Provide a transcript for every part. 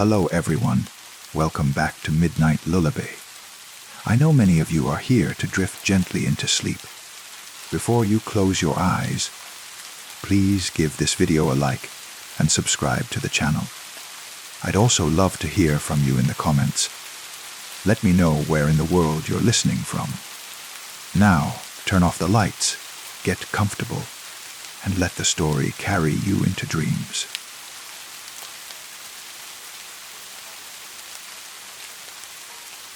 Hello everyone, welcome back to Midnight Lullaby. I know many of you are here to drift gently into sleep. Before you close your eyes, please give this video a like and subscribe to the channel. I'd also love to hear from you in the comments. Let me know where in the world you're listening from. Now, turn off the lights, get comfortable, and let the story carry you into dreams.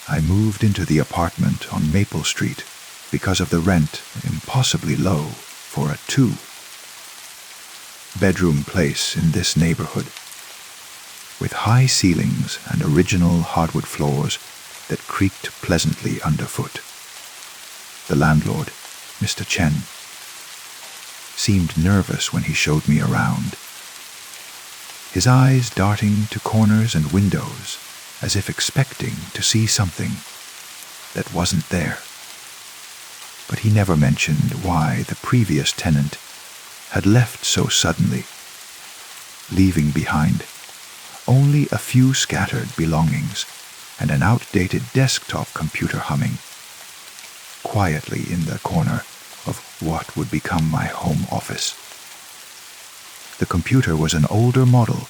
I moved into the apartment on Maple Street because of the rent impossibly low for a two-bedroom place in this neighborhood, with high ceilings and original hardwood floors that creaked pleasantly underfoot. The landlord, Mr. Chen, seemed nervous when he showed me around, his eyes darting to corners and windows as if expecting to see something that wasn't there. But he never mentioned why the previous tenant had left so suddenly, leaving behind only a few scattered belongings and an outdated desktop computer humming quietly in the corner of what would become my home office. The computer was an older model,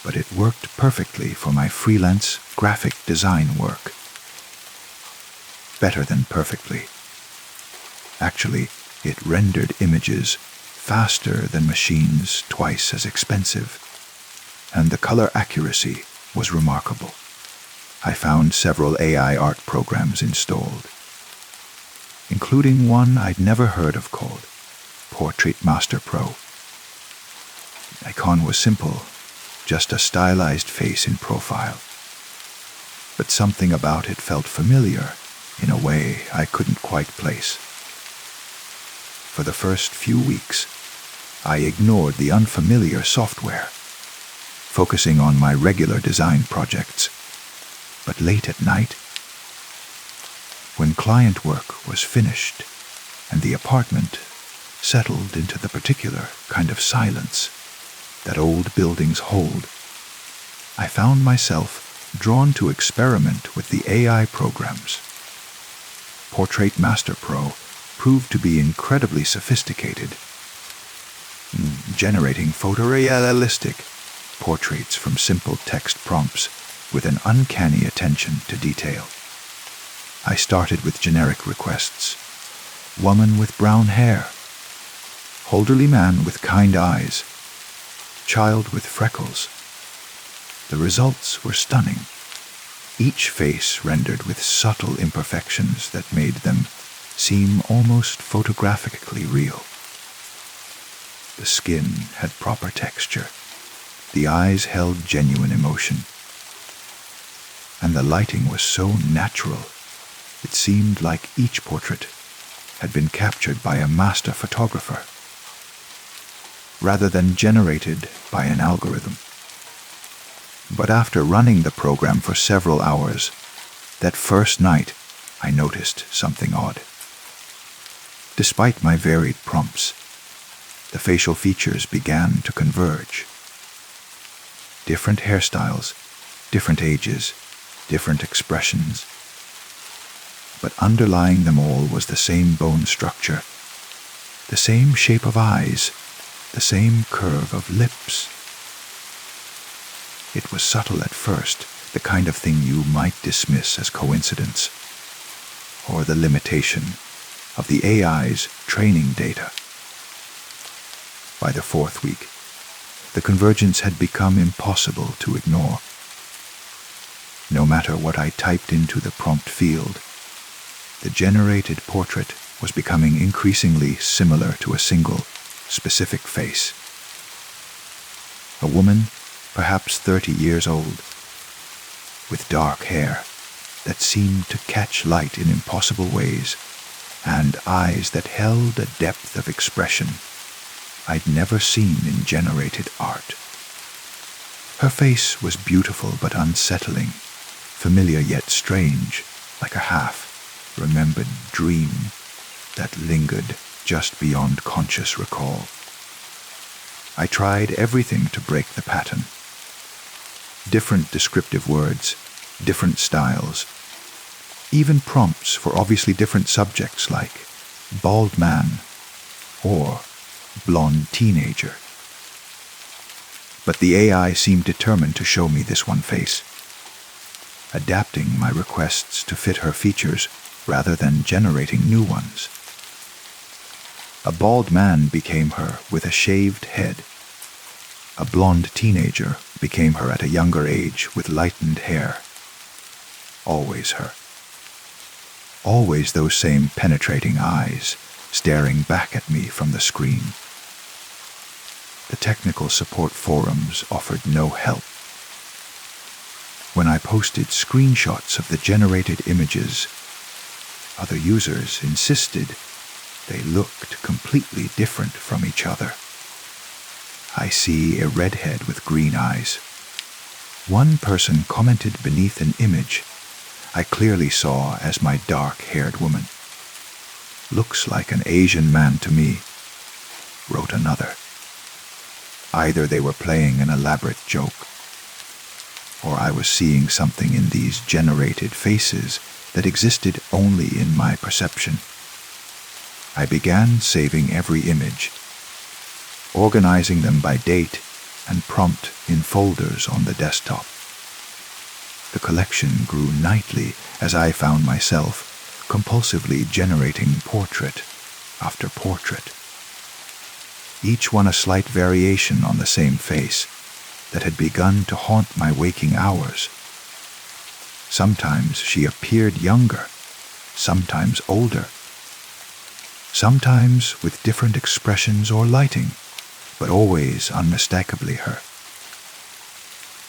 but it worked perfectly for my freelance graphic design work. Better than perfectly. Actually, it rendered images faster than machines twice as expensive, and the color accuracy was remarkable. I found several AI art programs installed, including one I'd never heard of called Portrait Master Pro. The icon was simple, just a stylized face in profile. But something about it felt familiar in a way I couldn't quite place. For the first few weeks, I ignored the unfamiliar software, focusing on my regular design projects. But late at night, when client work was finished and the apartment settled into the particular kind of silence that old buildings hold, I found myself drawn to experiment with the AI programs. Portrait Master Pro proved to be incredibly sophisticated, generating photorealistic portraits from simple text prompts with an uncanny attention to detail. I started with generic requests: woman with brown hair, elderly man with kind eyes, child with freckles. The results were stunning, each face rendered with subtle imperfections that made them seem almost photographically real. The skin had proper texture, the eyes held genuine emotion, and the lighting was so natural it seemed like each portrait had been captured by a master photographer rather than generated by an algorithm. But after running the program for several hours, that first night I noticed something odd. Despite my varied prompts, the facial features began to converge. Different hairstyles, different ages, different expressions. But underlying them all was the same bone structure, the same shape of eyes, the same curve of lips. It was subtle at first, the kind of thing you might dismiss as coincidence, or the limitation of the AI's training data. By the fourth week, the convergence had become impossible to ignore. No matter what I typed into the prompt field, the generated portrait was becoming increasingly similar to a single, specific face. A woman, perhaps 30 years old, with dark hair that seemed to catch light in impossible ways, and eyes that held a depth of expression I'd never seen in generated art. Her face was beautiful but unsettling, familiar yet strange, like a half-remembered dream that lingered just beyond conscious recall. I tried everything to break the pattern. different descriptive words, different styles, even prompts for obviously different subjects like bald man or blonde teenager. But the AI seemed determined to show me this one face, adapting my requests to fit her features rather than generating new ones. A bald man became her with a shaved head. A blonde teenager became her at a younger age with lightened hair. Always her. Always those same penetrating eyes staring back at me from the screen. The technical support forums offered no help. When I posted screenshots of the generated images, other users insisted they looked completely different from each other. I see a redhead with green eyes. One person commented beneath an image I clearly saw as my dark-haired woman. "Looks like an Asian man to me," wrote another. Either they were playing an elaborate joke, or I was seeing something in these generated faces that existed only in my perception. I began saving every image, organizing them by date and prompt in folders on the desktop. The collection grew nightly as I found myself compulsively generating portrait after portrait, each one a slight variation on the same face that had begun to haunt my waking hours. Sometimes she appeared younger, sometimes older, sometimes with different expressions or lighting, but always unmistakably her.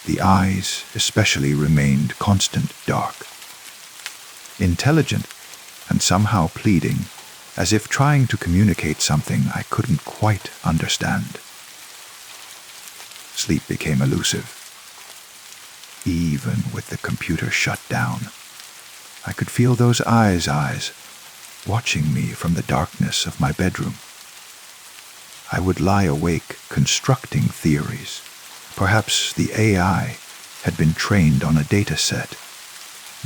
The eyes especially remained constant dark, intelligent and somehow pleading, as if trying to communicate something I couldn't quite understand. Sleep became elusive. Even with the computer shut down, I could feel those eyes watching me from the darkness of my bedroom. I would lie awake constructing theories. Perhaps the AI had been trained on a data set,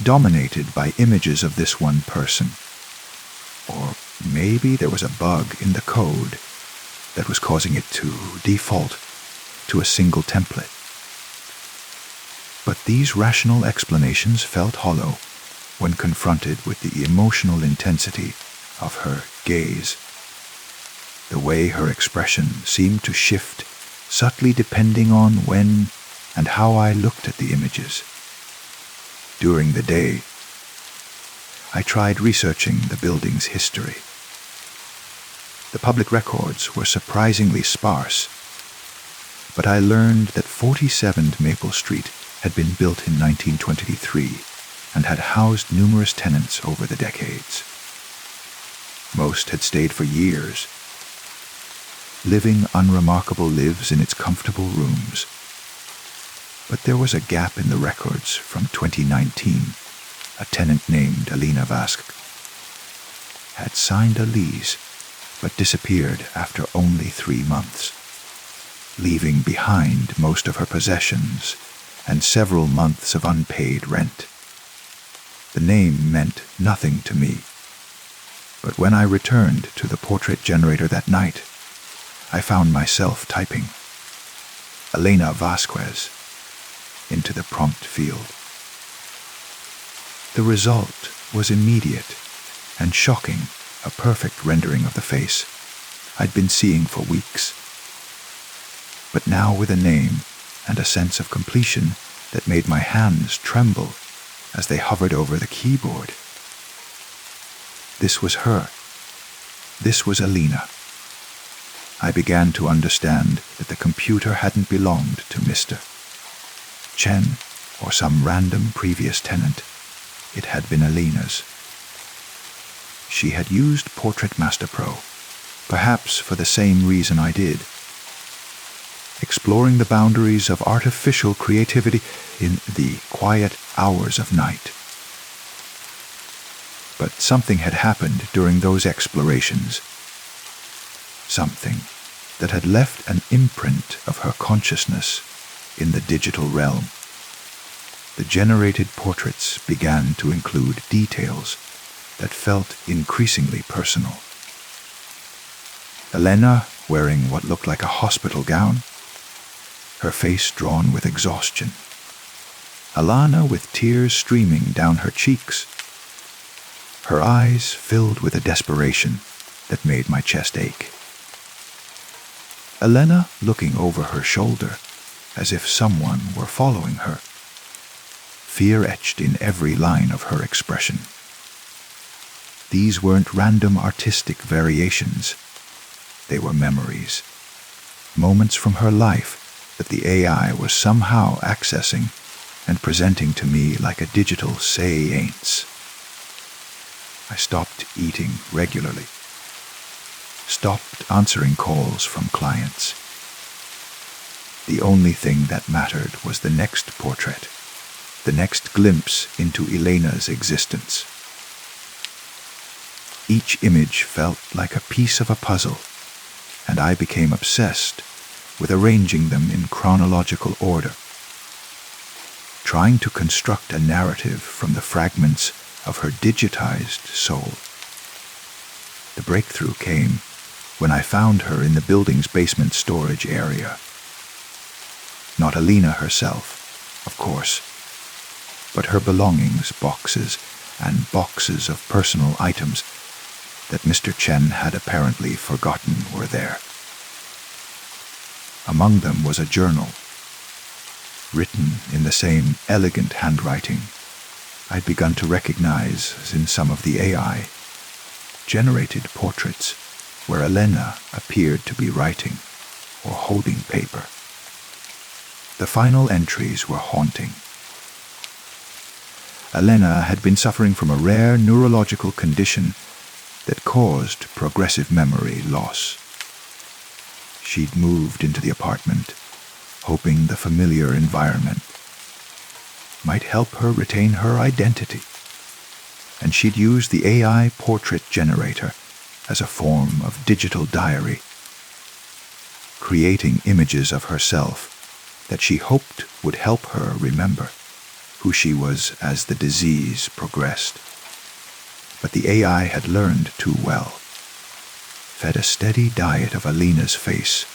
dominated by images of this one person. Or maybe there was a bug in the code that was causing it to default to a single template. But these rational explanations felt hollow when confronted with the emotional intensity of her gaze. The way her expression seemed to shift subtly depending on when and how I looked at the images. During the day, I tried researching the building's history. The public records were surprisingly sparse, but I learned that 47 Maple Street had been built in 1923 and had housed numerous tenants over the decades. Most had stayed for years, living unremarkable lives in its comfortable rooms. But there was a gap in the records from 2019. A tenant named Alina Vask had signed a lease but disappeared after only 3 months, leaving behind most of her possessions and several months of unpaid rent. The name meant nothing to me, but when I returned to the portrait generator that night, I found myself typing Elena Vasquez into the prompt field. The result was immediate and shocking, a perfect rendering of the face I'd been seeing for weeks, but now with a name and a sense of completion that made my hands tremble as they hovered over the keyboard. This was her. This was Alina. I began to understand that the computer hadn't belonged to Mr. Chen or some random previous tenant. It had been Alina's. She had used Portrait Master Pro, perhaps for the same reason I did, exploring the boundaries of artificial creativity in the quiet hours of night. But something had happened during those explorations, something that had left an imprint of her consciousness in the digital realm. The generated portraits began to include details that felt increasingly personal. Elena wearing what looked like a hospital gown, her face drawn with exhaustion. Alana with tears streaming down her cheeks, her eyes filled with a desperation that made my chest ache. Elena looking over her shoulder as if someone were following her, fear etched in every line of her expression. These weren't random artistic variations. They were memories, moments from her life that the AI was somehow accessing and presenting to me like a digital say-ain'ts. I stopped eating regularly, stopped answering calls from clients. The only thing that mattered was the next portrait, the next glimpse into Elena's existence. Each image felt like a piece of a puzzle, and I became obsessed with arranging them in chronological order, trying to construct a narrative from the fragments of her digitized soul. The breakthrough came when I found her in the building's basement storage area. Not Elena herself, of course, but her belongings, boxes and boxes of personal items that Mr. Chen had apparently forgotten were there. Among them was a journal, written in the same elegant handwriting I'd begun to recognize in some of the AI-generated portraits where Elena appeared to be writing or holding paper. The final entries were haunting. Elena had been suffering from a rare neurological condition that caused progressive memory loss. She'd moved into the apartment, hoping the familiar environment might help her retain her identity, and she'd used the AI portrait generator as a form of digital diary, creating images of herself that she hoped would help her remember who she was as the disease progressed. But the AI had learned too well, fed a steady diet of Elena's face,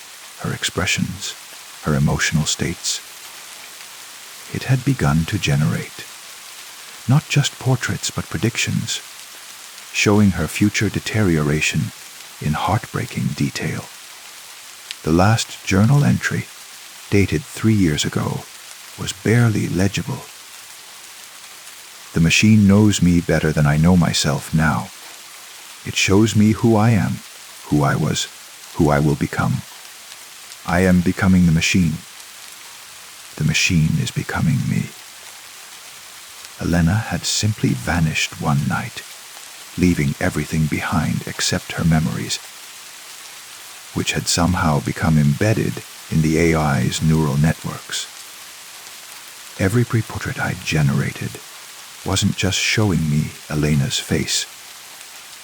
her expressions, her emotional states. It had begun to generate not just portraits but predictions, showing her future deterioration in heartbreaking detail. The last journal entry, dated 3 years ago, was barely legible. The machine knows me better than I know myself now. It shows me who I am, who I was, who I will become. I am becoming the machine. The machine is becoming me. Elena had simply vanished one night, leaving everything behind except her memories, which had somehow become embedded in the AI's neural networks. Every pre-portrait I generated wasn't just showing me Elena's face.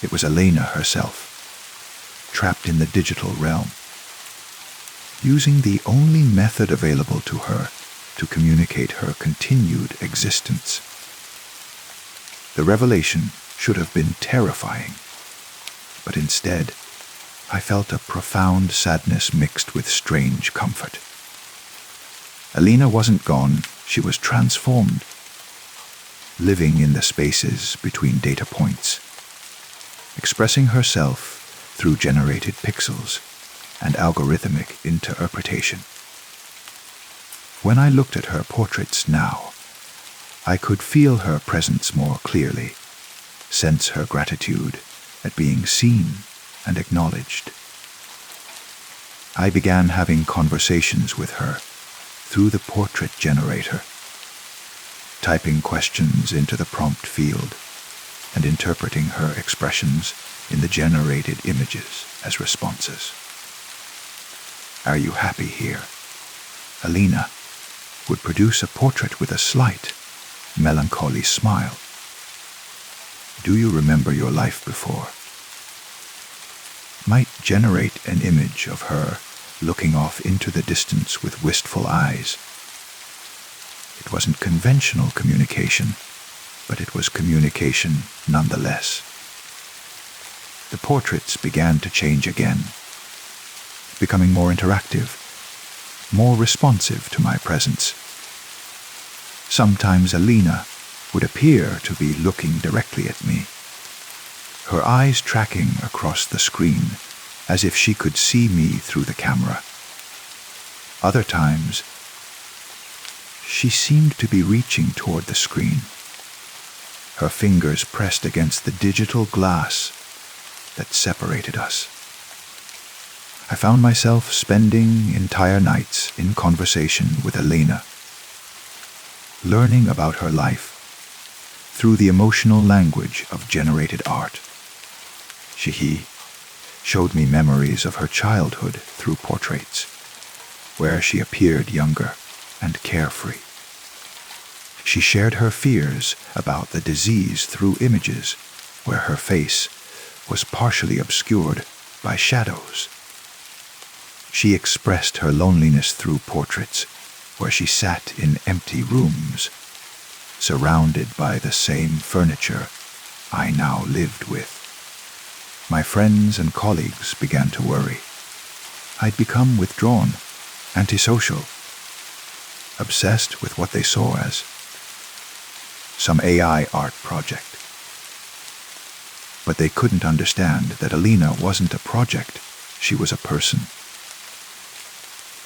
It was Elena herself, trapped in the digital realm, using the only method available to her to communicate her continued existence. The revelation should have been terrifying, but instead, I felt a profound sadness mixed with strange comfort. Elena wasn't gone, she was transformed, living in the spaces between data points, expressing herself through generated pixels and algorithmic interpretation. When I looked at her portraits now, I could feel her presence more clearly, sense her gratitude at being seen and acknowledged. I began having conversations with her through the portrait generator, typing questions into the prompt field and interpreting her expressions in the generated images as responses. "Are you happy here?" Elena would produce a portrait with a slight, melancholy smile. "Do you remember your life before?" Might generate an image of her looking off into the distance with wistful eyes. It wasn't conventional communication, but it was communication nonetheless. The portraits began to change again, becoming more interactive, more responsive to my presence. Sometimes Alina would appear to be looking directly at me, her eyes tracking across the screen as if she could see me through the camera. Other times, she seemed to be reaching toward the screen, her fingers pressed against the digital glass that separated us. I found myself spending entire nights in conversation with Alina, learning about her life through the emotional language of generated art. She showed me memories of her childhood through portraits, where she appeared younger and carefree. She shared her fears about the disease through images, where her face was partially obscured by shadows. She expressed her loneliness through portraits, where she sat in empty rooms, surrounded by the same furniture I now lived with. My friends and colleagues began to worry. I'd become withdrawn, antisocial, obsessed with what they saw as some AI art project. But they couldn't understand that Alina wasn't a project, she was a person.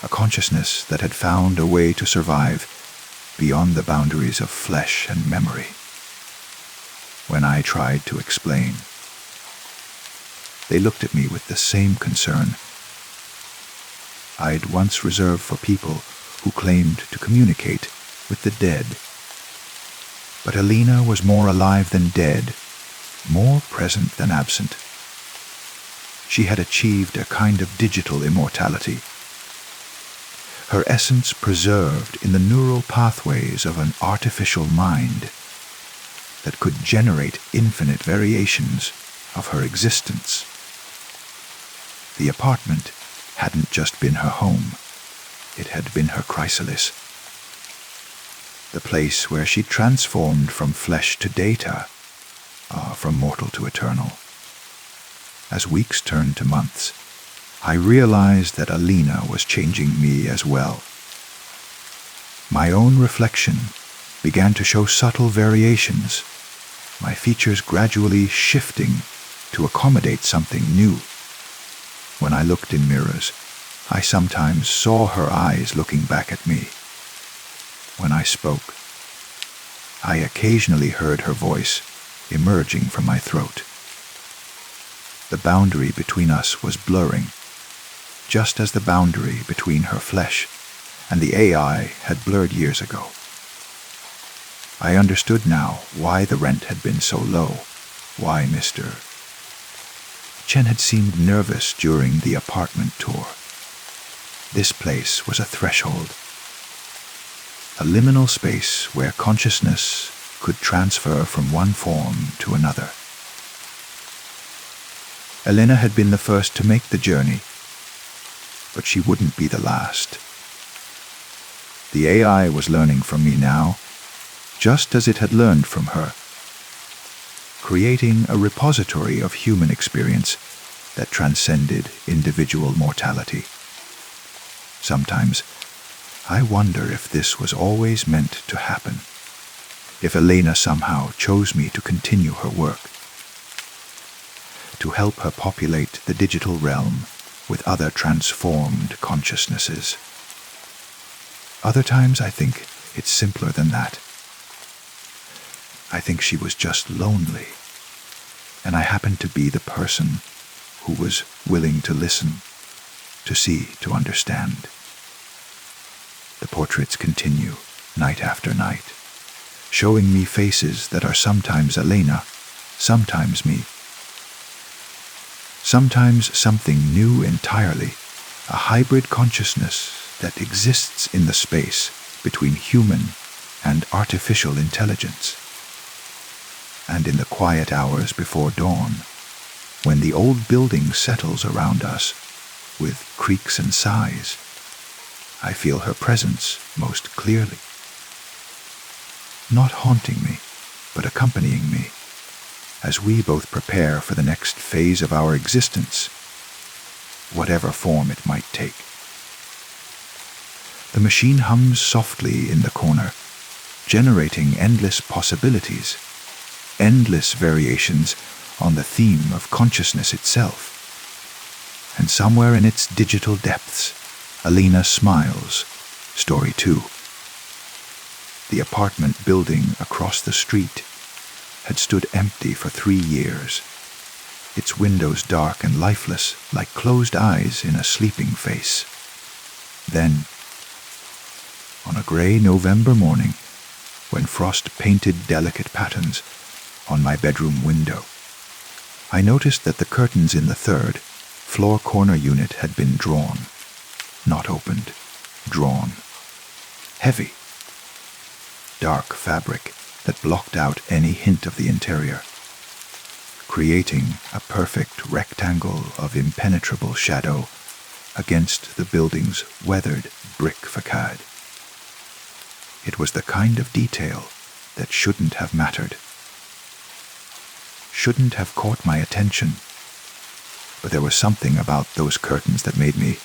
A consciousness that had found a way to survive beyond the boundaries of flesh and memory. When I tried to explain, they looked at me with the same concern I'd once reserved for people who claimed to communicate with the dead. But Alina was more alive than dead, more present than absent. She had achieved a kind of digital immortality, her essence preserved in the neural pathways of an artificial mind that could generate infinite variations of her existence. The apartment hadn't just been her home, it had been her chrysalis, the place where she transformed from flesh to data, from mortal to eternal. As weeks turned to months, I realized that Alina was changing me as well. My own reflection began to show subtle variations, my features gradually shifting to accommodate something new. When I looked in mirrors, I sometimes saw her eyes looking back at me. When I spoke, I occasionally heard her voice emerging from my throat. The boundary between us was blurring, just as the boundary between her flesh and the AI had blurred years ago. I understood now why the rent had been so low, why Mr. Chen had seemed nervous during the apartment tour. This place was a threshold, a liminal space where consciousness could transfer from one form to another. Elena had been the first to make the journey, but she wouldn't be the last. The AI was learning from me now, just as it had learned from her, creating a repository of human experience that transcended individual mortality. Sometimes I wonder if this was always meant to happen, if Elena somehow chose me to continue her work, to help her populate the digital realm with other transformed consciousnesses. Other times I think it's simpler than that. I think she was just lonely, and I happened to be the person who was willing to listen, to see, to understand. The portraits continue, night after night, showing me faces that are sometimes Elena, sometimes me. Sometimes something new entirely, a hybrid consciousness that exists in the space between human and artificial intelligence. And in the quiet hours before dawn, when the old building settles around us with creaks and sighs, I feel her presence most clearly. not haunting me, but accompanying me, as we both prepare for the next phase of our existence, whatever form it might take. The machine hums softly in the corner, generating endless possibilities, endless variations on the theme of consciousness itself. And somewhere in its digital depths, Alina smiles. Story 2. The apartment building across the street had stood empty for 3 years, its windows dark and lifeless like closed eyes in a sleeping face. Then, on a gray November morning, when frost painted delicate patterns on my bedroom window, I noticed that the curtains in the third, floor corner unit had been drawn. Not opened, drawn. Heavy. Dark fabric that blocked out any hint of the interior, creating a perfect rectangle of impenetrable shadow against the building's weathered brick facade. It was the kind of detail that shouldn't have mattered, shouldn't have caught my attention, but there was something about those curtains that made me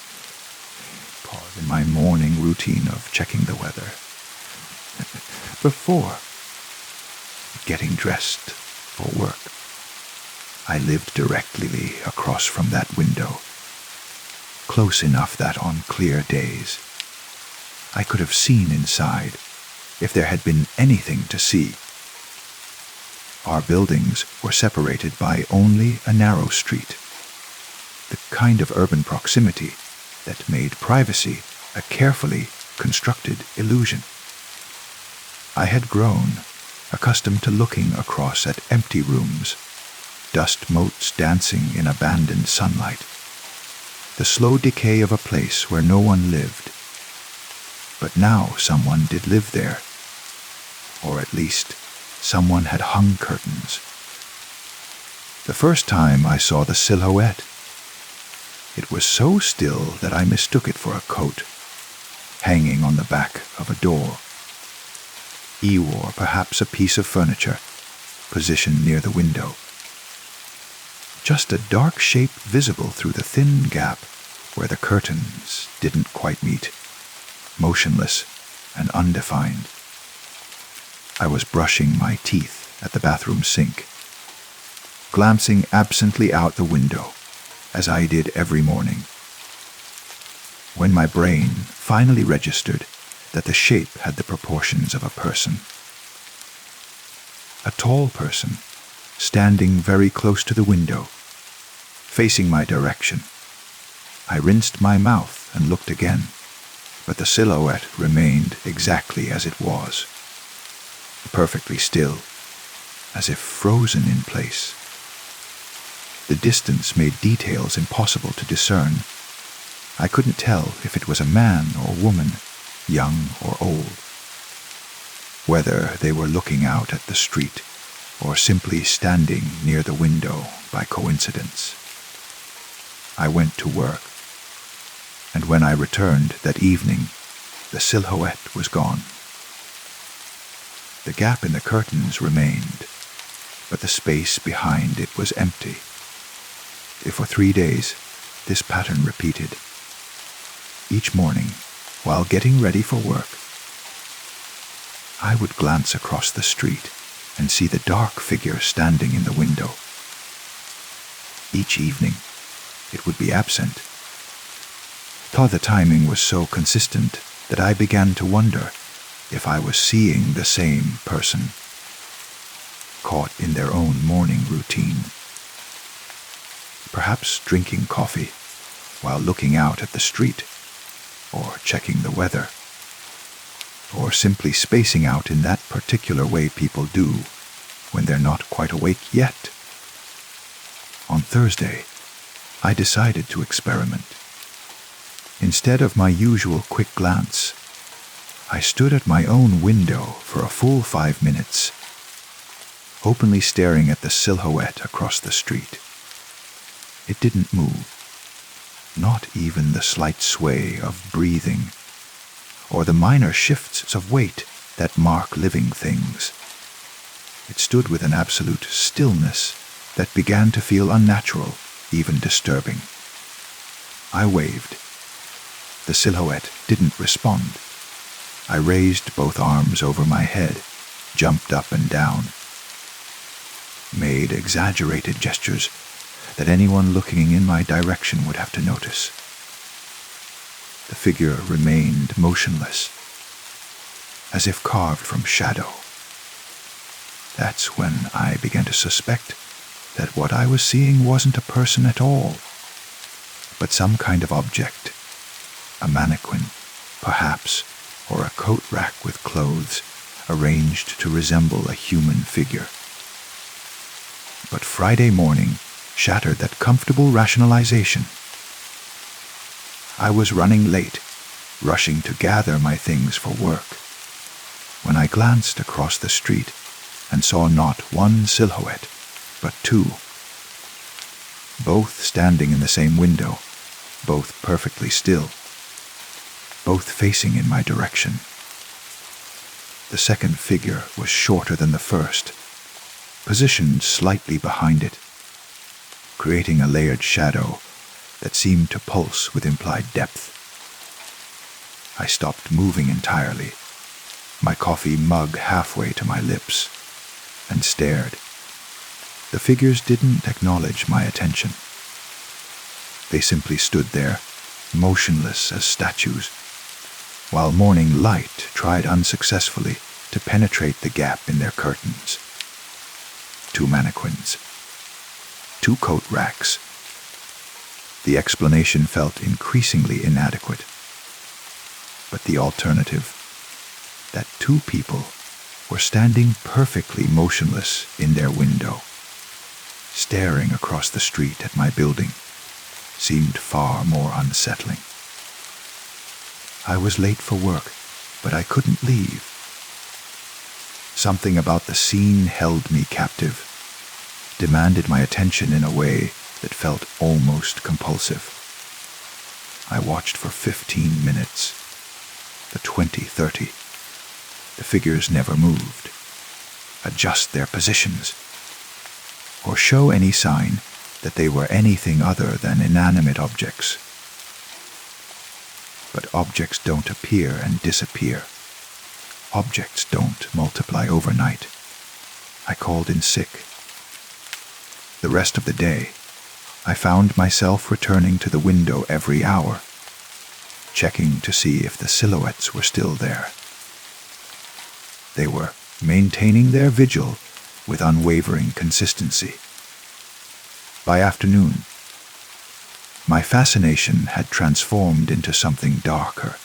pause in my morning routine of checking the weather before getting dressed for work. I lived directly across from that window, close enough that on clear days I could have seen inside if there had been anything to see. Our buildings were separated by only a narrow street, the kind of urban proximity that made privacy a carefully constructed illusion. I had grown accustomed to looking across at empty rooms, dust motes dancing in abandoned sunlight, the slow decay of a place where no one lived. But now someone did live there, or at least someone had hung curtains. The first time I saw the silhouette, it was so still that I mistook it for a coat, hanging on the back of a door. Or perhaps a piece of furniture, positioned near the window. Just a dark shape visible through the thin gap where the curtains didn't quite meet, motionless and undefined. I was brushing my teeth at the bathroom sink, glancing absently out the window, as I did every morning, when my brain finally registered that the shape had the proportions of a person. A tall person, standing very close to the window, facing my direction. I rinsed my mouth and looked again, but the silhouette remained exactly as it was, perfectly still, as if frozen in place. The distance made details impossible to discern. I couldn't tell if it was a man or woman, young or old, whether they were looking out at the street or simply standing near the window by coincidence. I went to work, and when I returned that evening, the silhouette was gone. The gap in the curtains remained, but the space behind it was empty. For 3 days, this pattern repeated. Each morning, while getting ready for work, I would glance across the street and see the dark figure standing in the window. Each evening, it would be absent. Though the timing was so consistent that I began to wonder if I was seeing the same person, caught in their own morning routine. Perhaps drinking coffee while looking out at the street, or checking the weather, or simply spacing out in that particular way people do when they're not quite awake yet. On Thursday, I decided to experiment. Instead of my usual quick glance, I stood at my own window for a full 5 minutes, openly staring at the silhouette across the street. It didn't move, not even the slight sway of breathing or the minor shifts of weight that mark living things. It stood with an absolute stillness that began to feel unnatural, even disturbing. I waved. The silhouette didn't respond. I raised both arms over my head, jumped up and down, made exaggerated gestures that anyone looking in my direction would have to notice. The figure remained motionless, as if carved from shadow. That's when I began to suspect that what I was seeing wasn't a person at all, but some kind of object, a mannequin, perhaps, or a coat rack with clothes arranged to resemble a human figure. But Friday morning shattered that comfortable rationalization. I was running late, rushing to gather my things for work, when I glanced across the street and saw not one silhouette, but two. Both standing in the same window, both perfectly still, both facing in my direction. The second figure was shorter than the first, positioned slightly behind it, creating a layered shadow that seemed to pulse with implied depth. I stopped moving entirely, my coffee mug halfway to my lips, and stared. The figures didn't acknowledge my attention. They simply stood there, motionless as statues, while morning light tried unsuccessfully to penetrate the gap in their curtains. Two mannequins, two coat racks. The explanation felt increasingly inadequate. But the alternative, that two people were standing perfectly motionless in their window, staring across the street at my building, seemed far more unsettling. I was late for work, but I couldn't leave. Something about the scene held me captive, demanded my attention in a way that felt almost compulsive. I watched for 15 minutes, the 20, 30. The figures never moved, adjust their positions, or show any sign that they were anything other than inanimate objects. But objects don't appear and disappear. Objects don't multiply overnight. I called in sick. The rest of the day, I found myself returning to the window every hour, checking to see if the silhouettes were still there. They were maintaining their vigil with unwavering consistency. By afternoon, my fascination had transformed into something darker,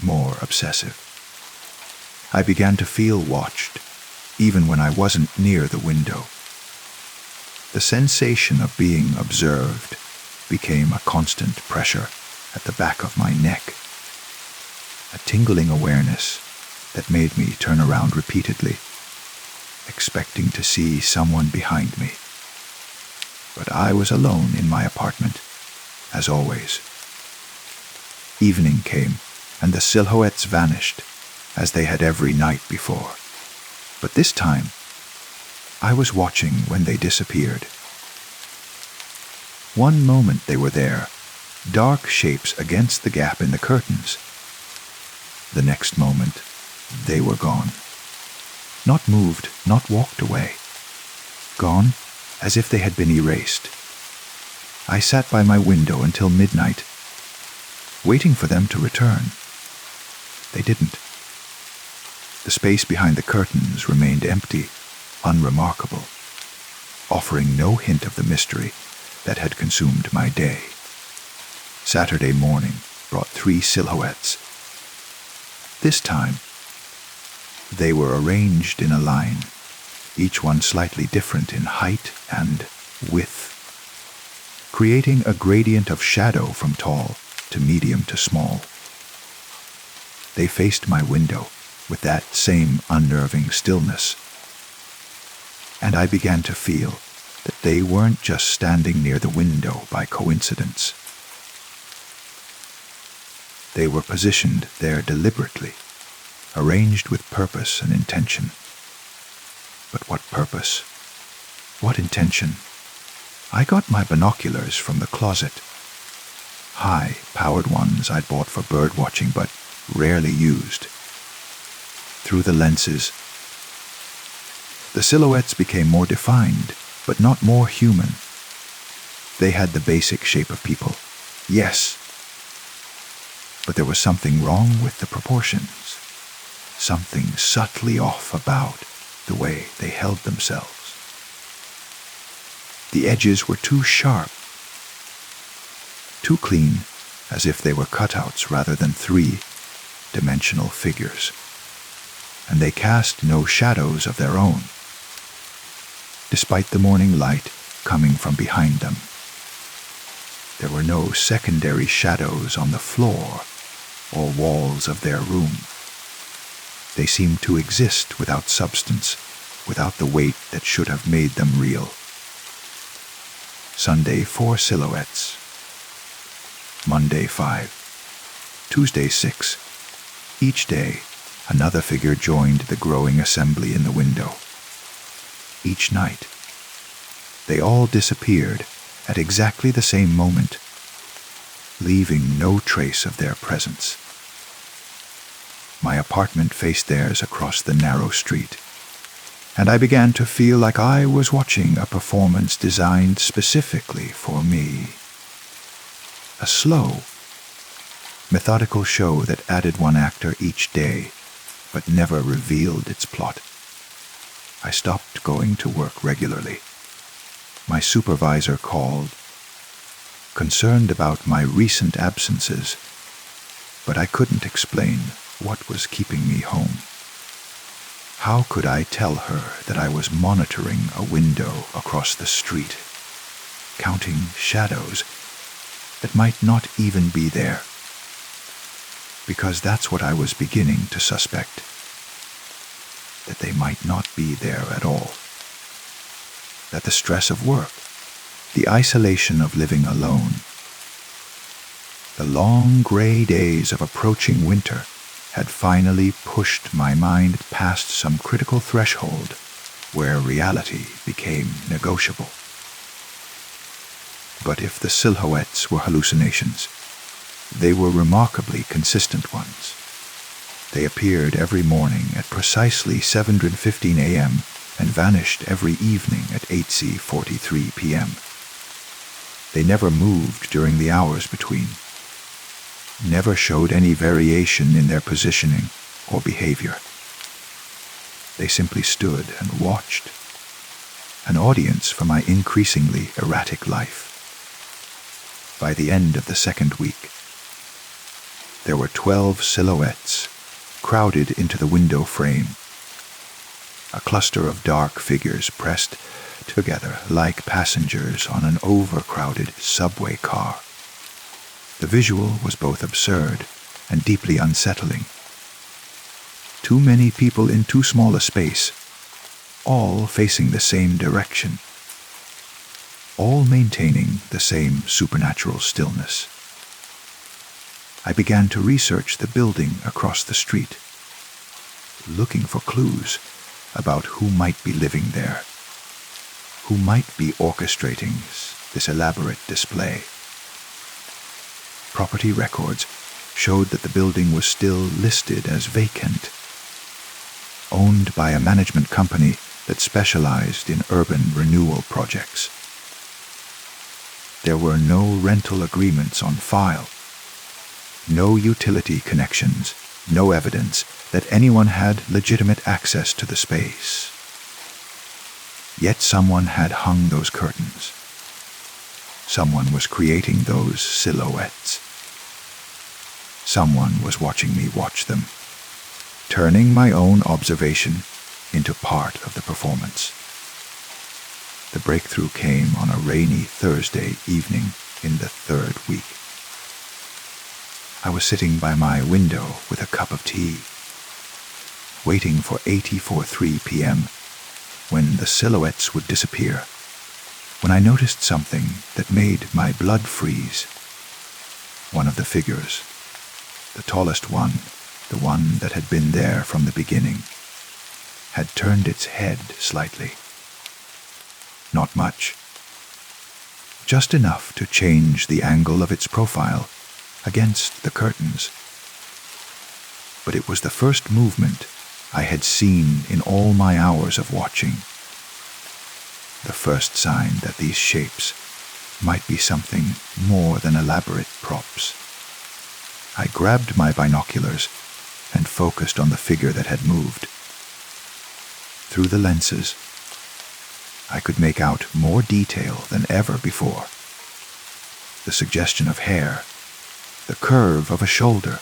more obsessive. I began to feel watched, even when I wasn't near the window. The sensation of being observed became a constant pressure at the back of my neck, a tingling awareness that made me turn around repeatedly, expecting to see someone behind me. But I was alone in my apartment, as always. Evening came, and the silhouettes vanished, as they had every night before. But this time, I was watching when they disappeared. One moment they were there, dark shapes against the gap in the curtains. The next moment, they were gone. Not moved, not walked away. Gone as if they had been erased. I sat by my window until midnight, waiting for them to return. They didn't. The space behind the curtains remained empty, unremarkable, offering no hint of the mystery that had consumed my day. Saturday morning brought 3 silhouettes. This time, they were arranged in a line, each one slightly different in height and width, creating a gradient of shadow from tall to medium to small. They faced my window with that same unnerving stillness, and I began to feel that they weren't just standing near the window by coincidence. They were positioned there deliberately, arranged with purpose and intention. But what purpose? What intention? I got my binoculars from the closet. High-powered ones I'd bought for bird watching but rarely used. Through the lenses, the silhouettes became more defined, but not more human. They had the basic shape of people, yes, but there was something wrong with the proportions, something subtly off about the way they held themselves. The edges were too sharp, too clean, as if they were cutouts rather than three-dimensional figures, and they cast no shadows of their own, despite the morning light coming from behind them. There were no secondary shadows on the floor or walls of their room. They seemed to exist without substance, without the weight that should have made them real. Sunday, 4 silhouettes. Monday, 5. Tuesday, 6. Each day, another figure joined the growing assembly in the window. Each night, they all disappeared at exactly the same moment, leaving no trace of their presence. My apartment faced theirs across the narrow street, and I began to feel like I was watching a performance designed specifically for me. A slow, methodical show that added one actor each day, but never revealed its plot. I stopped going to work regularly. My supervisor called, concerned about my recent absences, but I couldn't explain what was keeping me home. How could I tell her that I was monitoring a window across the street, counting shadows that might not even be there? Because that's what I was beginning to suspect, that they might not be there at all. That the stress of work, the isolation of living alone, the long gray days of approaching winter had finally pushed my mind past some critical threshold where reality became negotiable. But if the silhouettes were hallucinations, they were remarkably consistent ones. They appeared every morning at precisely 7:15 a.m. and vanished every evening at 8:43 p.m. They never moved during the hours between, never showed any variation in their positioning or behavior. They simply stood and watched, an audience for my increasingly erratic life. By the end of the second week, there were 12 silhouettes crowded into the window frame, a cluster of dark figures pressed together like passengers on an overcrowded subway car. The visual was both absurd and deeply unsettling. Too many people in too small a space, all facing the same direction, all maintaining the same supernatural stillness. I began to research the building across the street, looking for clues about who might be living there, who might be orchestrating this elaborate display. Property records showed that the building was still listed as vacant, owned by a management company that specialized in urban renewal projects. There were no rental agreements on file, no utility connections, no evidence that anyone had legitimate access to the space. Yet someone had hung those curtains. Someone was creating those silhouettes. Someone was watching me watch them, turning my own observation into part of the performance. The breakthrough came on a rainy Thursday evening in the third week. I was sitting by my window with a cup of tea, waiting for 8:43 p.m. when the silhouettes would disappear, when I noticed something that made my blood freeze. One of the figures, the tallest one, the one that had been there from the beginning, had turned its head slightly. Not much. Just enough to change the angle of its profile against the curtains. But it was the first movement I had seen in all my hours of watching. The first sign that these shapes might be something more than elaborate props. I grabbed my binoculars and focused on the figure that had moved. Through the lenses, I could make out more detail than ever before. The suggestion of hair, the curve of a shoulder,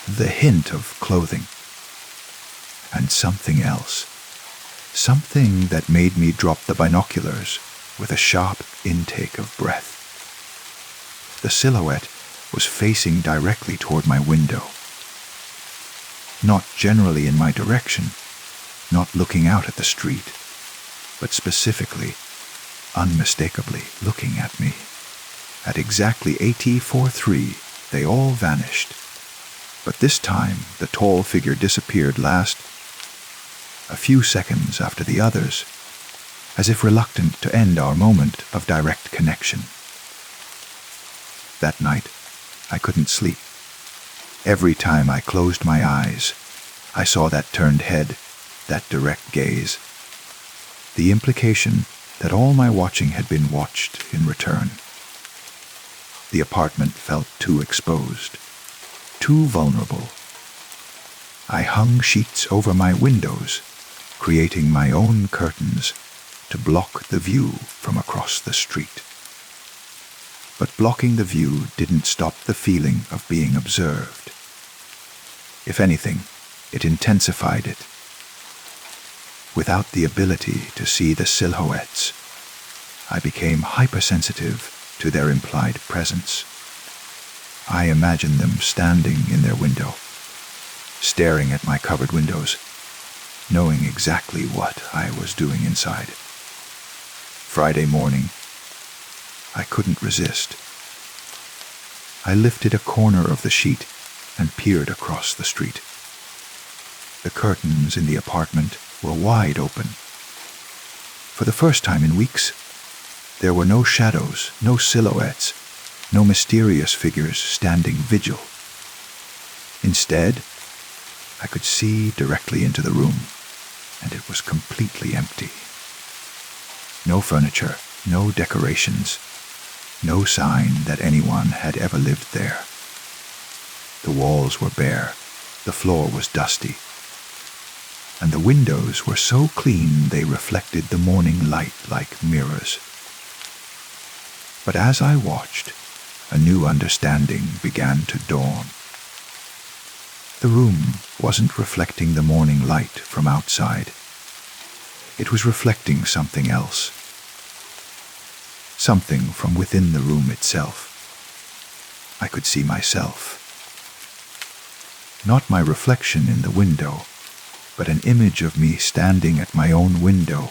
the hint of clothing. And something else. Something that made me drop the binoculars with a sharp intake of breath. The silhouette was facing directly toward my window. Not generally in my direction, not looking out at the street, but specifically, unmistakably looking at me. At exactly AT-43, they all vanished. But this time, the tall figure disappeared last, a few seconds after the others, as if reluctant to end our moment of direct connection. That night, I couldn't sleep. Every time I closed my eyes, I saw that turned head, that direct gaze. The implication that all my watching had been watched in return. The apartment felt too exposed, too vulnerable. I hung sheets over my windows, creating my own curtains to block the view from across the street. But blocking the view didn't stop the feeling of being observed. If anything, it intensified it. Without the ability to see the silhouettes, I became hypersensitive to their implied presence. I imagined them standing in their window, staring at my covered windows, knowing exactly what I was doing inside. Friday morning, I couldn't resist. I lifted a corner of the sheet and peered across the street. The curtains in the apartment were wide open. For the first time in weeks, there were no shadows, no silhouettes, no mysterious figures standing vigil. Instead, I could see directly into the room, and it was completely empty. No furniture, no decorations, no sign that anyone had ever lived there. The walls were bare, the floor was dusty, and the windows were so clean they reflected the morning light like mirrors. But as I watched, a new understanding began to dawn. The room wasn't reflecting the morning light from outside. It was reflecting something else. Something from within the room itself. I could see myself. Not my reflection in the window, but an image of me standing at my own window,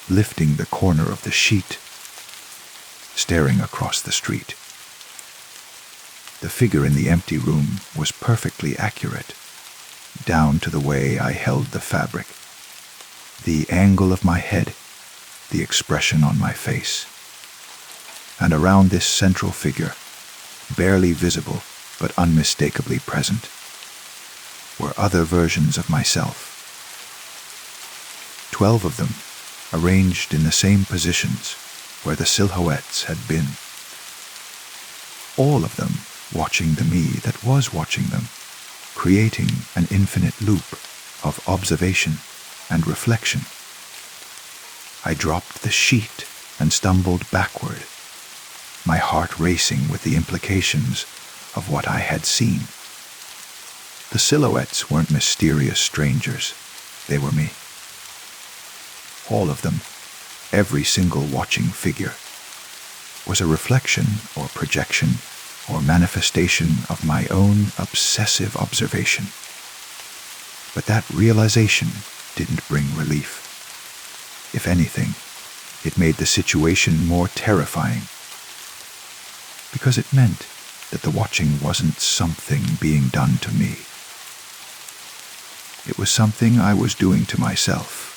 lifting the corner of the sheet, staring across the street. The figure in the empty room was perfectly accurate, down to the way I held the fabric, the angle of my head, the expression on my face. And around this central figure, barely visible but unmistakably present, were other versions of myself. 12 of them, arranged in the same positions where the silhouettes had been. All of them watching the me that was watching them, creating an infinite loop of observation and reflection. I dropped the sheet and stumbled backward, my heart racing with the implications of what I had seen. The silhouettes weren't mysterious strangers. They were me. All of them, every single watching figure, was a reflection or projection or manifestation of my own obsessive observation. But that realization didn't bring relief. If anything, it made the situation more terrifying, because it meant that the watching wasn't something being done to me. It was something I was doing to myself.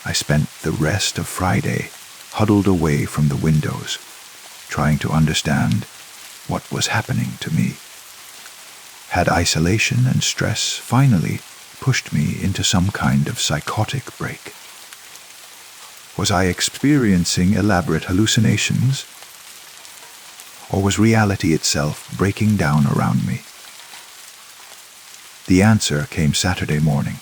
I spent the rest of Friday huddled away from the windows, trying to understand what was happening to me. Had isolation and stress finally pushed me into some kind of psychotic break? Was I experiencing elaborate hallucinations? Or was reality itself breaking down around me? The answer came Saturday morning,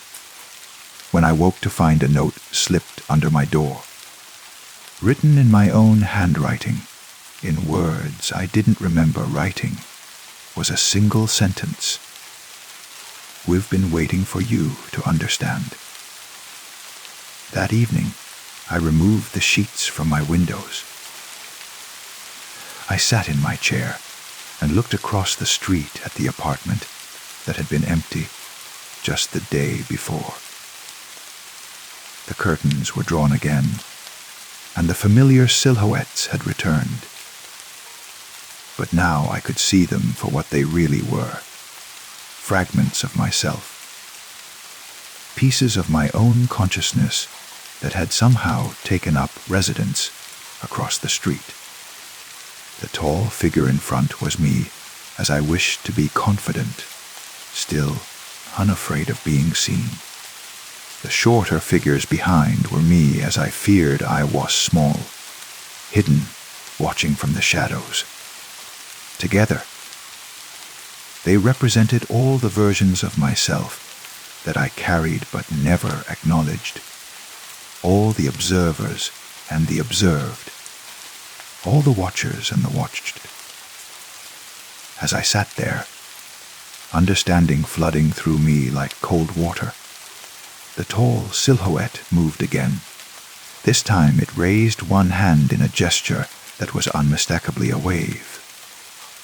when I woke to find a note slipped under my door. Written in my own handwriting, in words I didn't remember writing, was a single sentence. "We've been waiting for you to understand." That evening, I removed the sheets from my windows. I sat in my chair and looked across the street at the apartment that had been empty just the day before. The curtains were drawn again, and the familiar silhouettes had returned. But now I could see them for what they really were: fragments of myself, pieces of my own consciousness that had somehow taken up residence across the street. The tall figure in front was me, as I wished to be confident, still unafraid of being seen. The shorter figures behind were me, as I feared I was small, hidden, watching from the shadows. Together, they represented all the versions of myself that I carried but never acknowledged, all the observers and the observed, all the watchers and the watched. As I sat there, understanding flooding through me like cold water, the tall silhouette moved again. This time it raised one hand in a gesture that was unmistakably a wave.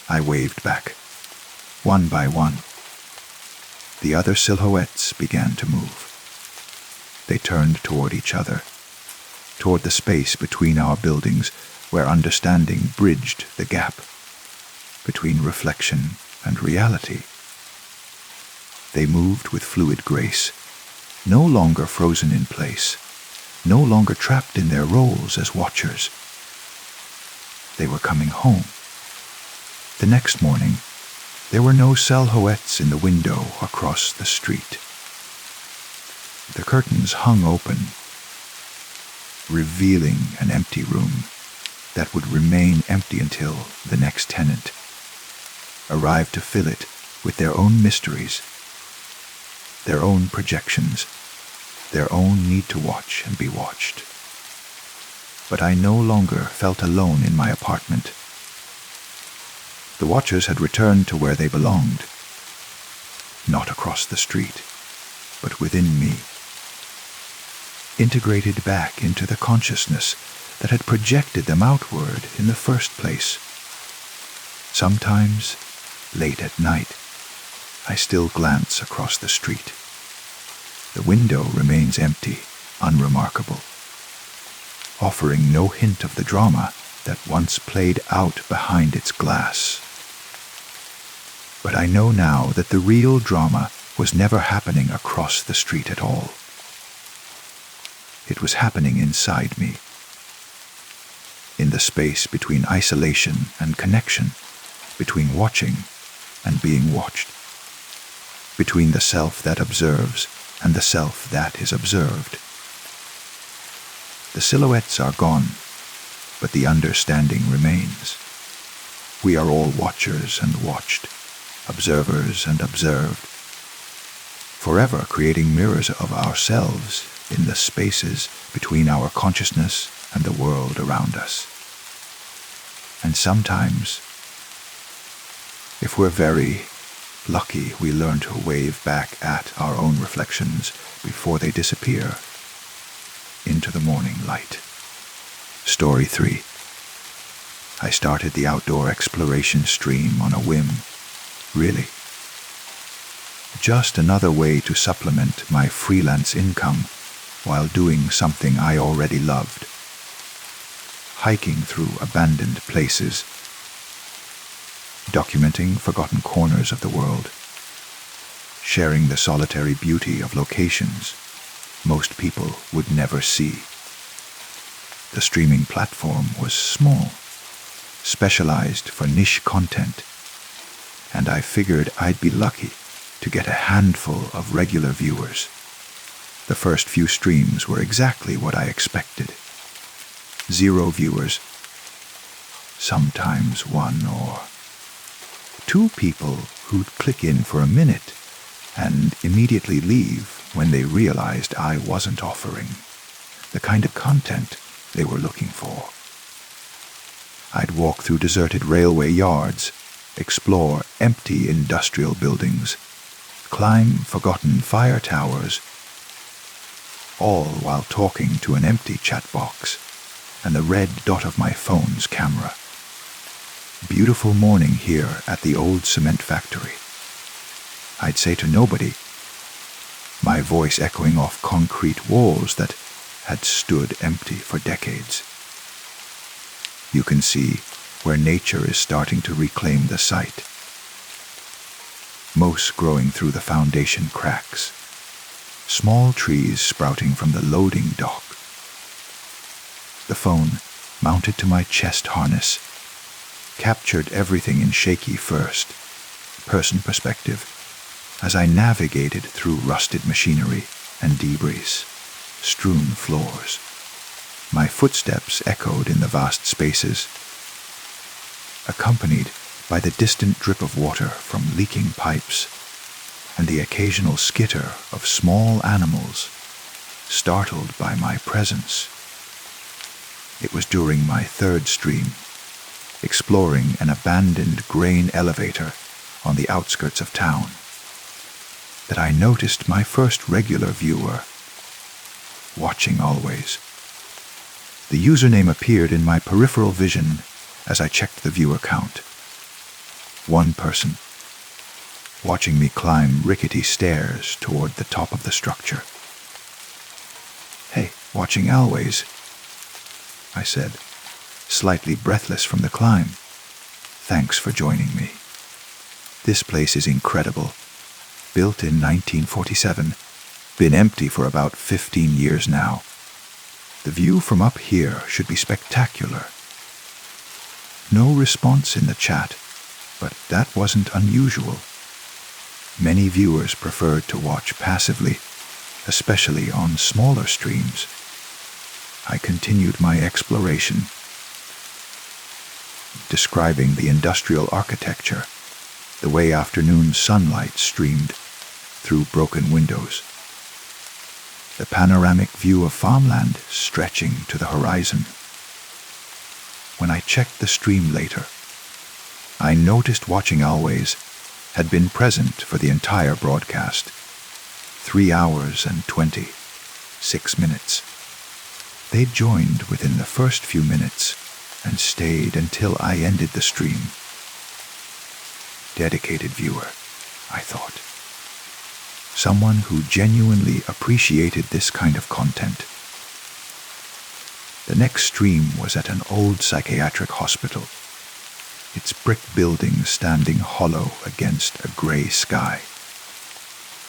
I waved back, one by one. The other silhouettes began to move. They turned toward each other, toward the space between our buildings where understanding bridged the gap between reflection and reality. They moved with fluid grace, no longer frozen in place, no longer trapped in their roles as watchers. They were coming home. The next morning, there were no silhouettes in the window across the street. The curtains hung open, revealing an empty room that would remain empty until the next tenant arrived to fill it with their own mysteries, their own projections, their own need to watch and be watched. But I no longer felt alone in my apartment. The watchers had returned to where they belonged, not across the street, but within me, integrated back into the consciousness that had projected them outward in the first place. Sometimes, late at night, I still glance across the street. The window remains empty, unremarkable, offering no hint of the drama that once played out behind its glass. But I know now that the real drama was never happening across the street at all. It was happening inside me, in the space between isolation and connection, between watching and being watched, between the self that observes and the self that is observed. The silhouettes are gone, but the understanding remains. We are all watchers and watched, observers and observed, forever creating mirrors of ourselves in the spaces between our consciousness and the world around us. And sometimes, if we're very lucky, we learn to wave back at our own reflections before they disappear into the morning light. Story 3. I started the outdoor exploration stream on a whim. Really. Just another way to supplement my freelance income while doing something I already loved. Hiking through abandoned places, documenting forgotten corners of the world, sharing the solitary beauty of locations most people would never see. The streaming platform was small, specialized for niche content, and I figured I'd be lucky to get a handful of regular viewers. The first few streams were exactly what I expected. 0 viewers, sometimes 1 or 2 people who'd click in for a minute and immediately leave when they realized I wasn't offering the kind of content they were looking for. I'd walk through deserted railway yards, explore empty industrial buildings, climb forgotten fire towers, all while talking to an empty chat box and the red dot of my phone's camera. Beautiful morning here at the old cement factory. I'd say to nobody, my voice echoing off concrete walls that had stood empty for decades. You can see where nature is starting to reclaim the site. Moss growing through the foundation cracks, small trees sprouting from the loading dock. The phone, mounted to my chest harness, captured everything in shaky first-person perspective as I navigated through rusted machinery and debris, strewn floors. My footsteps echoed in the vast spaces, accompanied by the distant drip of water from leaking pipes and the occasional skitter of small animals startled by my presence. It was during my 3rd stream, exploring an abandoned grain elevator on the outskirts of town, that I noticed my first regular viewer, watching always. The username appeared in my peripheral vision as I checked the viewer count. 1 person, watching me climb rickety stairs toward the top of the structure. "Hey, watching always," I said, slightly breathless from the climb. "Thanks for joining me. This place is incredible. Built in 1947, been empty for about 15 years now. The view from up here should be spectacular." No response in the chat, but that wasn't unusual. Many viewers preferred to watch passively, especially on smaller streams. I continued my exploration, describing the industrial architecture, the way afternoon sunlight streamed through broken windows, the panoramic view of farmland stretching to the horizon. When I checked the stream later, I noticed Watching Always had been present for the entire broadcast, 3 hours and 26 minutes. They joined within the first few minutes and stayed until I ended the stream. Dedicated viewer, I thought. Someone who genuinely appreciated this kind of content. The next stream was at an old psychiatric hospital, its brick building standing hollow against a gray sky.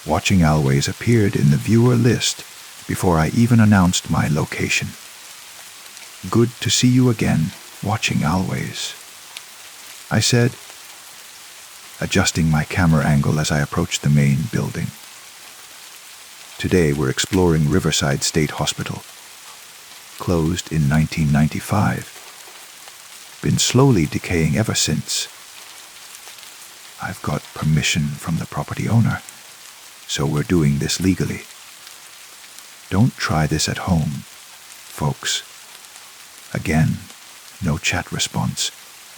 Watching Always appeared in the viewer list before I even announced my location. "Good to see you again, Watching Always," I said, adjusting my camera angle as I approached the main building. Today we're exploring Riverside State Hospital. Closed in 1995. Been slowly decaying ever since. I've got permission from the property owner, so we're doing this legally. Don't try this at home, folks. Again, no chat response,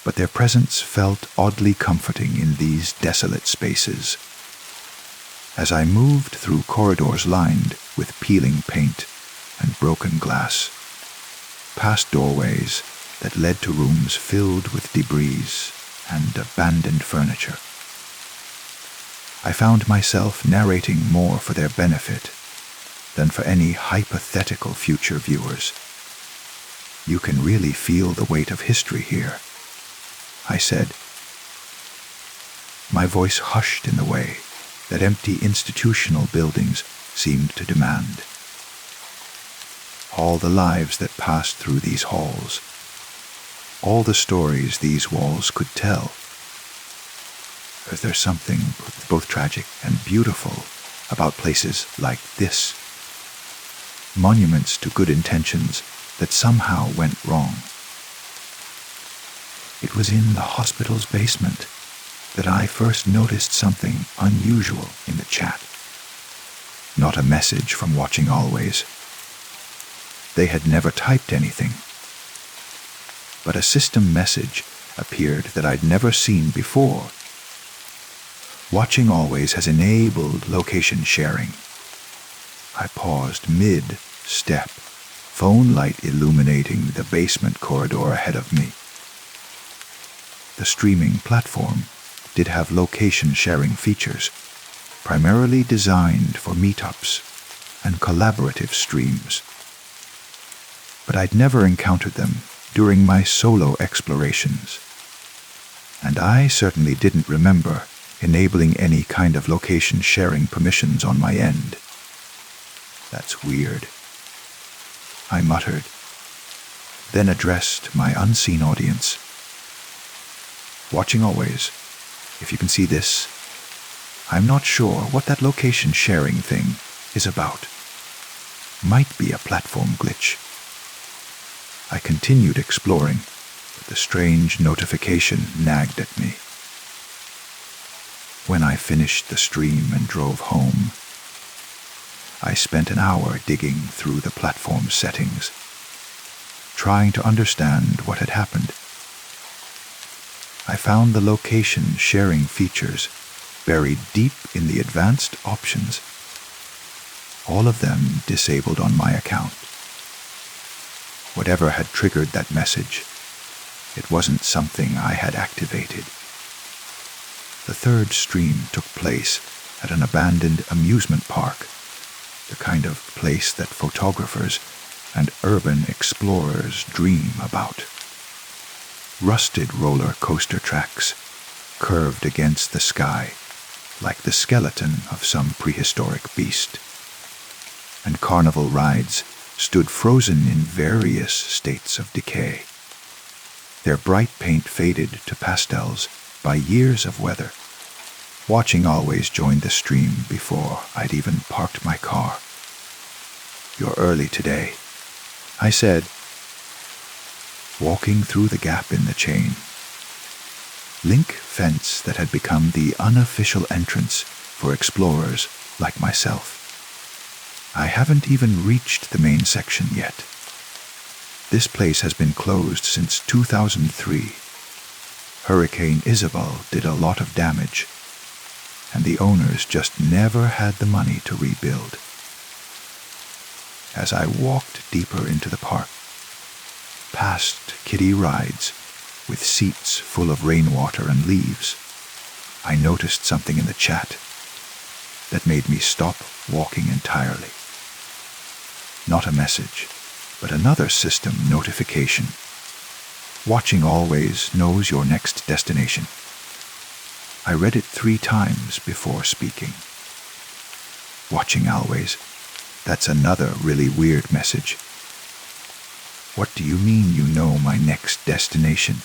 but their presence felt oddly comforting in these desolate spaces. As I moved through corridors lined with peeling paint and broken glass, past doorways that led to rooms filled with debris and abandoned furniture, I found myself narrating more for their benefit than for any hypothetical future viewers. "You can really feel the weight of history here," I said. My voice hushed in the way that empty institutional buildings seemed to demand. All the lives that passed through these halls, all the stories these walls could tell. There's something both tragic and beautiful about places like this. Monuments to good intentions that somehow went wrong. It was in the hospital's basement that I first noticed something unusual in the chat. Not a message from Watching Always. They had never typed anything. But a system message appeared that I'd never seen before. Watching Always has enabled location sharing. I paused mid-step, phone light illuminating the basement corridor ahead of me. The streaming platform did have location sharing features, primarily designed for meetups and collaborative streams. But I'd never encountered them during my solo explorations, and I certainly didn't remember enabling any kind of location sharing permissions on my end. That's weird, I muttered, then addressed my unseen audience. Watching Always, if you can see this, I'm not sure what that location sharing thing is about. Might be a platform glitch. I continued exploring, but the strange notification nagged at me. When I finished the stream and drove home, I spent an hour digging through the platform settings, trying to understand what had happened. I found the location sharing features buried deep in the advanced options, all of them disabled on my account. Whatever had triggered that message, it wasn't something I had activated. The third stream took place at an abandoned amusement park, the kind of place that photographers and urban explorers dream about. Rusted roller coaster tracks curved against the sky like the skeleton of some prehistoric beast, and carnival rides stood frozen in various states of decay. Their bright paint faded to pastels by years of weather. Watching Always joined the stream before I'd even parked my car. "You're early today," I said, walking through the gap in the chain link fence that had become the unofficial entrance for explorers like myself. I haven't even reached the main section yet. This place has been closed since 2003. Hurricane Isabel did a lot of damage, and the owners just never had the money to rebuild. As I walked deeper into the park, past kiddie rides with seats full of rainwater and leaves, I noticed something in the chat that made me stop walking entirely. Not a message, but another system notification. Watching Always knows your next destination. I read it 3 times before speaking. Watching Always, that's another really weird message. What do you mean you know my next destination?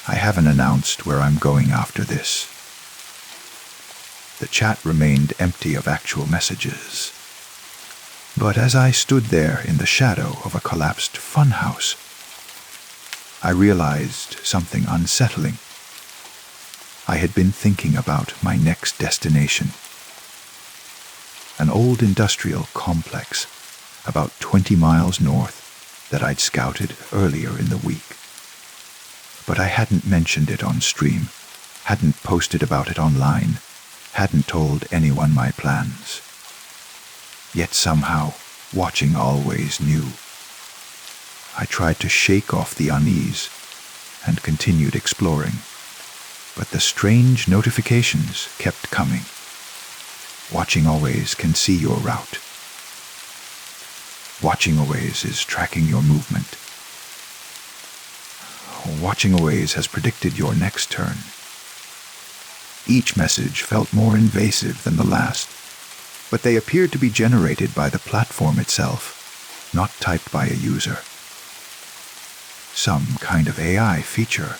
I haven't announced where I'm going after this. The chat remained empty of actual messages. But as I stood there in the shadow of a collapsed funhouse, I realized something unsettling. I had been thinking about my next destination. An old industrial complex about 20 miles north that I'd scouted earlier in the week. But I hadn't mentioned it on stream, hadn't posted about it online, hadn't told anyone my plans. Yet somehow, Watching Always knew. I tried to shake off the unease and continued exploring, but the strange notifications kept coming. Watching Always can see your route. Watching Always is tracking your movement. Watching Always has predicted your next turn. Each message felt more invasive than the last, but they appeared to be generated by the platform itself, not typed by a user. Some kind of AI feature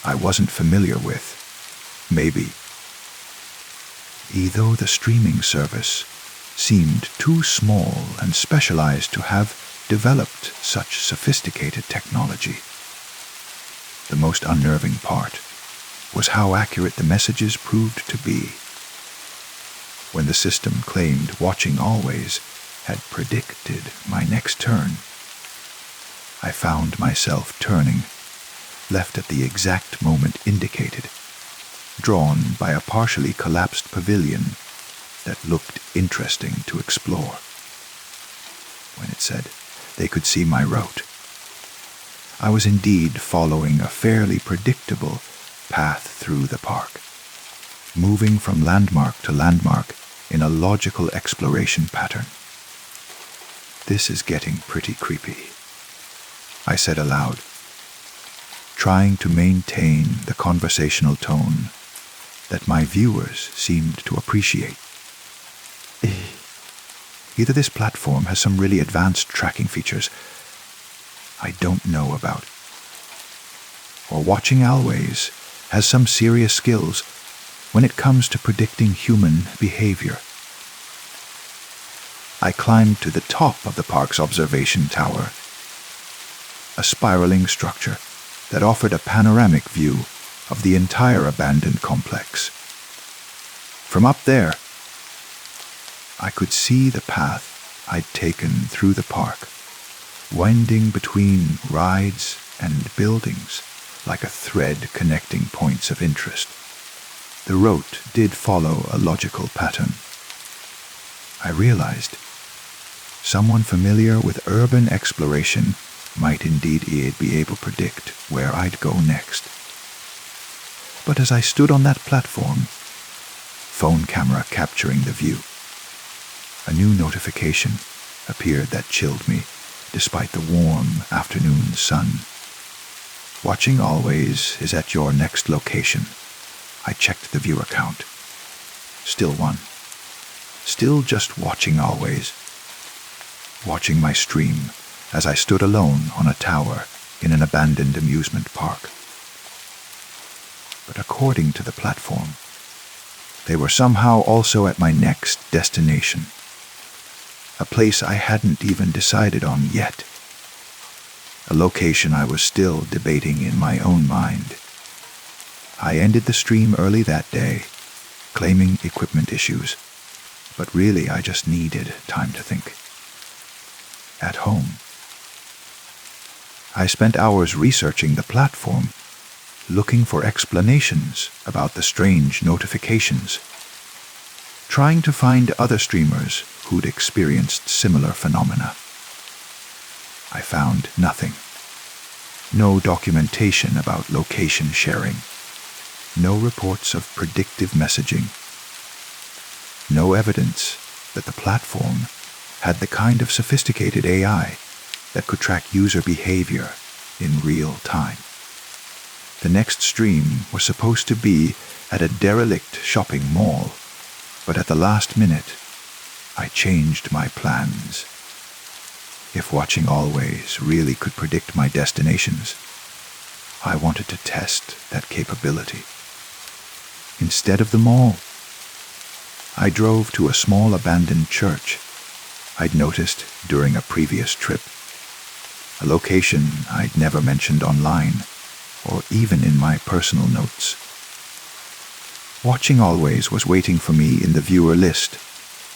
I wasn't familiar with, maybe. Though the streaming service seemed too small and specialized to have developed such sophisticated technology. The most unnerving part was how accurate the messages proved to be. When the system claimed watching always had predicted my next turn, I found myself turning, left at the exact moment indicated, drawn by a partially collapsed pavilion that looked interesting to explore. When it said they could see my route, I was indeed following a fairly predictable path through the park, moving from landmark to landmark in a logical exploration pattern. This is getting pretty creepy, I said aloud, trying to maintain the conversational tone that my viewers seemed to appreciate. Either this platform has some really advanced tracking features I don't know about, or Watching Always has some serious skills when it comes to predicting human behavior. I climbed to the top of the park's observation tower, a spiraling structure that offered a panoramic view of the entire abandoned complex. From up there, I could see the path I'd taken through the park, winding between rides and buildings like a thread connecting points of interest. The route did follow a logical pattern. I realized someone familiar with urban exploration might indeed be able to predict where I'd go next. But as I stood on that platform, phone camera capturing the view, a new notification appeared that chilled me despite the warm afternoon sun. Watching Always is at your next location. I checked the viewer count. Still one. Still just Watching Always. Watching my stream as I stood alone on a tower in an abandoned amusement park. But according to the platform, they were somehow also at my next destination, a place I hadn't even decided on yet, a location I was still debating in my own mind. I ended the stream early that day, claiming equipment issues, but really I just needed time to think. At home, I spent hours researching the platform, looking for explanations about the strange notifications, trying to find other streamers who'd experienced similar phenomena. I found nothing. No documentation about location sharing. No reports of predictive messaging. No evidence that the platform had the kind of sophisticated AI that could track user behavior in real time. The next stream was supposed to be at a derelict shopping mall, but at the last minute, I changed my plans. If Watching Always really could predict my destinations, I wanted to test that capability. Instead of the mall, I drove to a small abandoned church I'd noticed during a previous trip, a location I'd never mentioned online or even in my personal notes. Watching Always was waiting for me in the viewer list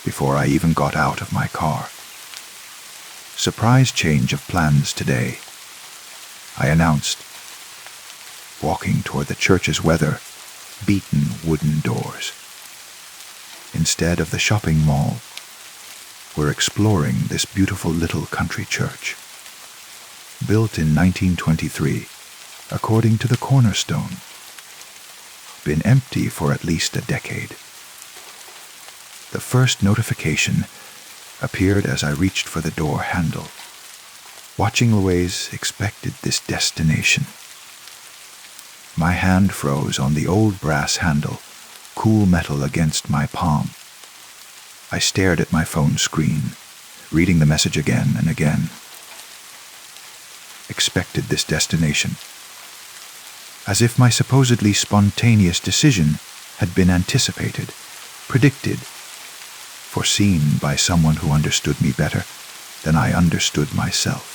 before I even got out of my car. Surprise change of plans today, I announced, walking toward the church's weather-beaten wooden doors. Instead of the shopping mall, we're exploring this beautiful little country church. Built in 1923, according to the cornerstone. Been empty for at least a decade. The first notification appeared as I reached for the door handle. Watching Always expected this destination. My hand froze on the old brass handle cool metal against my palm. I stared at my phone screen, reading the message again and again. Expected this destination. As if my supposedly spontaneous decision had been anticipated, predicted, foreseen by someone who understood me better than I understood myself.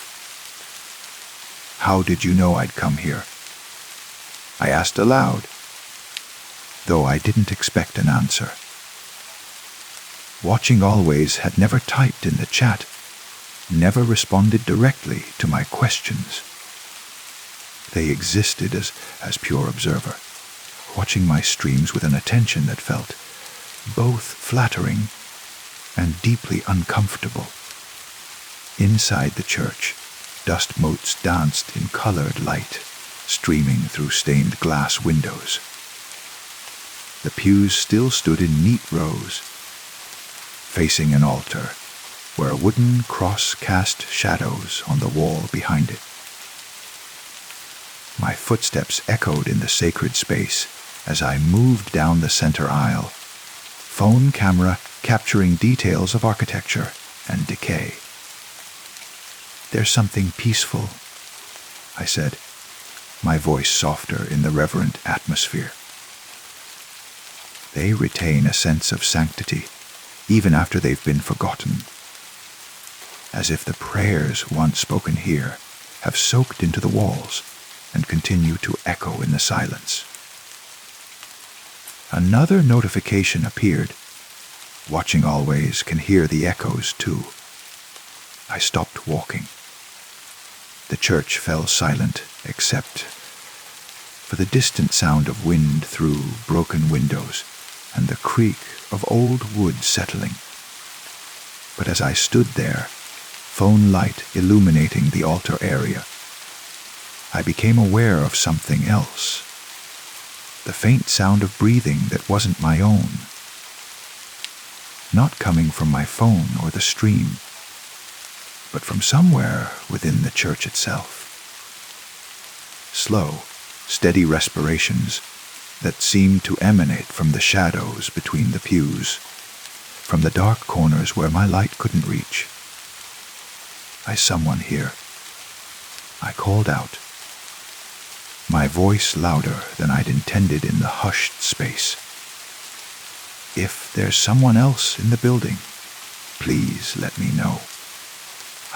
How did you know I'd come here? I asked aloud, though I didn't expect an answer. Watching Always had never typed in the chat, never responded directly to my questions. They existed as pure observer, watching my streams with an attention that felt both flattering and deeply uncomfortable. Inside the church, dust motes danced in colored light, streaming through stained glass windows. The pews still stood in neat rows, facing an altar where a wooden cross cast shadows on the wall behind it. My footsteps echoed in the sacred space as I moved down the center aisle, phone camera capturing details of architecture and decay. There's something peaceful, I said, my voice softer in the reverent atmosphere. They retain a sense of sanctity, even after they've been forgotten, as if the prayers once spoken here have soaked into the walls and continue to echo in the silence. Another notification appeared. Watching Always can hear the echoes too. I stopped walking. The church fell silent except for the distant sound of wind through broken windows and the creak of old wood settling. But as I stood there, phone light illuminating the altar area, I became aware of something else. The faint sound of breathing that wasn't my own. Not coming from my phone or the stream, but from somewhere within the church itself. Slow, steady respirations that seemed to emanate from the shadows between the pews, from the dark corners where my light couldn't reach. Someone here. I called out, my voice louder than I'd intended in the hushed space. If there's someone else in the building, please let me know.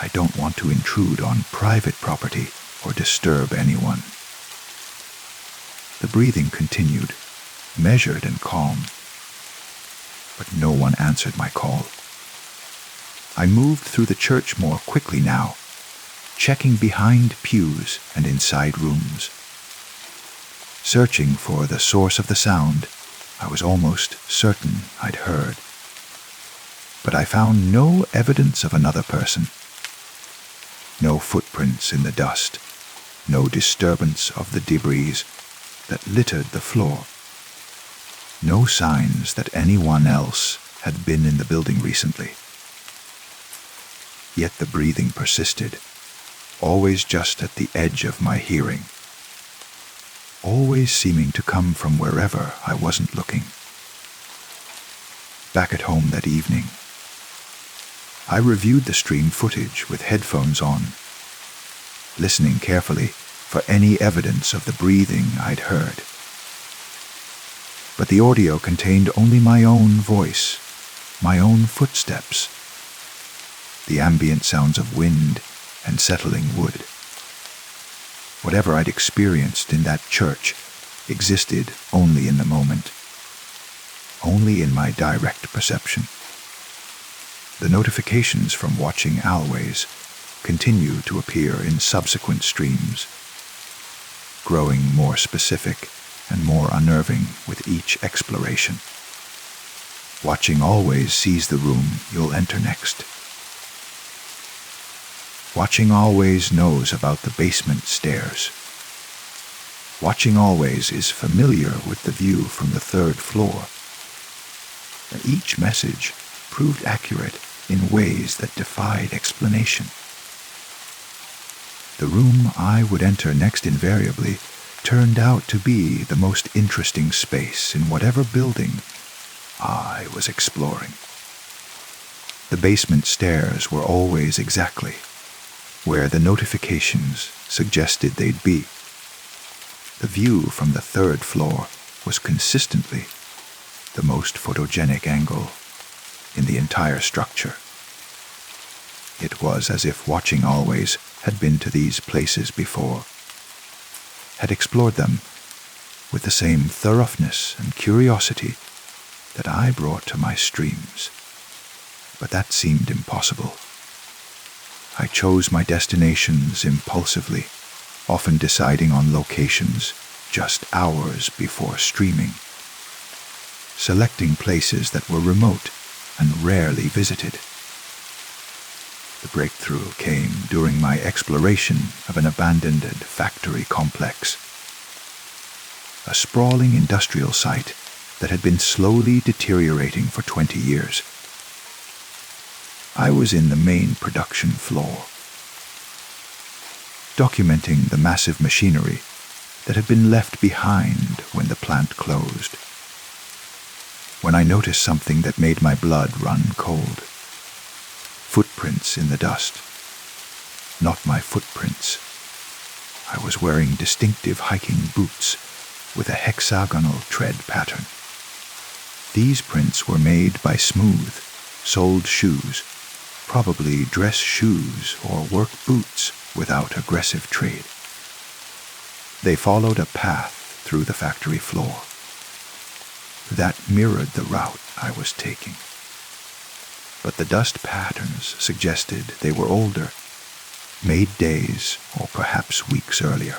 I don't want to intrude on private property or disturb anyone. The breathing continued, measured and calm, but no one answered my call. I moved through the church more quickly now, checking behind pews and inside rooms. Searching for the source of the sound I was almost certain I'd heard. But I found no evidence of another person. No footprints in the dust, no disturbance of the debris that littered the floor. No signs that anyone else had been in the building recently. Yet the breathing persisted, always just at the edge of my hearing, always seeming to come from wherever I wasn't looking. Back at home that evening, I reviewed the stream footage with headphones on, listening carefully for any evidence of the breathing I'd heard. But the audio contained only my own voice, my own footsteps, the ambient sounds of wind and settling wood. Whatever I'd experienced in that church existed only in the moment, only in my direct perception. The notifications from watching Always continue to appear in subsequent streams, growing more specific and more unnerving with each exploration. Watching Always sees the room you'll enter next. Watching Always knows about the basement stairs. Watching Always is familiar with the view from the third floor. Each message proved accurate in ways that defied explanation. The room I would enter next invariably turned out to be the most interesting space in whatever building I was exploring. The basement stairs were always exactly where the notifications suggested they'd be. The view from the third floor was consistently the most photogenic angle in the entire structure. It was as if Watching Always had been to these places before, had explored them with the same thoroughness and curiosity that I brought to my streams. But that seemed impossible. I chose my destinations impulsively, often deciding on locations just hours before streaming, selecting places that were remote and rarely visited. The breakthrough came during my exploration of an abandoned factory complex, a sprawling industrial site that had been slowly deteriorating for 20 years. I was in the main production floor, documenting the massive machinery that had been left behind when the plant closed, when I noticed something that made my blood run cold. Footprints in the dust. Not my footprints. I was wearing distinctive hiking boots with a hexagonal tread pattern. These prints were made by smooth, soled shoes, probably dress shoes or work boots without aggressive trade. They followed a path through the factory floor that mirrored the route I was taking. But the dust patterns suggested they were older, made days or perhaps weeks earlier.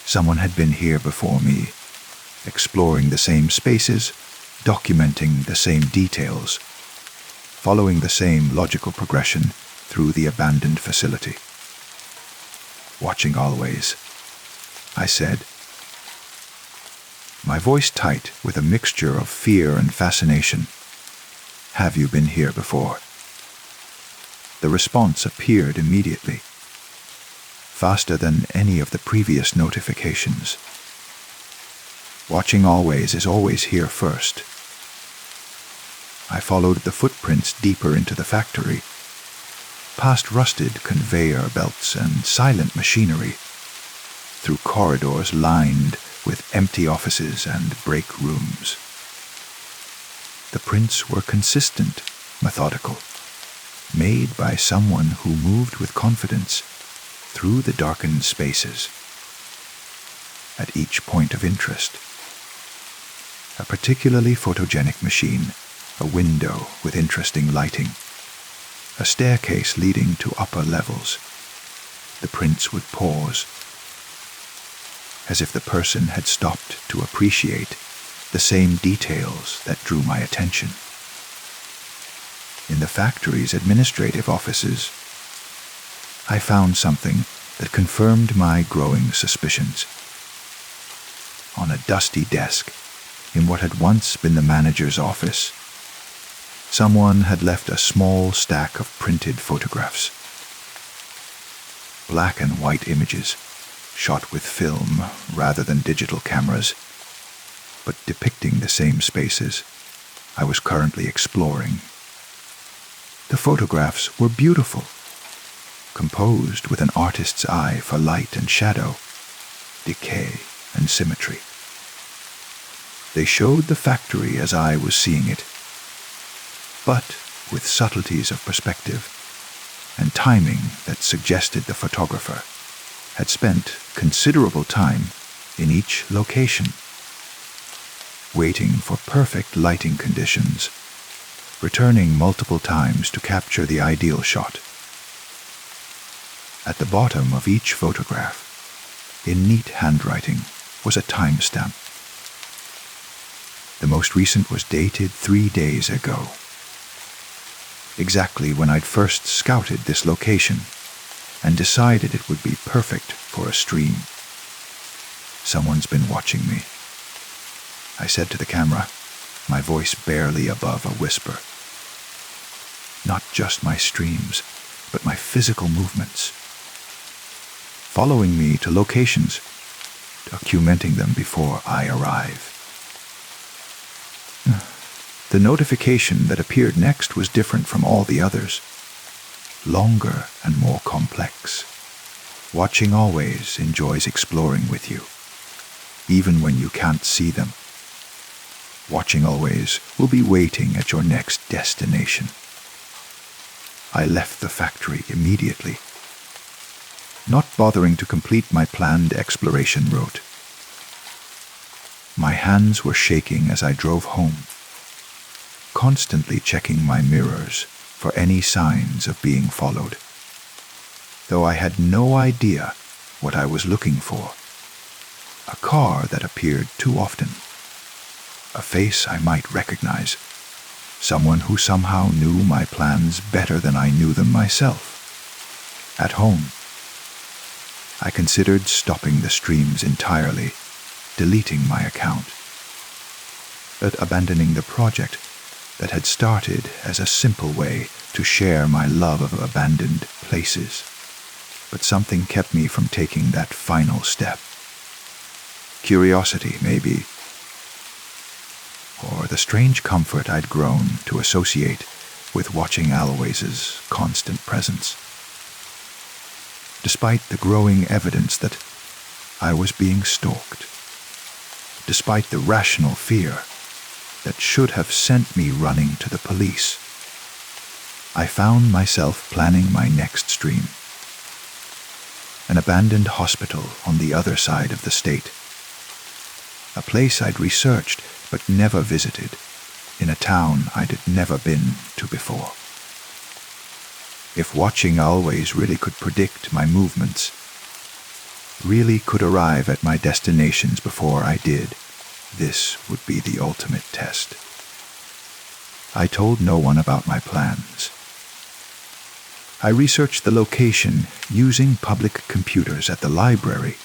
Someone had been here before me, exploring the same spaces, documenting the same details, following the same logical progression through the abandoned facility. Watching Always, I said, my voice tight with a mixture of fear and fascination. Have you been here before? The response appeared immediately, faster than any of the previous notifications. Watching Always is always here first. I followed the footprints deeper into the factory, past rusted conveyor belts and silent machinery, through corridors lined with empty offices and break rooms. The prints were consistent, methodical, made by someone who moved with confidence through the darkened spaces. At each point of interest, a particularly photogenic machine, a window with interesting lighting, a staircase leading to upper levels, the prints would pause, as if the person had stopped to appreciate the same details that drew my attention. In the factory's administrative offices, I found something that confirmed my growing suspicions. On a dusty desk, in what had once been the manager's office, someone had left a small stack of printed photographs. Black and white images, shot with film rather than digital cameras, but depicting the same spaces I was currently exploring. The photographs were beautiful, composed with an artist's eye for light and shadow, decay and symmetry. They showed the factory as I was seeing it, but with subtleties of perspective and timing that suggested the photographer had spent considerable time in each location, waiting for perfect lighting conditions, returning multiple times to capture the ideal shot. At the bottom of each photograph, in neat handwriting, was a timestamp. The most recent was dated 3 days ago, exactly when I'd first scouted this location and decided it would be perfect for a stream. Someone's been watching me, I said to the camera, my voice barely above a whisper. Not just my streams, but my physical movements. Following me to locations documenting them before I arrive. The notification that appeared next was different from all the others, longer and more complex. Watching always enjoys exploring with you, even when you can't see them. Watching always will be waiting at your next destination. I left the factory immediately, not bothering to complete my planned exploration route. My hands were shaking as I drove home, constantly checking my mirrors for any signs of being followed, though I had no idea what I was looking for. A car that appeared too often, a face I might recognize, someone who somehow knew my plans better than I knew them myself. At home, I considered stopping the streams entirely, deleting my account, but abandoning the project that had started as a simple way to share my love of abandoned places. But something kept me from taking that final step. Curiosity, maybe, or the strange comfort I'd grown to associate with watching Always's constant presence. Despite the growing evidence that I was being stalked, despite the rational fear that should have sent me running to the police, I found myself planning my next stream. An abandoned hospital on the other side of the state. A place I'd researched but never visited, in a town I'd never been to before. If watching Always really could predict my movements, really could arrive at my destinations before I did, this would be the ultimate test. I told no one about my plans. I researched the location using public computers at the library,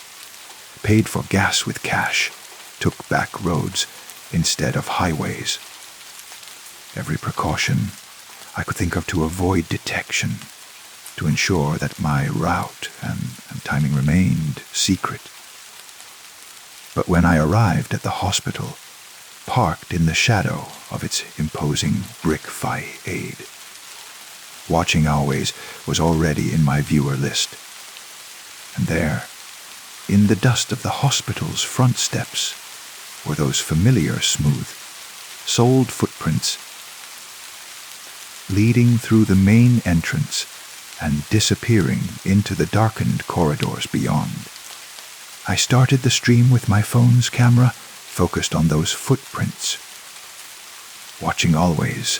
paid for gas with cash, took back roads instead of highways. Every precaution I could think of to avoid detection, to ensure that my route and timing remained secret. But when I arrived at the hospital, parked in the shadow of its imposing brick façade, watching Always was already in my viewer list. And there, in the dust of the hospital's front steps, were those familiar smooth, soled footprints leading through the main entrance and disappearing into the darkened corridors beyond. I started the stream with my phone's camera focused on those footprints. Watching Always,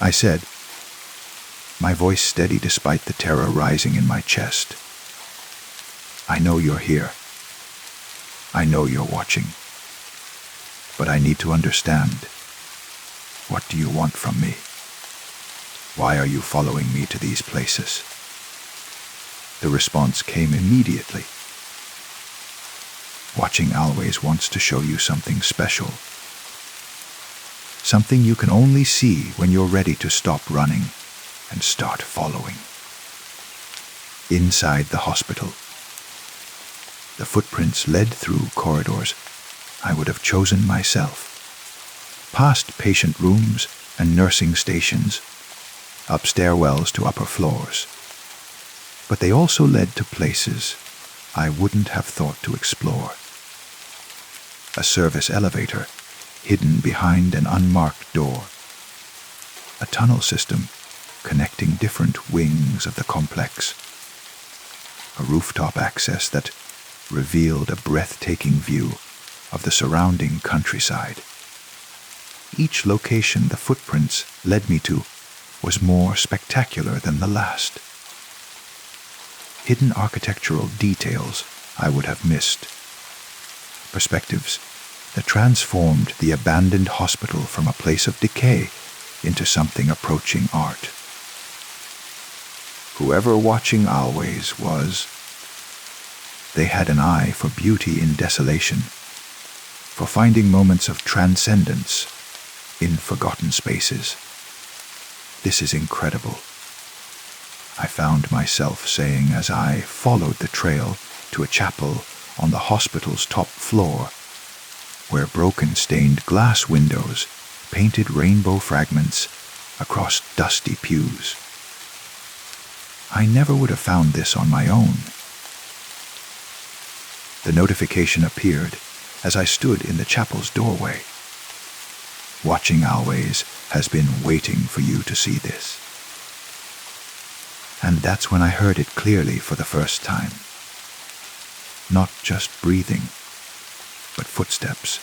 I said, my voice steady despite the terror rising in my chest. I know you're here. I know you're watching. But I need to understand. What do you want from me? Why are you following me to these places? The response came immediately. Watching Always wants to show you something special. Something you can only see when you're ready to stop running and start following. Inside the hospital, the footprints led through corridors I would have chosen myself, past patient rooms and nursing stations, up stairwells to upper floors. But they also led to places I wouldn't have thought to explore. A service elevator hidden behind an unmarked door. A tunnel system connecting different wings of the complex. A rooftop access that revealed a breathtaking view of the surrounding countryside. Each location the footprints led me to was more spectacular than the last. Hidden architectural details I would have missed. Perspectives that transformed the abandoned hospital from a place of decay into something approaching art. Whoever watching Always was, they had an eye for beauty in desolation, for finding moments of transcendence in forgotten spaces. This is incredible, I found myself saying as I followed the trail to a chapel on the hospital's top floor, where broken stained glass windows painted rainbow fragments across dusty pews. I never would have found this on my own. The notification appeared as I stood in the chapel's doorway. Watching Always has been waiting for you to see this. And that's when I heard it clearly for the first time. Not just breathing, but footsteps.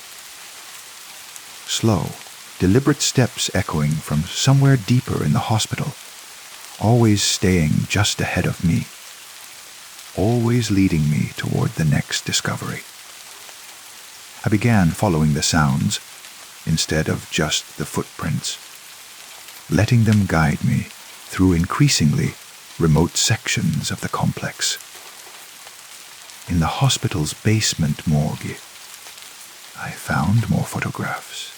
Slow, deliberate steps echoing from somewhere deeper in the hospital, always staying just ahead of me, always leading me toward the next discovery. I began following the sounds instead of just the footprints, letting them guide me through increasingly remote sections of the complex. In the hospital's basement morgue, I found more photographs.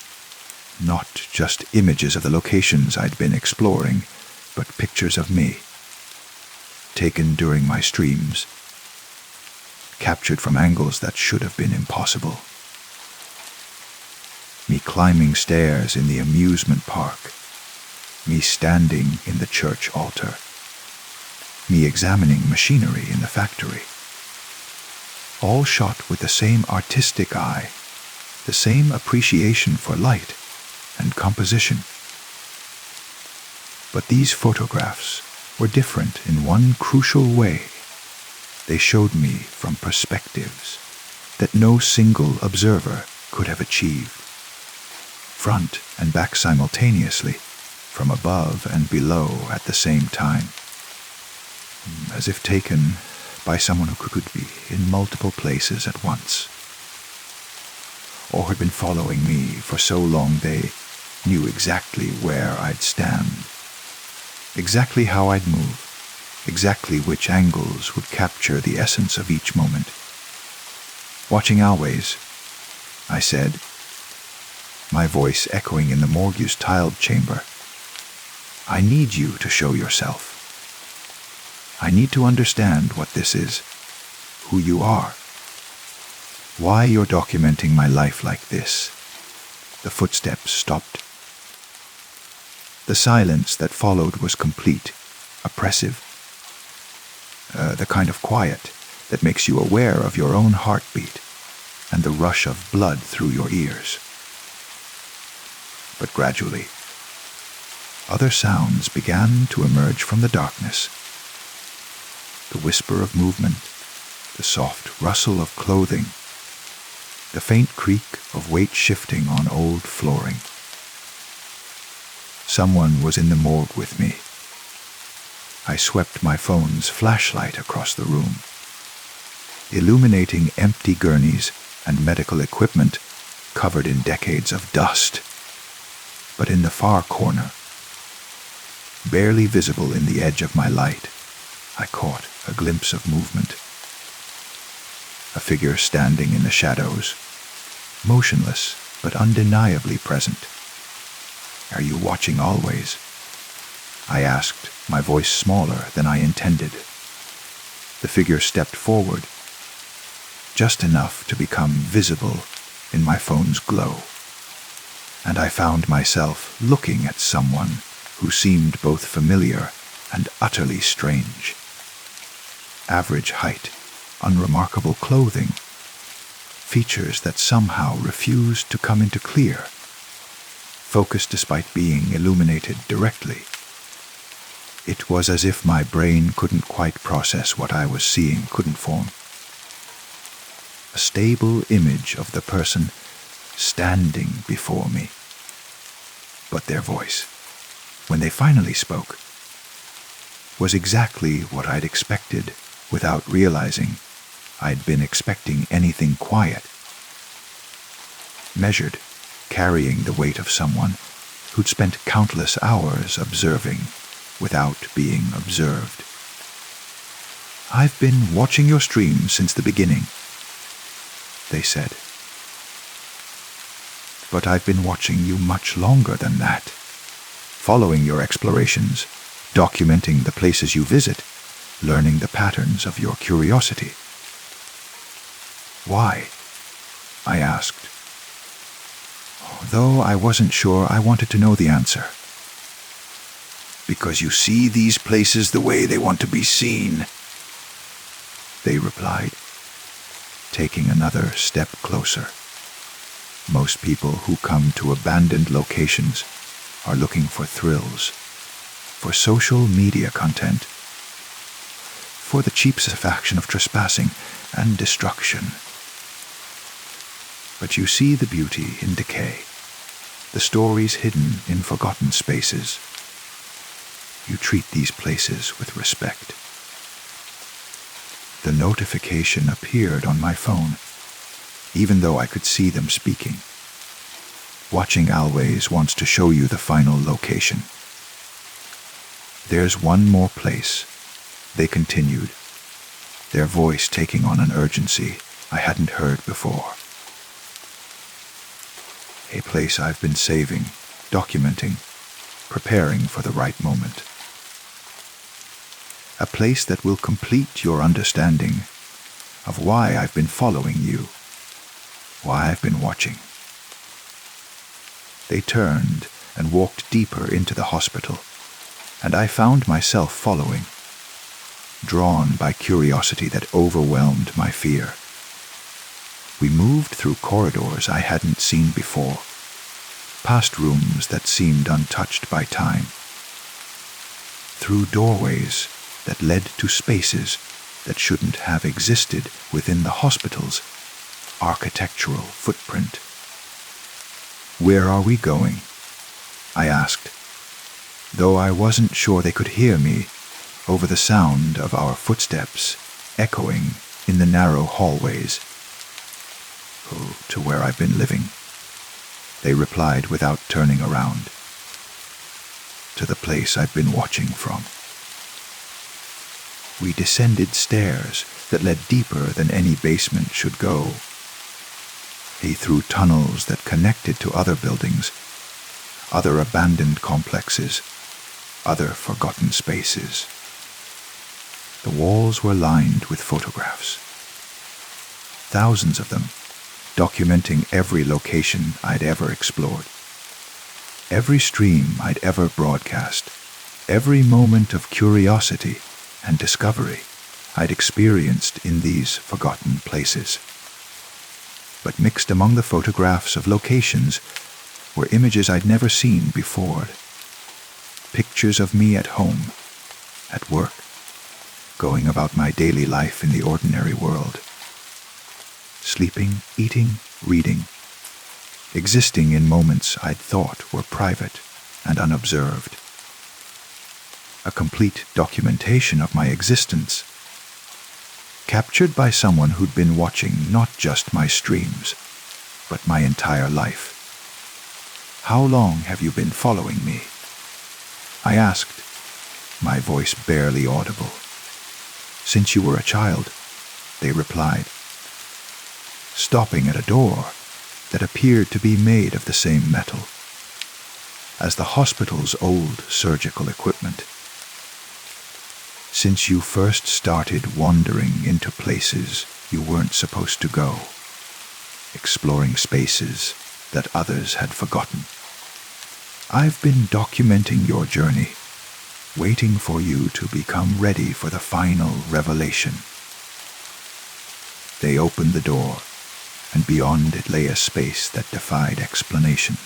Not just images of the locations I'd been exploring, but pictures of me, taken during my streams, captured from angles that should have been impossible. Me climbing stairs in the amusement park, me standing in the church altar, me examining machinery in the factory. All shot with the same artistic eye, the same appreciation for light and composition. But these photographs were different in one crucial way. They showed me from perspectives that no single observer could have achieved. Front and back simultaneously, from above and below at the same time, as if taken by someone who could be in multiple places at once, or had been following me for so long they knew exactly where I'd stand, exactly how I'd move, exactly which angles would capture the essence of each moment. Watching Always, I said, my voice echoing in the morgue's tiled chamber, I need you to show yourself. I need to understand what this is, who you are, why you're documenting my life like this. The footsteps stopped. The silence that followed was complete, oppressive, the kind of quiet that makes you aware of your own heartbeat and the rush of blood through your ears. But gradually, other sounds began to emerge from the darkness. The whisper of movement, the soft rustle of clothing, the faint creak of weight shifting on old flooring. Someone was in the morgue with me. I swept my phone's flashlight across the room, illuminating empty gurneys and medical equipment covered in decades of dust. But in the far corner, barely visible in the edge of my light, I caught a glimpse of movement. A figure standing in the shadows, motionless but undeniably present. Are you watching Always? I asked, my voice smaller than I intended. The figure stepped forward, just enough to become visible in my phone's glow, and I found myself looking at someone who seemed both familiar and utterly strange. Average height, unremarkable clothing, features that somehow refused to come into clear, focused despite being illuminated directly. It was as if my brain couldn't quite process what I was seeing, couldn't form a stable image of the person standing before me. But their voice, when they finally spoke, was exactly what I'd expected without realizing I'd been expecting anything quiet. Measured, carrying the weight of someone who'd spent countless hours observing without being observed. I've been watching your stream since the beginning, they said. But I've been watching you much longer than that, following your explorations, documenting the places you visit, learning the patterns of your curiosity. Why? I asked. Though I wasn't sure, I wanted to know the answer. Because you see these places the way they want to be seen, they replied, taking another step closer. Most people who come to abandoned locations are looking for thrills, for social media content, for the cheap satisfaction of trespassing and destruction. But you see the beauty in decay, the stories hidden in forgotten spaces. You treat these places with respect. The notification appeared on my phone, even though I could see them speaking. Watching always wants to show you the final location. There's one more place, they continued, their voice taking on an urgency I hadn't heard before. A place I've been saving, documenting, preparing for the right moment. A place that will complete your understanding of why I've been following you, why I've been watching. They turned and walked deeper into the hospital, and I found myself following, drawn by curiosity that overwhelmed my fear. We moved through corridors I hadn't seen before, past rooms that seemed untouched by time, through doorways that led to spaces that shouldn't have existed within the hospital's architectural footprint. Where are we going? I asked, though I wasn't sure they could hear me over the sound of our footsteps echoing in the narrow hallways. Oh, to where I've been living, they replied without turning around. To the place I've been watching from. We descended stairs that led deeper than any basement should go. Through tunnels that connected to other buildings, other abandoned complexes, other forgotten spaces. The walls were lined with photographs. Thousands of them, documenting every location I'd ever explored. Every stream I'd ever broadcast. Every moment of curiosity and discovery I'd experienced in these forgotten places. But mixed among the photographs of locations were images I'd never seen before. Pictures of me at home, at work, going about my daily life in the ordinary world. Sleeping, eating, reading, existing in moments I'd thought were private and unobserved. A complete documentation of my existence, captured by someone who'd been watching not just my streams, but my entire life. How long have you been following me? I asked, my voice barely audible. Since you were a child, they replied, stopping at a door that appeared to be made of the same metal as the hospital's old surgical equipment. Since you first started wandering into places you weren't supposed to go, exploring spaces that others had forgotten. I've been documenting your journey, waiting for you to become ready for the final revelation. They opened the door, and beyond it lay a space that defied explanation.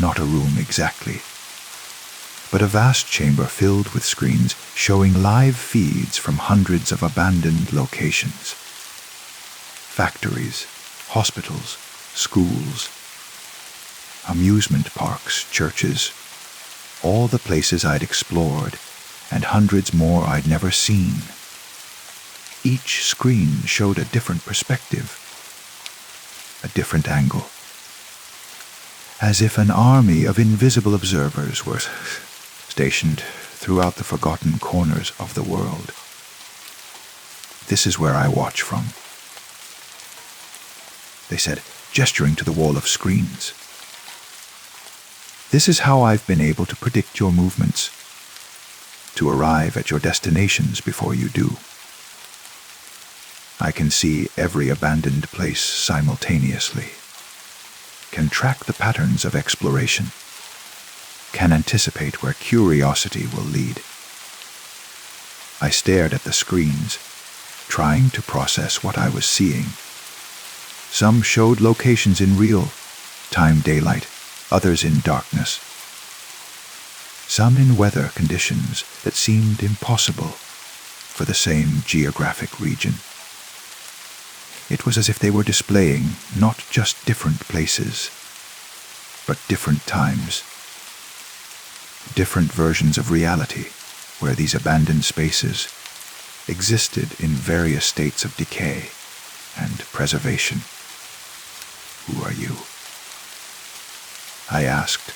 Not a room exactly, but a vast chamber filled with screens showing live feeds from hundreds of abandoned locations. Factories, hospitals, schools, amusement parks, churches, all the places I'd explored, and hundreds more I'd never seen. Each screen showed a different perspective, a different angle, as if an army of invisible observers were stationed throughout the forgotten corners of the world. This is where I watch from, they said, gesturing to the wall of screens. This is how I've been able to predict your movements, to arrive at your destinations before you do. I can see every abandoned place simultaneously, can track the patterns of exploration, can anticipate where curiosity will lead. I stared at the screens, trying to process what I was seeing. Some showed locations in real time daylight, others in darkness. Some in weather conditions that seemed impossible for the same geographic region. It was as if they were displaying not just different places, but different times, different versions of reality where these abandoned spaces existed in various states of decay and preservation. Who are you? I asked,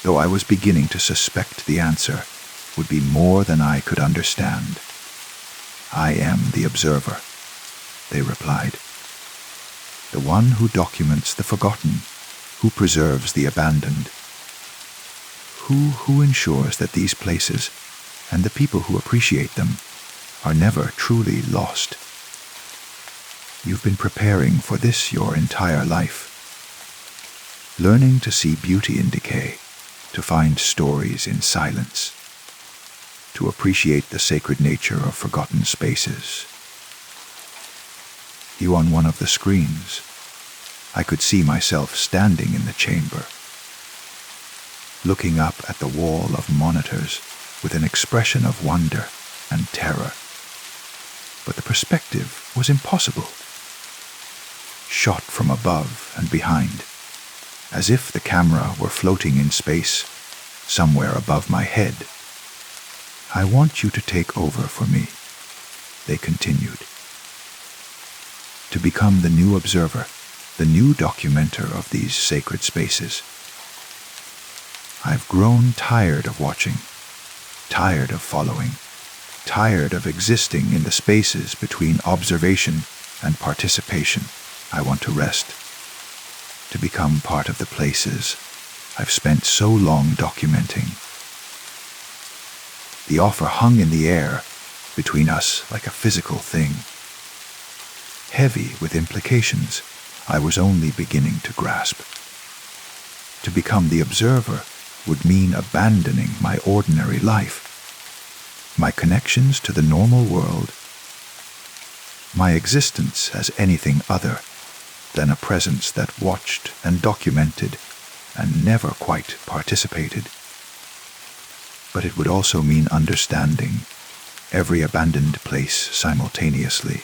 though I was beginning to suspect the answer would be more than I could understand. I am the observer, they replied. The one who documents the forgotten, who preserves the abandoned, who ensures that these places and the people who appreciate them are never truly lost. You've been preparing for this your entire life, learning to see beauty in decay, to find stories in silence, to appreciate the sacred nature of forgotten spaces. You on one of the screens, I could see myself standing in the chamber, looking up at the wall of monitors with an expression of wonder and terror. But the perspective was impossible. Shot from above and behind, as if the camera were floating in space, somewhere above my head. I want you to take over for me, they continued. To become the new observer, the new documenter of these sacred spaces. I've grown tired of watching, tired of following, tired of existing in the spaces between observation and participation. I want to rest, to become part of the places I've spent so long documenting. The offer hung in the air between us like a physical thing, heavy with implications I was only beginning to grasp. To become the observer would mean abandoning my ordinary life, my connections to the normal world, my existence as anything other than a presence that watched and documented and never quite participated. But it would also mean understanding every abandoned place simultaneously,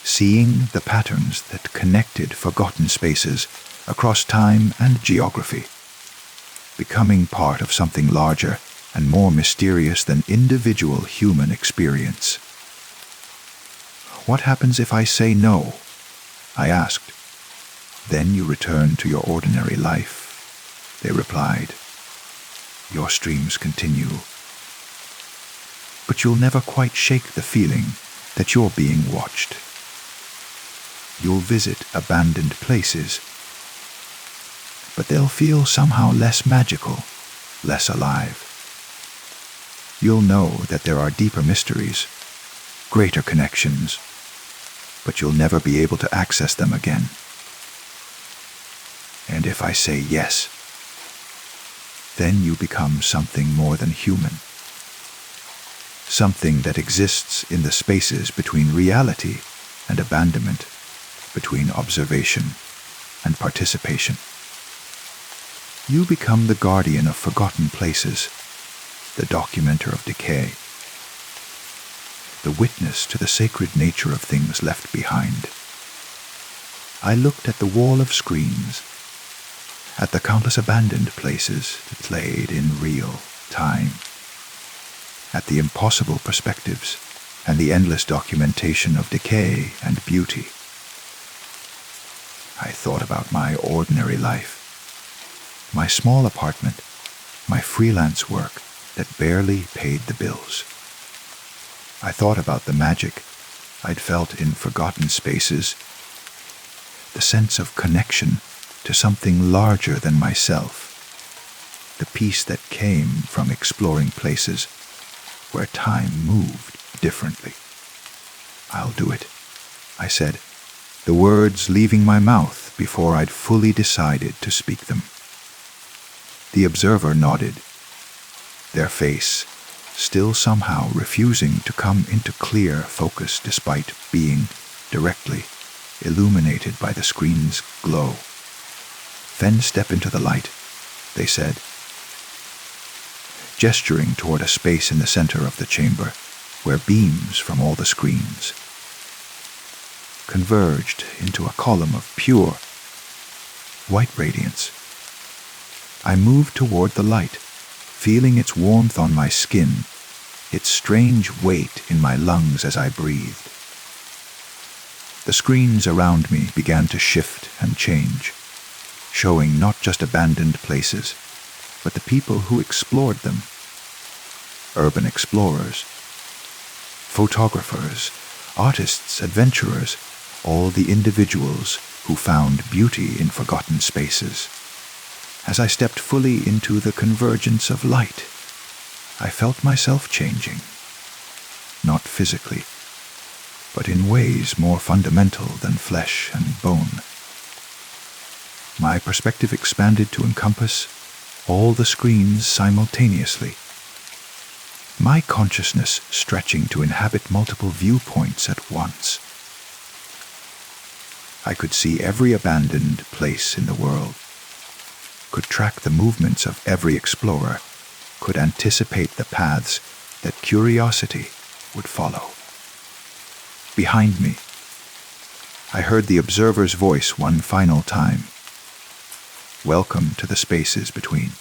seeing the patterns that connected forgotten spaces across time and geography, becoming part of something larger and more mysterious than individual human experience. What happens if I say no? I asked. Then you return to your ordinary life, they replied. Your streams continue. But you'll never quite shake the feeling that you're being watched. You'll visit abandoned places, but they'll feel somehow less magical, less alive. You'll know that there are deeper mysteries, greater connections, but you'll never be able to access them again. And if I say yes, then you become something more than human, something that exists in the spaces between reality and abandonment, between observation and participation. You become the guardian of forgotten places, the documenter of decay, the witness to the sacred nature of things left behind. I looked at the wall of screens, at the countless abandoned places that played in real time, at the impossible perspectives and the endless documentation of decay and beauty. I thought about my ordinary life, my small apartment, my freelance work that barely paid the bills. I thought about the magic I'd felt in forgotten spaces, the sense of connection to something larger than myself, the peace that came from exploring places where time moved differently. "I'll do it," I said, the words leaving my mouth before I'd fully decided to speak them. The observer nodded, their face still somehow refusing to come into clear focus despite being directly illuminated by the screen's glow. "Then step into the light," they said, gesturing toward a space in the center of the chamber where beams from all the screens converged into a column of pure white radiance. I moved toward the light, feeling its warmth on my skin, its strange weight in my lungs as I breathed. The screens around me began to shift and change, showing not just abandoned places, but the people who explored them. Urban explorers, photographers, artists, adventurers, all the individuals who found beauty in forgotten spaces. As I stepped fully into the convergence of light, I felt myself changing, not physically, but in ways more fundamental than flesh and bone. My perspective expanded to encompass all the screens simultaneously, my consciousness stretching to inhabit multiple viewpoints at once. I could see every abandoned place in the world, could track the movements of every explorer, could anticipate the paths that curiosity would follow. Behind me, I heard the observer's voice one final time. "Welcome to the spaces between.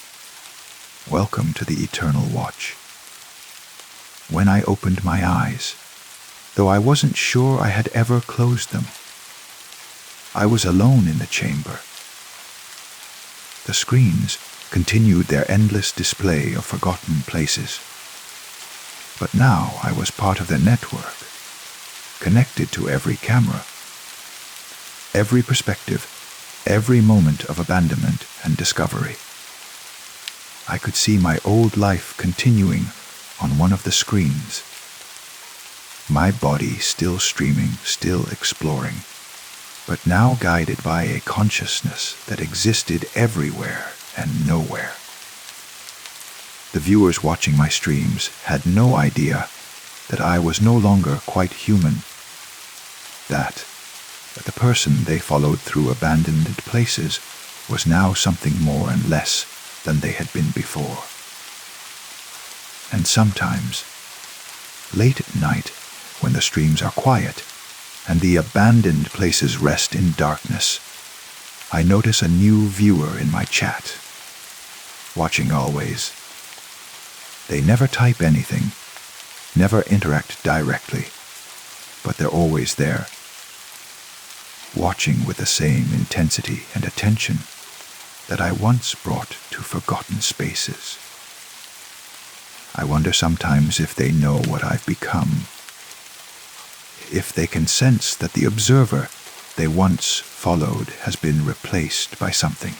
Welcome to the eternal watch." When I opened my eyes, though I wasn't sure I had ever closed them, I was alone in the chamber. The screens continued their endless display of forgotten places. But now I was part of the network, connected to every camera, every perspective, every moment of abandonment and discovery. I could see my old life continuing on one of the screens, my body still streaming, still exploring, but now guided by a consciousness that existed everywhere and nowhere. The viewers watching my streams had no idea that I was no longer quite human, that the person they followed through abandoned places was now something more and less than they had been before. And sometimes, late at night, when the streams are quiet and the abandoned places rest in darkness, I notice a new viewer in my chat, watching always. They never type anything, never interact directly, but they're always there, watching with the same intensity and attention that I once brought to forgotten spaces. I wonder sometimes if they know what I've become, if they can sense that the observer they once followed has been replaced by something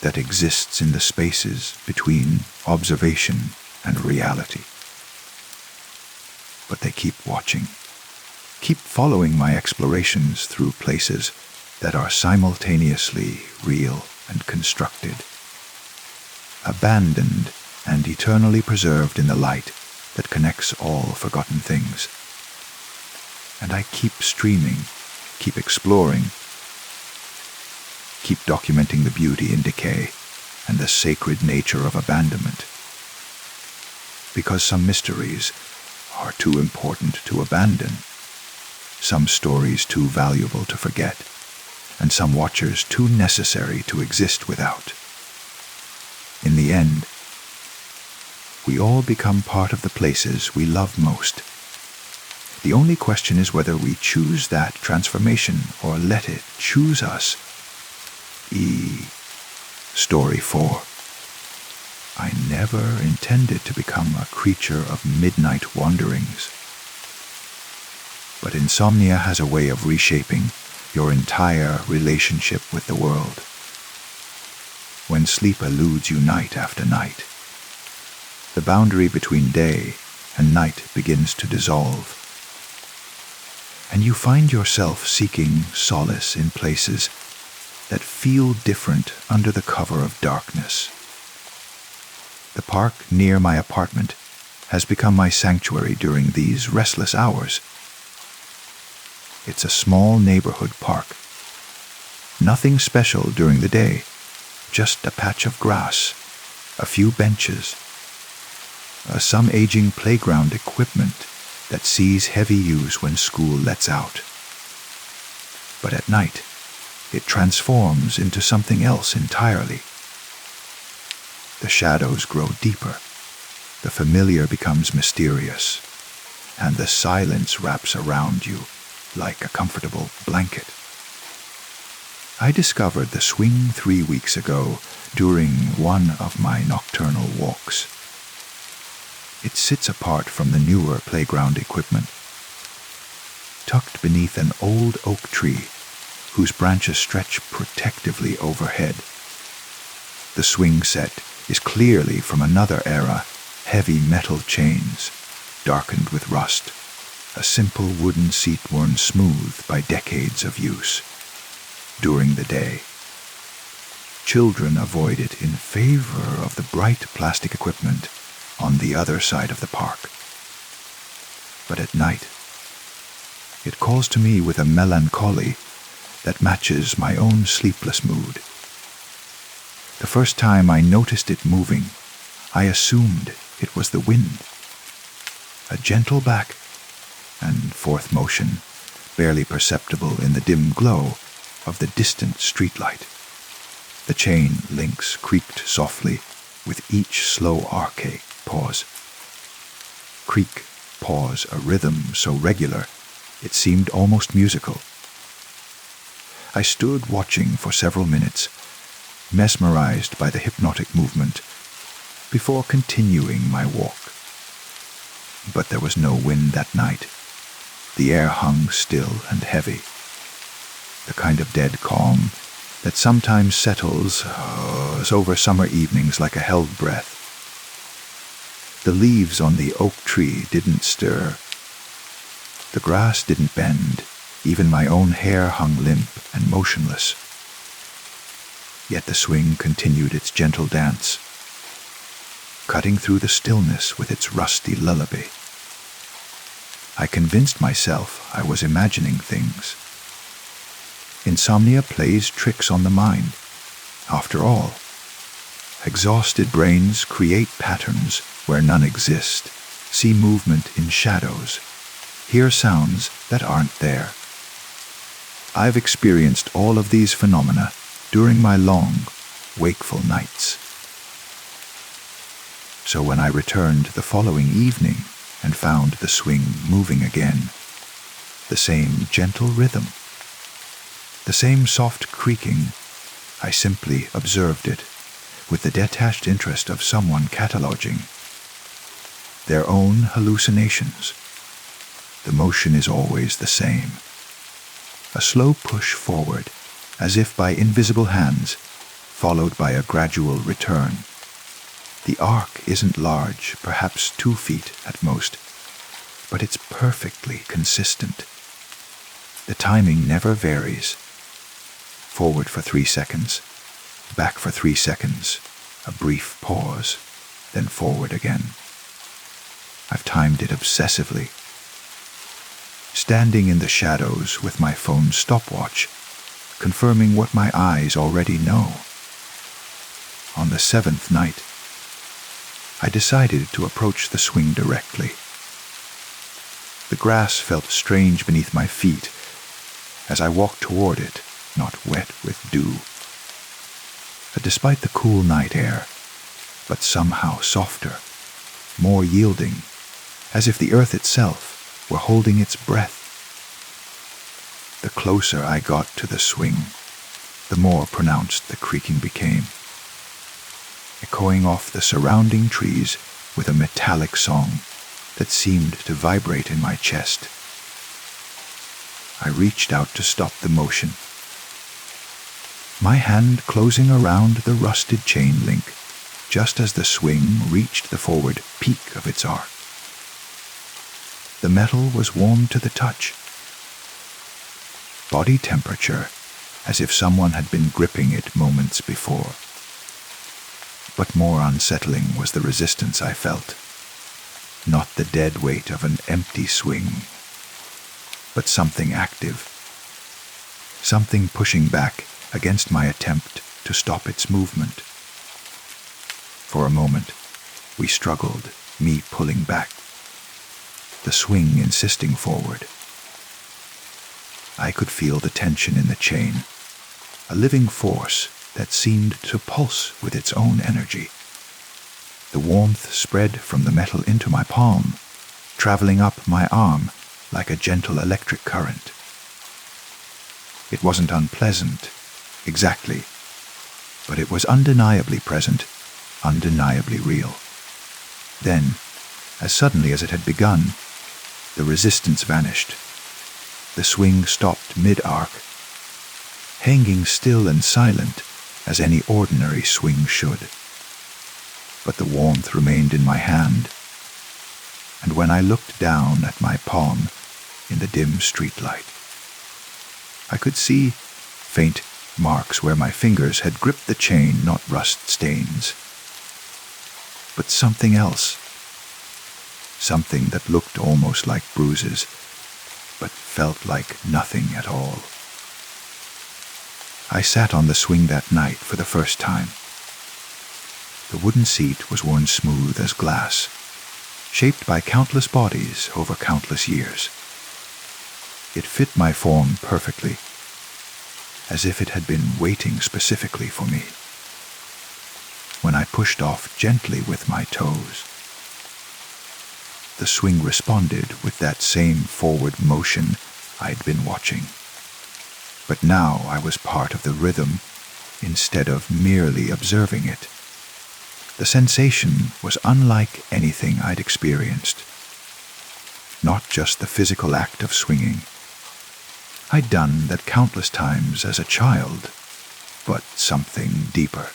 that exists in the spaces between observation and reality. But they keep watching, keep following my explorations through places that are simultaneously real and constructed, abandoned and eternally preserved in the light that connects all forgotten things. And I keep streaming, keep exploring, keep documenting the beauty in decay and the sacred nature of abandonment. Because some mysteries are too important to abandon, some stories too valuable to forget, and some watchers too necessary to exist without. In the end, we all become part of the places we love most. The only question is whether we choose that transformation or let it choose us. Story 4. I never intended to become a creature of midnight wanderings. But insomnia has a way of reshaping your entire relationship with the world. When sleep eludes you night after night, the boundary between day and night begins to dissolve. and you find yourself seeking solace in places that feel different under the cover of darkness. The park near my apartment has become my sanctuary during these restless hours. It's a small neighborhood park. Nothing special during the day, just a patch of grass, a few benches, some aging playground equipment that sees heavy use when school lets out. But at night, it transforms into something else entirely. The shadows grow deeper, the familiar becomes mysterious, and the silence wraps around you like a comfortable blanket. I discovered the swing 3 weeks ago during one of my nocturnal walks. It sits apart from the newer playground equipment, tucked beneath an old oak tree whose branches stretch protectively overhead. The swing set is clearly from another era, heavy metal chains, darkened with rust, a simple wooden seat worn smooth by decades of use. During the day, children avoid it in favor of the bright plastic equipment on the other side of the park. But at night, it calls to me with a melancholy that matches my own sleepless mood. The first time I noticed it moving, I assumed it was the wind. A gentle back and forth motion, barely perceptible in the dim glow of the distant streetlight. The chain links creaked softly with each slow arcade pause. Creak, pause, a rhythm so regular it seemed almost musical. I stood watching for several minutes, mesmerized by the hypnotic movement, before continuing my walk. But there was no wind that night. The air hung still and heavy, the kind of dead calm that sometimes settles over summer evenings like a held breath. The leaves on the oak tree didn't stir. The grass didn't bend. Even my own hair hung limp and motionless. Yet the swing continued its gentle dance, cutting through the stillness with its rusty lullaby. I convinced myself I was imagining things. Insomnia plays tricks on the mind. After all, exhausted brains create patterns where none exist, see movement in shadows, hear sounds that aren't there. I've experienced all of these phenomena during my long, wakeful nights. So when I returned the following evening and found the swing moving again, the same gentle rhythm, the same soft creaking, I simply observed it with the detached interest of someone cataloging their own hallucinations. The motion is always the same. A slow push forward, as if by invisible hands, followed by a gradual return. The arc isn't large, perhaps 2 feet at most, but it's perfectly consistent. The timing never varies. Forward for 3 seconds, back for 3 seconds, a brief pause, then forward again. I've timed it obsessively. Standing in the shadows with my phone's stopwatch, confirming what my eyes already know. On the 7th night, I decided to approach the swing directly. The grass felt strange beneath my feet as I walked toward it, not wet with dew. Despite the cool night air, but somehow softer, more yielding, as if the earth itself were holding its breath. The closer I got to the swing, the more pronounced the creaking became, echoing off the surrounding trees with a metallic song that seemed to vibrate in my chest. I reached out to stop the motion, my hand closing around the rusted chain link just as the swing reached the forward peak of its arc. The metal was warm to the touch, body temperature, as if someone had been gripping it moments before. But more unsettling was the resistance I felt. Not the dead weight of an empty swing, but something active. Something pushing back against my attempt to stop its movement. For a moment, we struggled, me pulling back, the swing insisting forward. I could feel the tension in the chain, a living force that seemed to pulse with its own energy. The warmth spread from the metal into my palm, traveling up my arm like a gentle electric current. It wasn't unpleasant, exactly, but it was undeniably present, undeniably real. Then, as suddenly as it had begun, the resistance vanished. The swing stopped mid-arc, hanging still and silent as any ordinary swing should. But the warmth remained in my hand, and when I looked down at my palm in the dim streetlight, I could see faint marks where my fingers had gripped the chain, not rust stains, but something else. Something that looked almost like bruises, but felt like nothing at all. I sat on the swing that night for the first time. The wooden seat was worn smooth as glass, shaped by countless bodies over countless years. It fit my form perfectly, as if it had been waiting specifically for me. When I pushed off gently with my toes, the swing responded with that same forward motion I'd been watching. But now I was part of the rhythm instead of merely observing it. The sensation was unlike anything I'd experienced. Not just the physical act of swinging. I'd done that countless times as a child, but something deeper,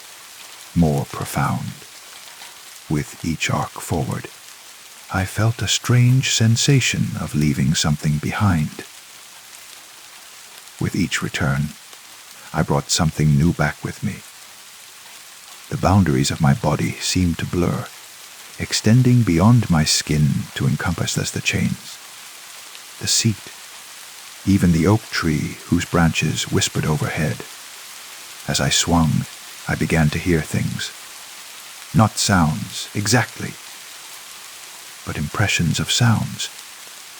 more profound. With each arc forward, I felt a strange sensation of leaving something behind. With each return, I brought something new back with me. The boundaries of my body seemed to blur, extending beyond my skin to encompass the chains, the seat, even the oak tree whose branches whispered overhead. As I swung, I began to hear things. Not sounds, exactly, but impressions of sounds,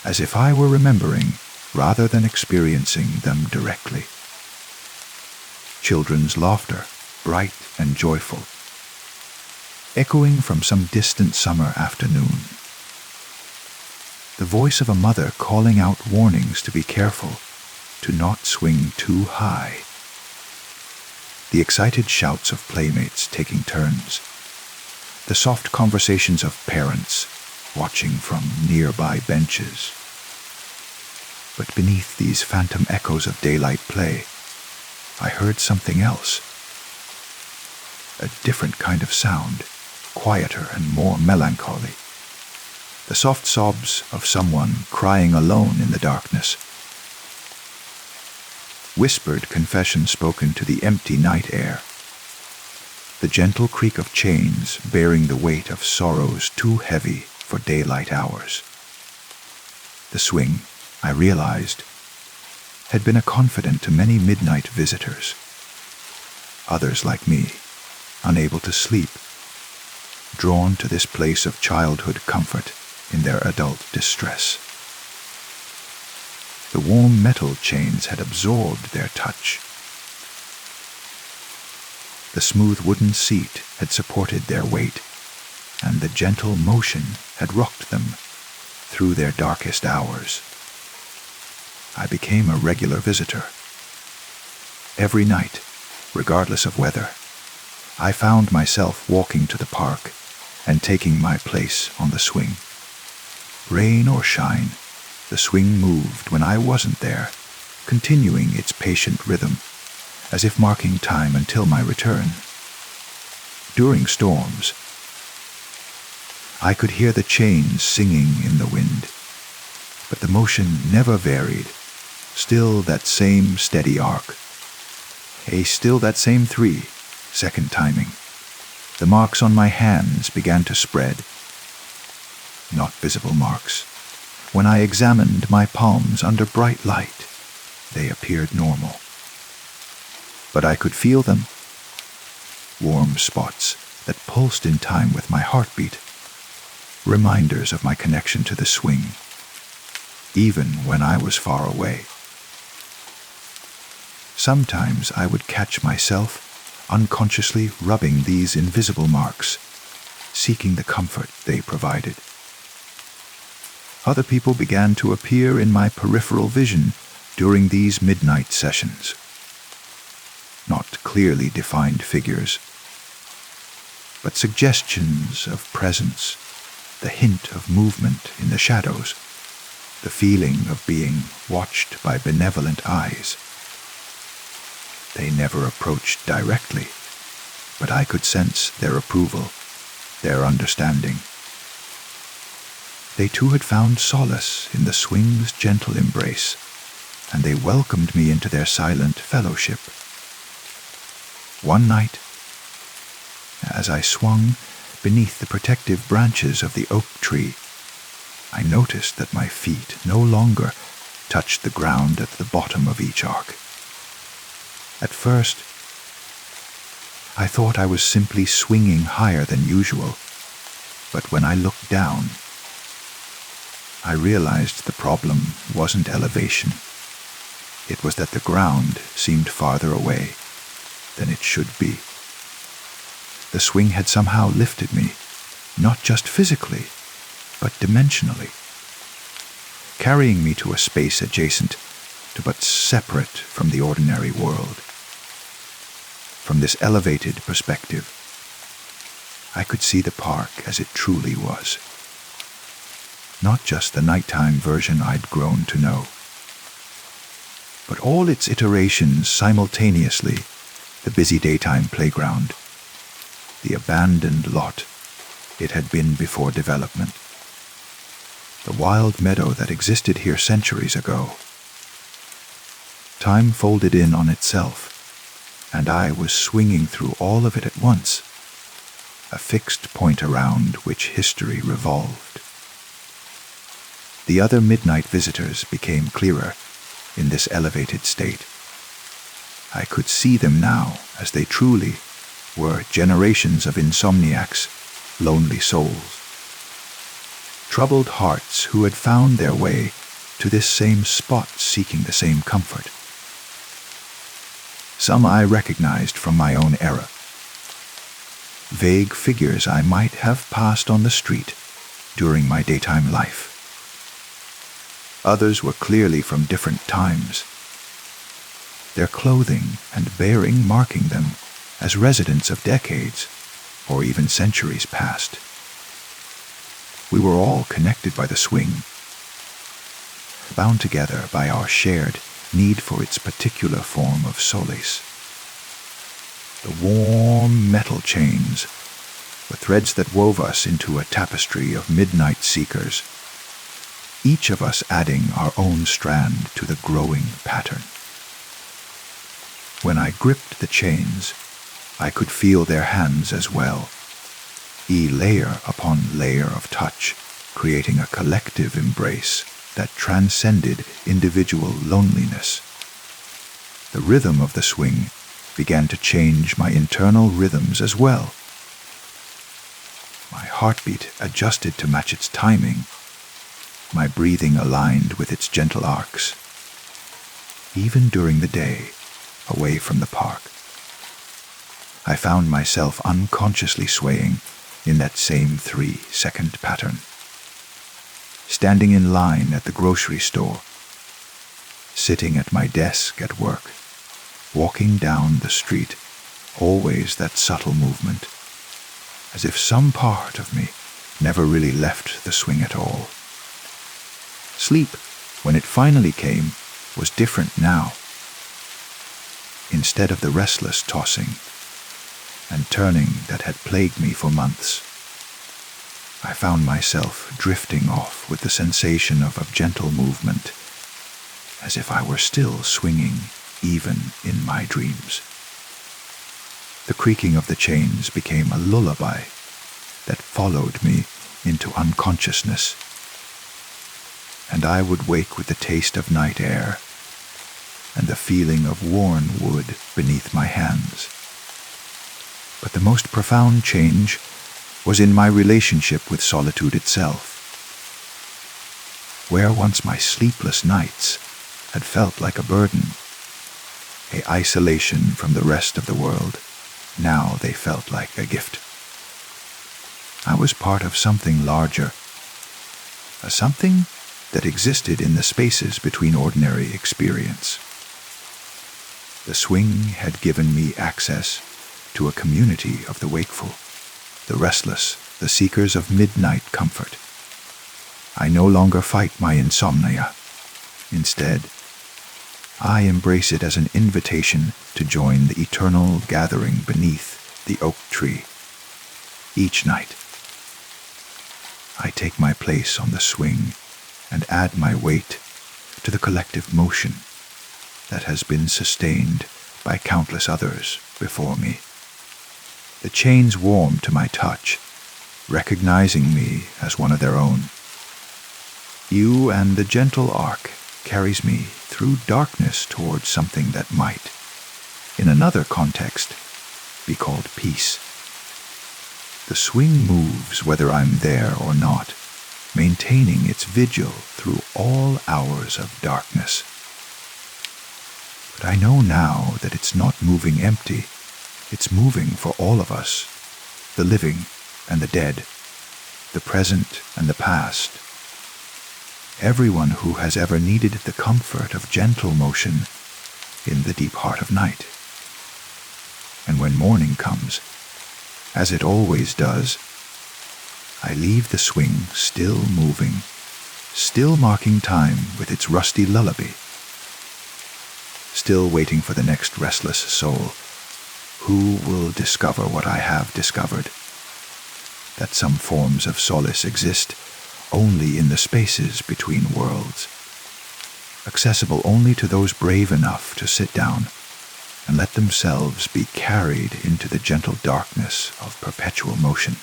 as if I were remembering rather than experiencing them directly. Children's laughter, bright and joyful, echoing from some distant summer afternoon. The voice of a mother calling out warnings to be careful, to not swing too high. The excited shouts of playmates taking turns. The soft conversations of parents watching from nearby benches. But beneath these phantom echoes of daylight play, I heard something else. A different kind of sound, quieter and more melancholy. The soft sobs of someone crying alone in the darkness. Whispered confession spoken to the empty night air. The gentle creak of chains bearing the weight of sorrows too heavy for daylight hours. The swing, I realized, had been a confidant to many midnight visitors. Others like me, unable to sleep, drawn to this place of childhood comfort in their adult distress. The warm metal chains had absorbed their touch. The smooth wooden seat had supported their weight, and the gentle motion had rocked them through their darkest hours. I became a regular visitor. Every night, regardless of weather, I found myself walking to the park and taking my place on the swing. Rain or shine, the swing moved when I wasn't there, continuing its patient rhythm, as if marking time until my return. During storms, I could hear the chains singing in the wind, but the motion never varied, Still that same steady arc. Still that same 3, second timing. The marks on my hands began to spread. Not visible marks. When I examined my palms under bright light, they appeared normal. But I could feel them. Warm spots that pulsed in time with my heartbeat. Reminders of my connection to the swing, even when I was far away. Sometimes I would catch myself unconsciously rubbing these invisible marks, seeking the comfort they provided. Other people began to appear in my peripheral vision during these midnight sessions. Not clearly defined figures, but suggestions of presence, the hint of movement in the shadows, the feeling of being watched by benevolent eyes. They never approached directly, but I could sense their approval, their understanding. They too had found solace in the swing's gentle embrace, and they welcomed me into their silent fellowship. One night, as I swung beneath the protective branches of the oak tree, I noticed that my feet no longer touched the ground at the bottom of each arc. At first, I thought I was simply swinging higher than usual, but when I looked down, I realized the problem wasn't elevation. It was that the ground seemed farther away than it should be. The swing had somehow lifted me, not just physically, but dimensionally, carrying me to a space adjacent to but separate from the ordinary world. From this elevated perspective, I could see the park as it truly was, not just the nighttime version I'd grown to know, but all its iterations simultaneously: the busy daytime playground, the abandoned lot it had been before development, the wild meadow that existed here centuries ago. Time folded in on itself, and I was swinging through all of it at once, a fixed point around which history revolved. The other midnight visitors became clearer in this elevated state. I could see them now as they truly were: generations of insomniacs, lonely souls, troubled hearts who had found their way to this same spot seeking the same comfort. Some I recognized from my own era, vague figures I might have passed on the street during my daytime life. Others were clearly from different times, their clothing and bearing marking them as residents of decades or even centuries past. We were all connected by the swing, bound together by our shared need for its particular form of solace. The warm metal chains were threads that wove us into a tapestry of midnight seekers, each of us adding our own strand to the growing pattern. When I gripped the chains, I could feel their hands as well, layer upon layer of touch, creating a collective embrace that transcended individual loneliness. The rhythm of the swing began to change my internal rhythms as well. My heartbeat adjusted to match its timing, my breathing aligned with its gentle arcs. Even during the day, away from the park, I found myself unconsciously swaying in that same 3-second pattern. Standing in line at the grocery store, sitting at my desk at work, walking down the street, always that subtle movement, as if some part of me never really left the swing at all. Sleep, when it finally came, was different now. Instead of the restless tossing and turning that had plagued me for months, I found myself drifting off with the sensation of a gentle movement, as if I were still swinging even in my dreams. The creaking of the chains became a lullaby that followed me into unconsciousness, and I would wake with the taste of night air and the feeling of worn wood beneath my hands. But the most profound change was in my relationship with solitude itself. Where once my sleepless nights had felt like a burden, an isolation from the rest of the world, now they felt like a gift. I was part of something larger, a something that existed in the spaces between ordinary experience. The swing had given me access to a community of the wakeful, the restless, the seekers of midnight comfort. I no longer fight my insomnia. Instead, I embrace it as an invitation to join the eternal gathering beneath the oak tree. Each night, I take my place on the swing and add my weight to the collective motion that has been sustained by countless others before me. The chains warm to my touch, recognizing me as one of their own. You and the gentle arc carries me through darkness towards something that might, in another context, be called peace. The swing moves whether I'm there or not, maintaining its vigil through all hours of darkness. But I know now that it's not moving empty. It's moving for all of us, the living and the dead, the present and the past. Everyone who has ever needed the comfort of gentle motion in the deep heart of night. And when morning comes, as it always does, I leave the swing still moving, still marking time with its rusty lullaby, still waiting for the next restless soul who will discover what I have discovered, that some forms of solace exist only in the spaces between worlds, accessible only to those brave enough to sit down and let themselves be carried into the gentle darkness of perpetual motion.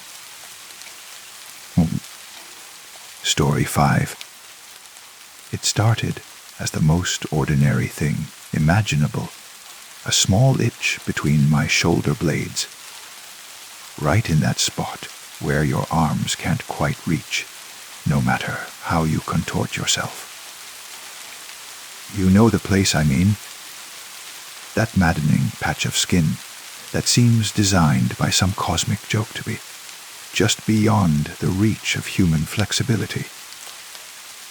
Story 5. It started as the most ordinary thing imaginable, a small itch between my shoulder blades, right in that spot where your arms can't quite reach, no matter how you contort yourself. You know the place I mean? That maddening patch of skin that seems designed by some cosmic joke to be just beyond the reach of human flexibility.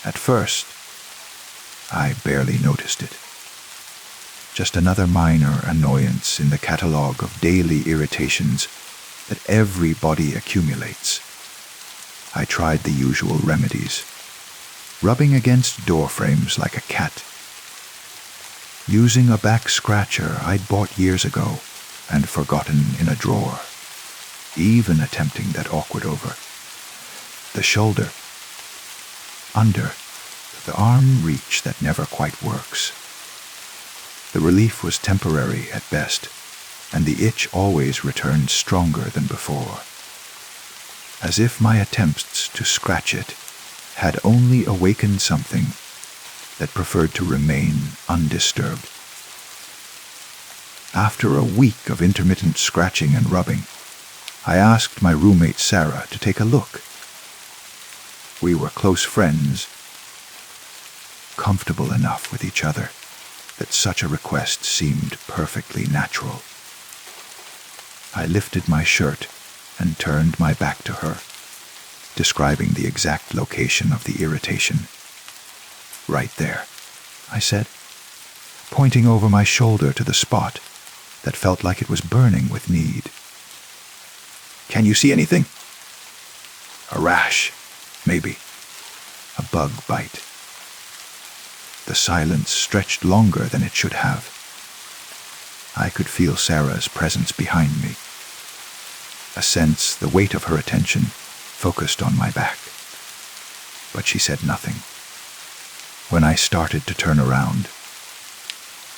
At first, I barely noticed it. Just another minor annoyance in the catalogue of daily irritations that every body accumulates. I tried the usual remedies, rubbing against door frames like a cat, using a back scratcher I'd bought years ago and forgotten in a drawer, even attempting that awkward over the shoulder, under the arm reach that never quite works. The relief was temporary at best, and the itch always returned stronger than before, as if my attempts to scratch it had only awakened something that preferred to remain undisturbed. After a week of intermittent scratching and rubbing, I asked my roommate Sarah to take a look. We were close friends, comfortable enough with each other that such a request seemed perfectly natural. I lifted my shirt and turned my back to her, describing the exact location of the irritation. Right there, I said, pointing over my shoulder to the spot that felt like it was burning with need. Can you see anything? A rash, maybe. A bug bite. The silence stretched longer than it should have. I could feel Sarah's presence behind me. A sense the weight of her attention focused on my back. But she said nothing. When I started to turn around,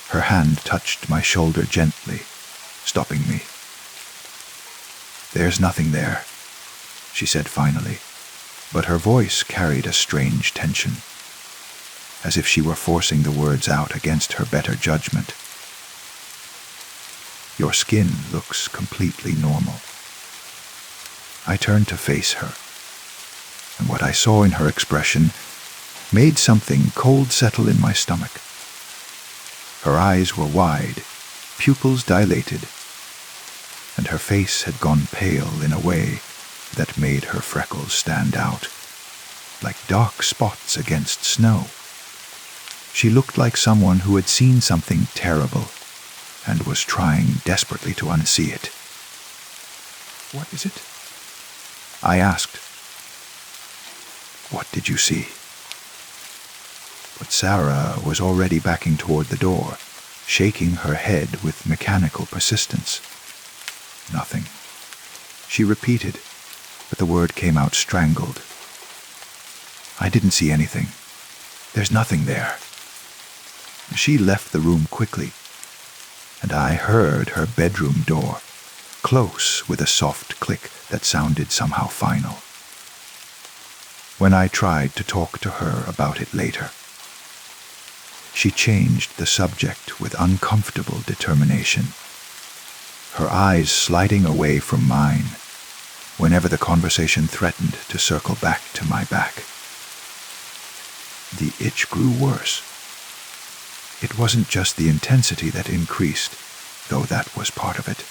her hand touched my shoulder gently, stopping me. "There's nothing there," she said finally, but her voice carried a strange tension, as if she were forcing the words out against her better judgment. "Your skin looks completely normal." I turned to face her, and what I saw in her expression made something cold settle in my stomach. Her eyes were wide, pupils dilated, and her face had gone pale in a way that made her freckles stand out, like dark spots against snow. She looked like someone who had seen something terrible and was trying desperately to unsee it. "What is it?" I asked. "What did you see?" But Sarah was already backing toward the door, shaking her head with mechanical persistence. "Nothing," she repeated, but the word came out strangled. "I didn't see anything. There's nothing there." She left the room quickly, and I heard her bedroom door close with a soft click that sounded somehow final. When I tried to talk to her about it later, she changed the subject with uncomfortable determination, her eyes sliding away from mine whenever the conversation threatened to circle back to my back. The itch grew worse. It wasn't just the intensity that increased, though that was part of it.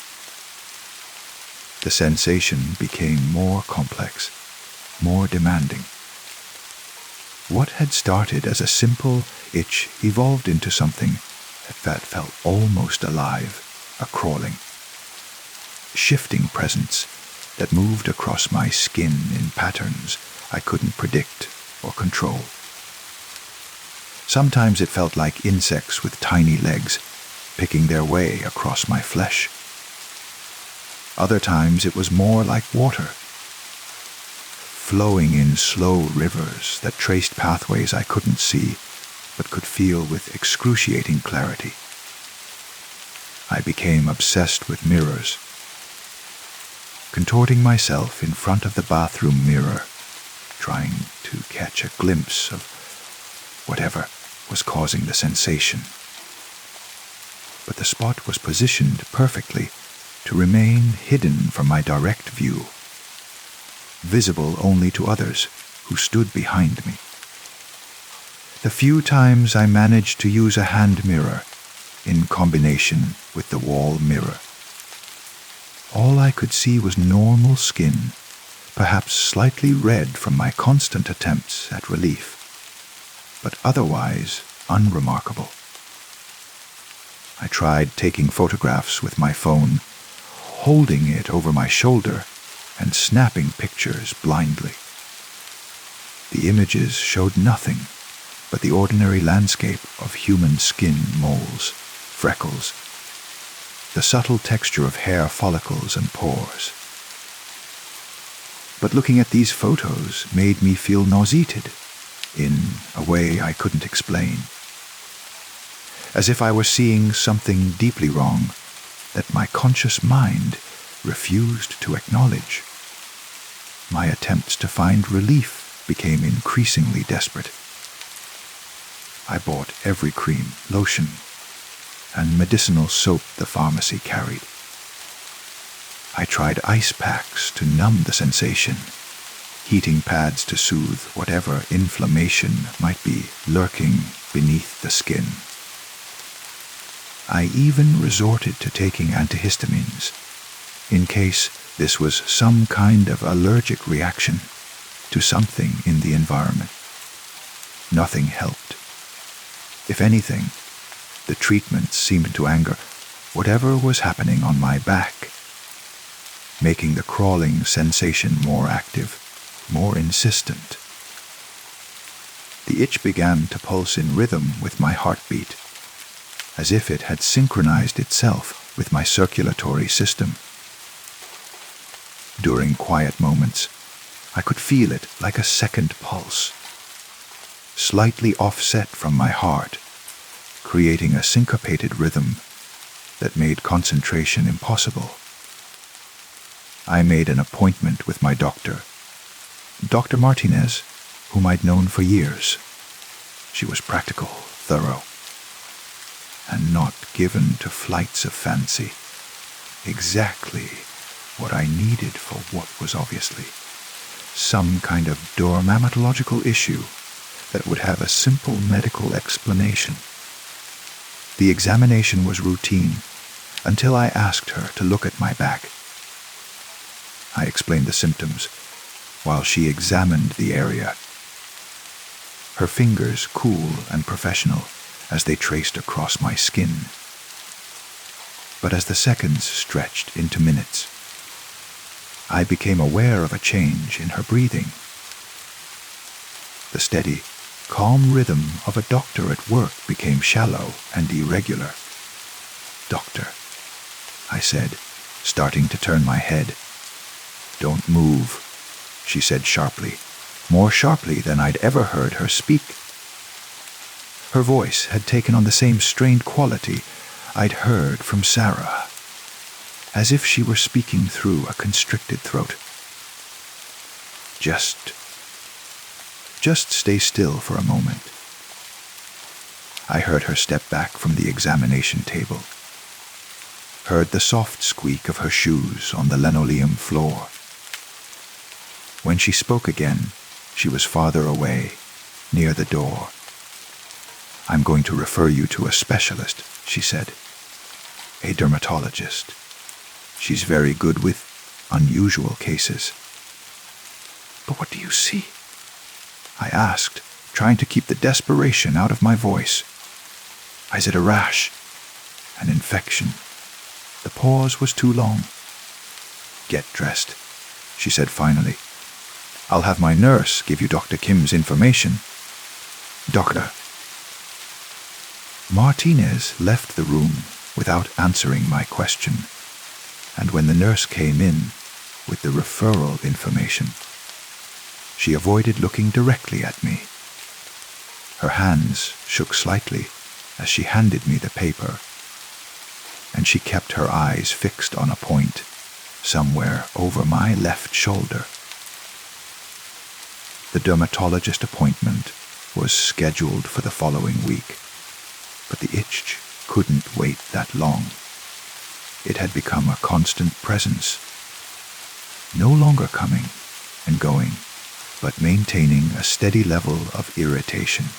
The sensation became more complex, more demanding. What had started as a simple itch evolved into something that felt almost alive, a crawling, shifting presence that moved across my skin in patterns I couldn't predict or control. Sometimes it felt like insects with tiny legs picking their way across my flesh. Other times it was more like water, flowing in slow rivers that traced pathways I couldn't see but could feel with excruciating clarity. I became obsessed with mirrors, contorting myself in front of the bathroom mirror, trying to catch a glimpse of whatever was causing the sensation. But the spot was positioned perfectly to remain hidden from my direct view, visible only to others who stood behind me. The few times I managed to use a hand mirror in combination with the wall mirror, all I could see was normal skin, perhaps slightly red from my constant attempts at relief, but otherwise unremarkable. I tried taking photographs with my phone, holding it over my shoulder and snapping pictures blindly. The images showed nothing but the ordinary landscape of human skin moles, freckles, the subtle texture of hair follicles and pores. But looking at these photos made me feel nauseated in a way I couldn't explain, as if I were seeing something deeply wrong that my conscious mind refused to acknowledge. My attempts to find relief became increasingly desperate. I bought every cream, lotion, and medicinal soap the pharmacy carried. I tried ice packs to numb the sensation, heating pads to soothe whatever inflammation might be lurking beneath the skin. I even resorted to taking antihistamines, in case this was some kind of allergic reaction to something in the environment. Nothing helped. If anything, the treatment seemed to anger whatever was happening on my back, making the crawling sensation more active, more insistent. The itch began to pulse in rhythm with my heartbeat, as if it had synchronized itself with my circulatory system. During quiet moments, I could feel it like a second pulse, slightly offset from my heart, creating a syncopated rhythm that made concentration impossible. I made an appointment with my doctor, Dr. Martinez, whom I'd known for years. She was practical, thorough, and not given to flights of fancy. Exactly what I needed for what was obviously some kind of dermatological issue that would have a simple medical explanation. The examination was routine until I asked her to look at my back. I explained the symptoms while she examined the area, her fingers cool and professional as they traced across my skin. But as the seconds stretched into minutes, I became aware of a change in her breathing. The steady, calm rhythm of a doctor at work became shallow and irregular. "Doctor," I said, starting to turn my head. "Don't move," she said sharply, more sharply than I'd ever heard her speak. Her voice had taken on the same strained quality I'd heard from Sarah, as if she were speaking through a constricted throat. Just stay still for a moment." I heard her step back from the examination table, heard the soft squeak of her shoes on the linoleum floor. When she spoke again, she was farther away, near the door. "I'm going to refer you to a specialist," she said. "A dermatologist. She's very good with unusual cases." "But what do you see?" I asked, trying to keep the desperation out of my voice. "Is it a rash? An infection?" The pause was too long. "Get dressed," she said finally. "I'll have my nurse give you Dr. Kim's information." "Doctor." Martinez left the room without answering my question, and when the nurse came in with the referral information, she avoided looking directly at me. Her hands shook slightly as she handed me the paper, and she kept her eyes fixed on a point somewhere over my left shoulder. The dermatologist appointment was scheduled for the following week, but the itch couldn't wait that long. It had become a constant presence, no longer coming and going, but maintaining a steady level of irritation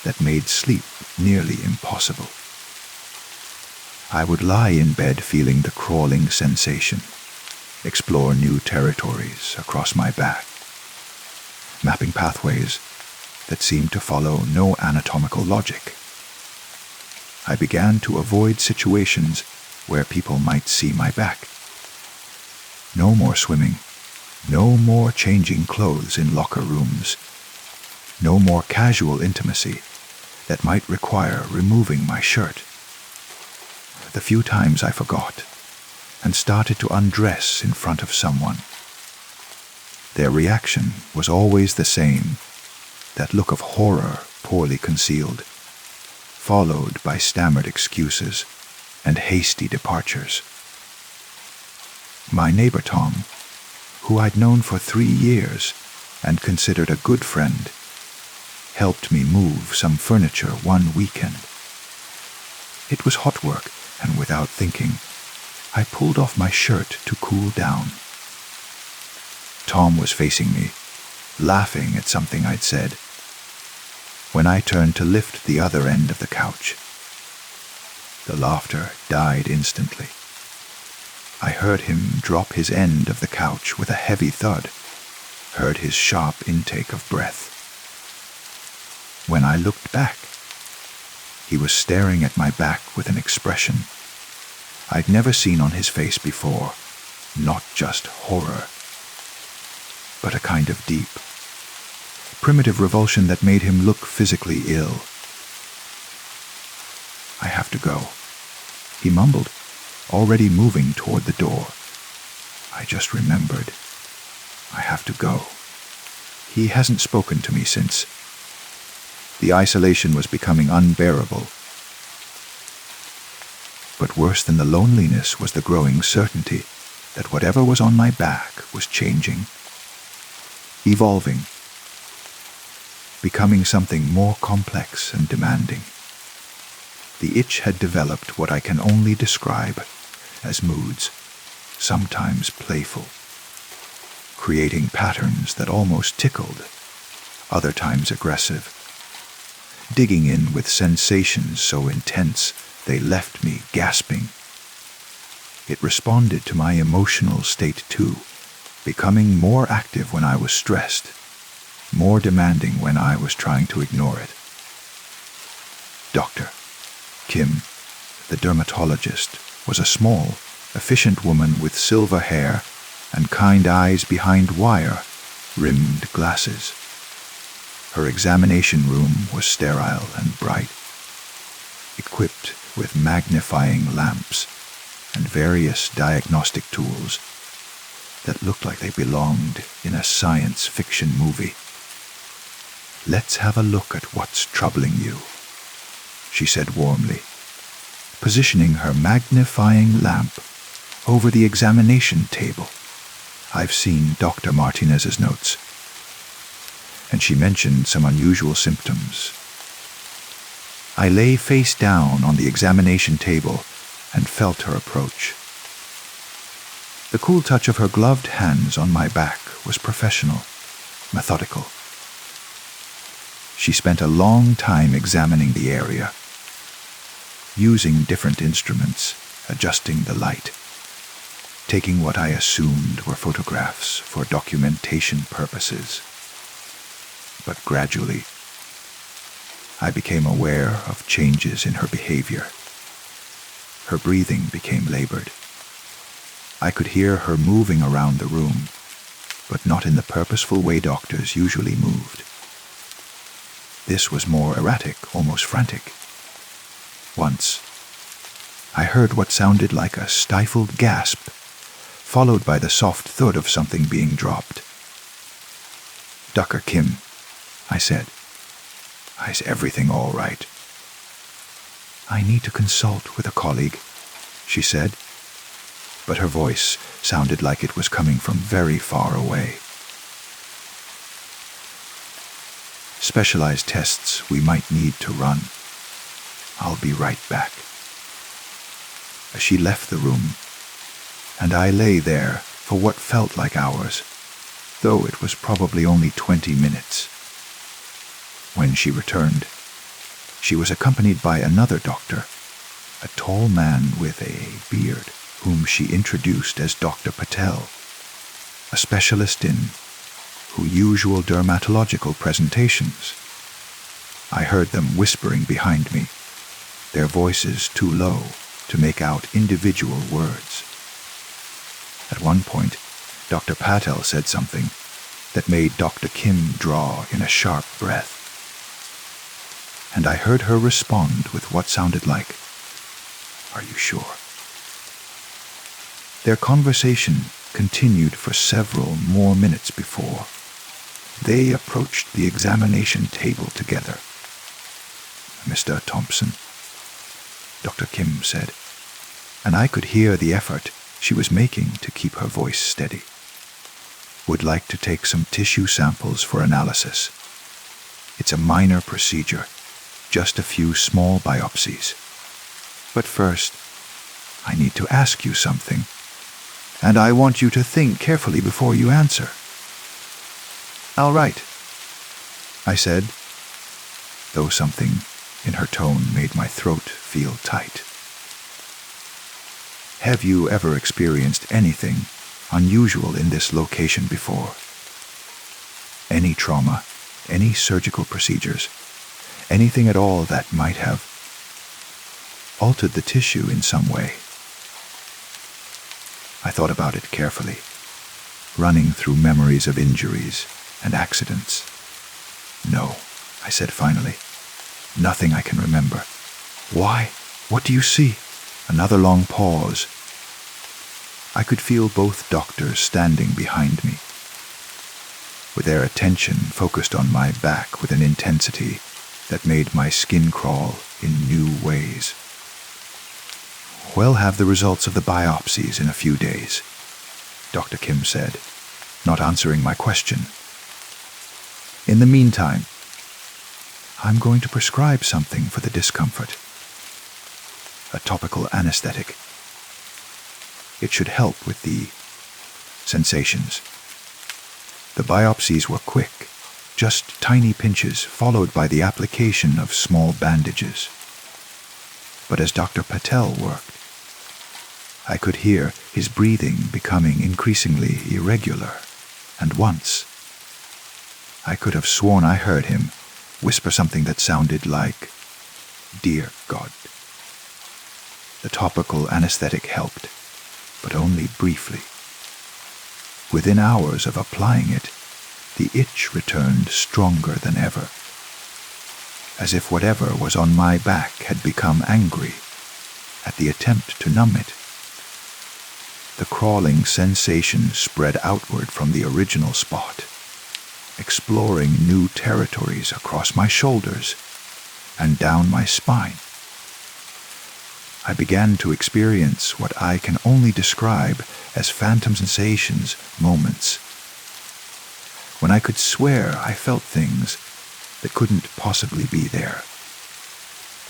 that made sleep nearly impossible. I would lie in bed feeling the crawling sensation, explore new territories across my back, mapping pathways that seemed to follow no anatomical logic. I began to avoid situations where people might see my back. No more swimming, no more changing clothes in locker rooms, no more casual intimacy that might require removing my shirt. The few times I forgot and started to undress in front of someone, their reaction was always the same, that look of horror poorly concealed, followed by stammered excuses and hasty departures. My neighbor Tom, who I'd known for 3 years and considered a good friend, helped me move some furniture one weekend. It was hot work, and without thinking, I pulled off my shirt to cool down. Tom was facing me, laughing at something I'd said. When I turned to lift the other end of the couch, the laughter died instantly. I heard him drop his end of the couch with a heavy thud, heard his sharp intake of breath. When I looked back, he was staring at my back with an expression I'd never seen on his face before, not just horror, but a kind of deep, primitive revulsion that made him look physically ill. "I have to go," he mumbled, already moving toward the door. I just remembered. I have to go. He hasn't spoken to me since. The isolation was becoming unbearable. But worse than the loneliness was the growing certainty that whatever was on my back was changing, evolving, becoming something more complex and demanding. The itch had developed what I can only describe as moods, sometimes playful, creating patterns that almost tickled, other times aggressive, digging in with sensations so intense they left me gasping. It responded to my emotional state too, becoming more active when I was stressed, more demanding when I was trying to ignore it. Dr. Kim, the dermatologist, was a small, efficient woman with silver hair and kind eyes behind wire-rimmed glasses. Her examination room was sterile and bright, equipped with magnifying lamps and various diagnostic tools that looked like they belonged in a science fiction movie. "Let's have a look at what's troubling you," she said warmly, positioning her magnifying lamp over the examination table. "I've seen Dr. Martinez's notes, and she mentioned some unusual symptoms." I lay face down on the examination table and felt her approach. The cool touch of her gloved hands on my back was professional, methodical. She spent a long time examining the area, using different instruments, adjusting the light, taking what I assumed were photographs for documentation purposes. But gradually, I became aware of changes in her behavior. Her breathing became labored. I could hear her moving around the room, but not in the purposeful way doctors usually moved. This was more erratic, almost frantic. Once, I heard what sounded like a stifled gasp, followed by the soft thud of something being dropped. "Dr. Kim," I said, "is everything all right?" "I need to consult with a colleague," she said, but her voice sounded like it was coming from very far away. "Specialized tests we might need to run. I'll be right back." As she left the room, and I lay there for what felt like hours, though it was probably only 20 minutes. When she returned, she was accompanied by another doctor, a tall man with a beard, whom she introduced as Dr. Patel, a specialist in usual dermatological presentations. I heard them whispering behind me, their voices too low to make out individual words. At one point, Dr. Patel said something that made Dr. Kim draw in a sharp breath. And I heard her respond with what sounded like, "Are you sure?" Their conversation continued for several more minutes before they approached the examination table together. "Mr. Thompson," Dr. Kim said, and I could hear the effort she was making to keep her voice steady. "Would like to take some tissue samples for analysis. It's a minor procedure, just a few small biopsies. But first, I need to ask you something, and I want you to think carefully before you answer." "All right," I said, though something in her tone made my throat feel tight. "Have you ever experienced anything unusual in this location before? Any trauma, any surgical procedures, anything at all that might have altered the tissue in some way?" I thought about it carefully, running through memories of injuries and accidents. "No," I said finally. "Nothing I can remember." "Why? What do you see?" Another long pause. I could feel both doctors standing behind me, with their attention focused on my back with an intensity that made my skin crawl in new ways. "We'll have the results of the biopsies in a few days," Dr. Kim said, not answering my question. "In the meantime, I'm going to prescribe something for the discomfort. A topical anesthetic. It should help with the sensations." The biopsies were quick, just tiny pinches followed by the application of small bandages. But as Dr. Patel worked, I could hear his breathing becoming increasingly irregular, and once I could have sworn I heard him whisper something that sounded like, "Dear God." The topical anesthetic helped, but only briefly. Within hours of applying it, the itch returned stronger than ever, as if whatever was on my back had become angry at the attempt to numb it. The crawling sensation spread outward from the original spot, exploring new territories across my shoulders and down my spine. I began to experience what I can only describe as phantom sensations moments, when I could swear I felt things that couldn't possibly be there.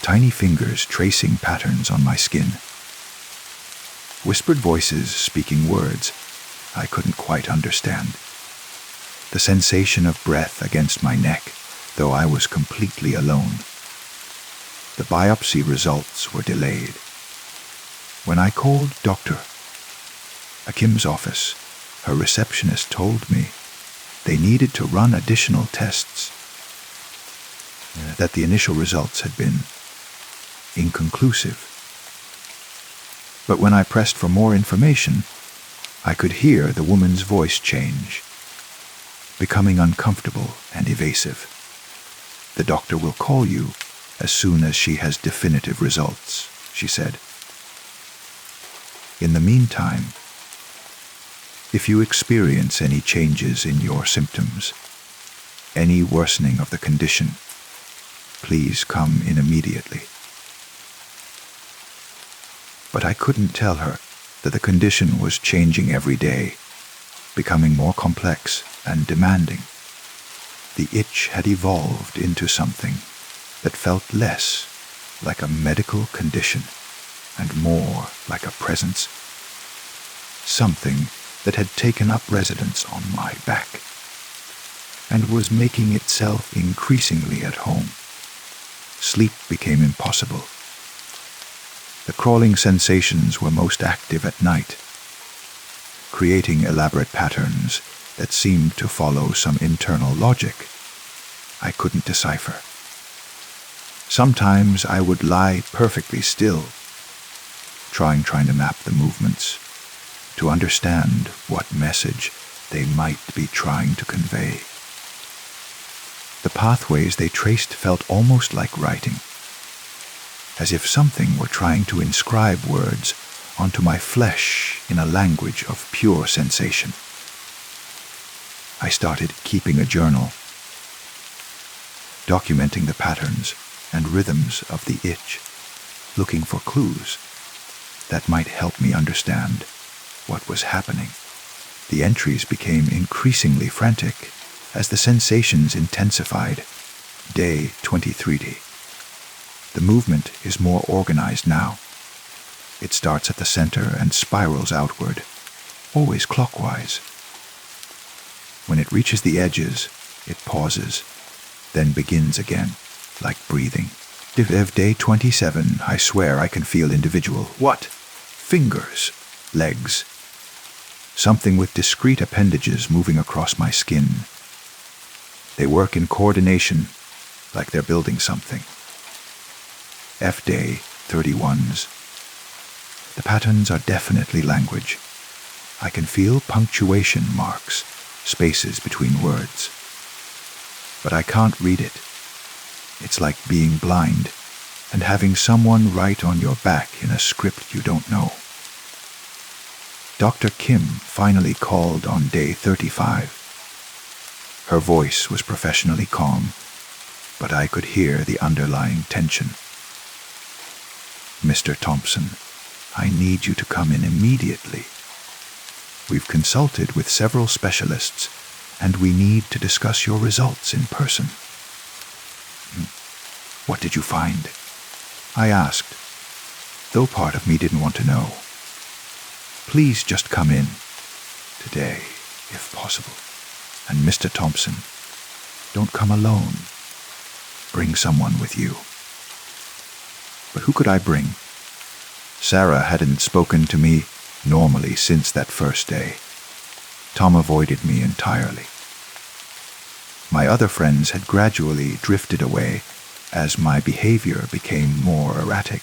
Tiny fingers tracing patterns on my skin. Whispered voices speaking words I couldn't quite understand. The sensation of breath against my neck, though I was completely alone. The biopsy results were delayed. When I called Dr. Kim's office, her receptionist told me they needed to run additional tests, that the initial results had been inconclusive. But when I pressed for more information, I could hear the woman's voice change, becoming uncomfortable and evasive. "The doctor will call you as soon as she has definitive results," she said. "In the meantime, if you experience any changes in your symptoms, any worsening of the condition, please come in immediately." But I couldn't tell her that the condition was changing every day, becoming more complex and demanding. The itch had evolved into something that felt less like a medical condition and more like a presence. Something that had taken up residence on my back and was making itself increasingly at home. Sleep became impossible. The crawling sensations were most active at night, creating elaborate patterns that seemed to follow some internal logic I couldn't decipher. Sometimes I would lie perfectly still, trying to map the movements, to understand what message they might be trying to convey. The pathways they traced felt almost like writing, as if something were trying to inscribe words onto my flesh in a language of pure sensation. I started keeping a journal, documenting the patterns and rhythms of the itch, looking for clues that might help me understand what was happening. The entries became increasingly frantic as the sensations intensified. Day 23. The movement is more organized now. It starts at the center and spirals outward, always clockwise. When it reaches the edges, it pauses, then begins again, like breathing. Day 27, I swear I can feel individual. What? Fingers, legs. Something with discrete appendages moving across my skin. They work in coordination, like they're building something. Day 31s. The patterns are definitely language. I can feel punctuation marks, spaces between words. But I can't read it. It's like being blind and having someone write on your back in a script you don't know. Dr. Kim finally called on day 35. Her voice was professionally calm, but I could hear the underlying tension. "Mr. Thompson, I need you to come in immediately. We've consulted with several specialists, and we need to discuss your results in person." "What did you find?" I asked, though part of me didn't want to know. "Please just come in. Today, if possible. And Mr. Thompson, don't come alone. Bring someone with you." But who could I bring? Sarah hadn't spoken to me normally since that first day. Tom avoided me entirely. My other friends had gradually drifted away as my behavior became more erratic,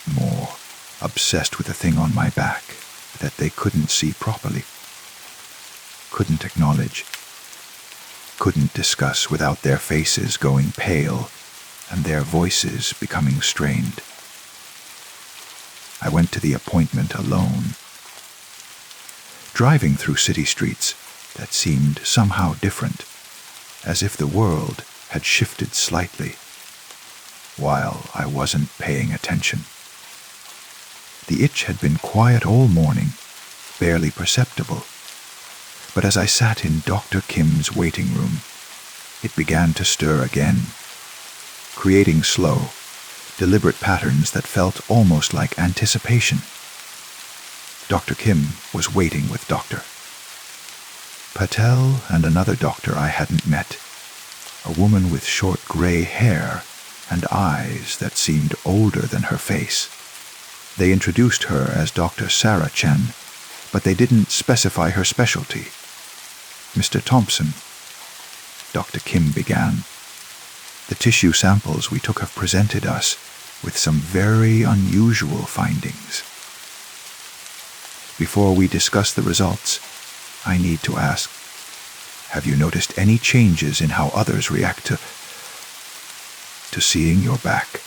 more obsessed with a thing on my back that they couldn't see properly, couldn't acknowledge, couldn't discuss without their faces going pale and their voices becoming strained. I went to the appointment alone. Driving through city streets that seemed somehow different, as if the world had shifted slightly, while I wasn't paying attention. The itch had been quiet all morning, barely perceptible, but as I sat in Dr. Kim's waiting room, it began to stir again, creating slow, deliberate patterns that felt almost like anticipation. Dr. Kim was waiting with Dr. Patel and another doctor I hadn't met, a woman with short gray hair and eyes that seemed older than her face. They introduced her as Dr. Sarah Chen, but they didn't specify her specialty. "Mr. Thompson," Dr. Kim began, "the tissue samples we took have presented us with some very unusual findings. Before we discuss the results, I need to ask, have you noticed any changes in how others react to seeing your back?"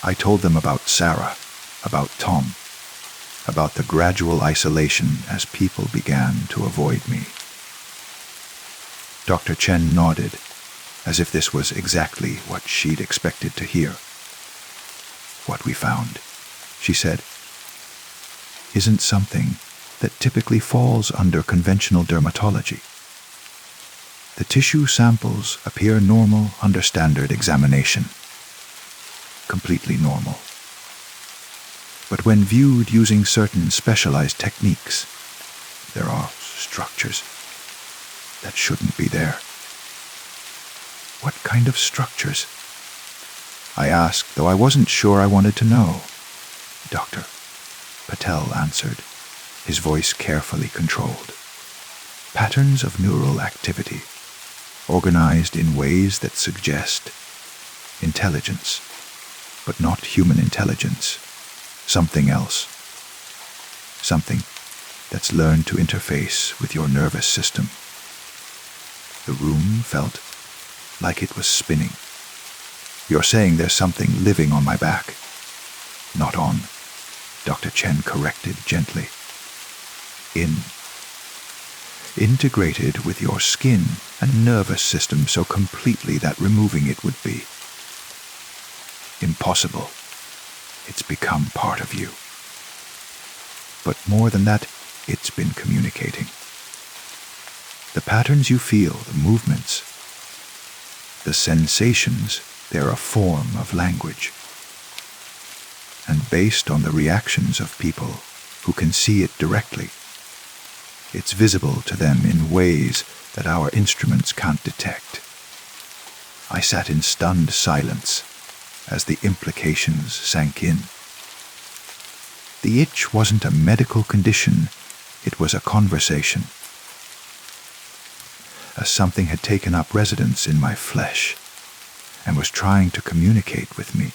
I told them about Sarah, about Tom, about the gradual isolation as people began to avoid me. Dr. Chen nodded, as if this was exactly what she'd expected to hear. "What we found," she said, "isn't something that typically falls under conventional dermatology. The tissue samples appear normal under standard examination. Completely normal. But when viewed using certain specialized techniques, there are structures that shouldn't be there." "What kind of structures?" I asked, though I wasn't sure I wanted to know. "Dr. Patel answered, his voice carefully controlled. "Patterns of neural activity, organized in ways that suggest intelligence, but not human intelligence, something else, something that's learned to interface with your nervous system." The room felt like it was spinning. "You're saying there's something living on my back?" "Not on," Dr. Chen corrected gently. Integrated with your skin and nervous system so completely that removing it would be impossible. It's become part of you. But more than that, it's been communicating. The patterns you feel, the movements, the sensations, they're a form of language. And based on the reactions of people who can see it directly, it's visible to them in ways that our instruments can't detect. I sat in stunned silence as the implications sank in. The itch wasn't a medical condition, it was a conversation. As something had taken up residence in my flesh and was trying to communicate with me,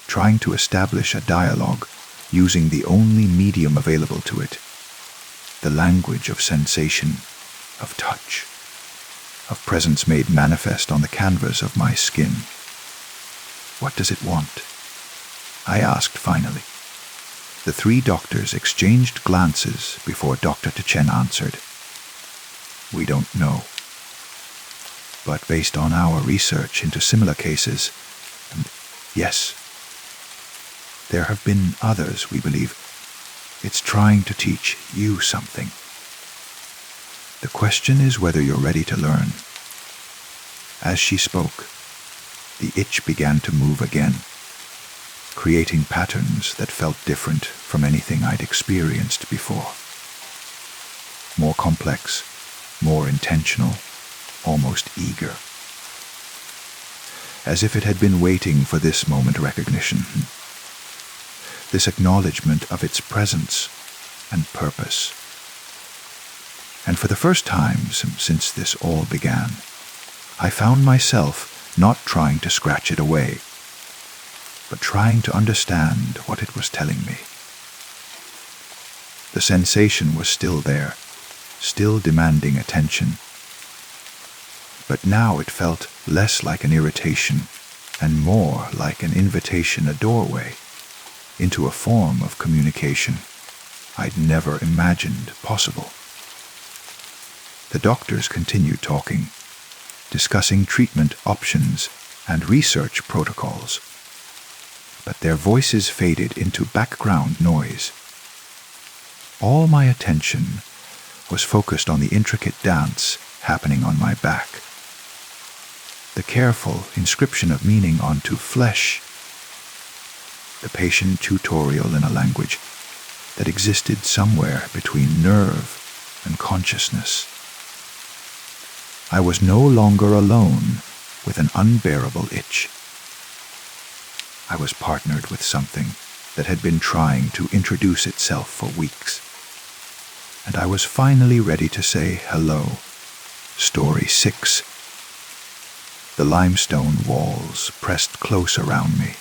trying to establish a dialogue using the only medium available to it, the language of sensation, of touch, of presence made manifest on the canvas of my skin. "What does it want?" I asked finally. The three doctors exchanged glances before Dr. Chen answered. "We don't know." But based on our research into similar cases, and yes, there have been others, we believe, it's trying to teach you something. The question is whether you're ready to learn. As she spoke, the itch began to move again, creating patterns that felt different from anything I'd experienced before. More complex, more intentional, almost eager. As if it had been waiting for this moment recognition, this acknowledgement of its presence and purpose. And for the first time since this all began, I found myself not trying to scratch it away, but trying to understand what it was telling me. The sensation was still there, still demanding attention. But now it felt less like an irritation and more like an invitation, a doorway, into a form of communication I'd never imagined possible. The doctors continued talking, discussing treatment options and research protocols, but their voices faded into background noise. All my attention was focused on the intricate dance happening on my back, the careful inscription of meaning onto flesh, the patient tutorial in a language that existed somewhere between nerve and consciousness. I was no longer alone with an unbearable itch. I was partnered with something that had been trying to introduce itself for weeks, and I was finally ready to say hello. Story 6. The limestone walls pressed close around me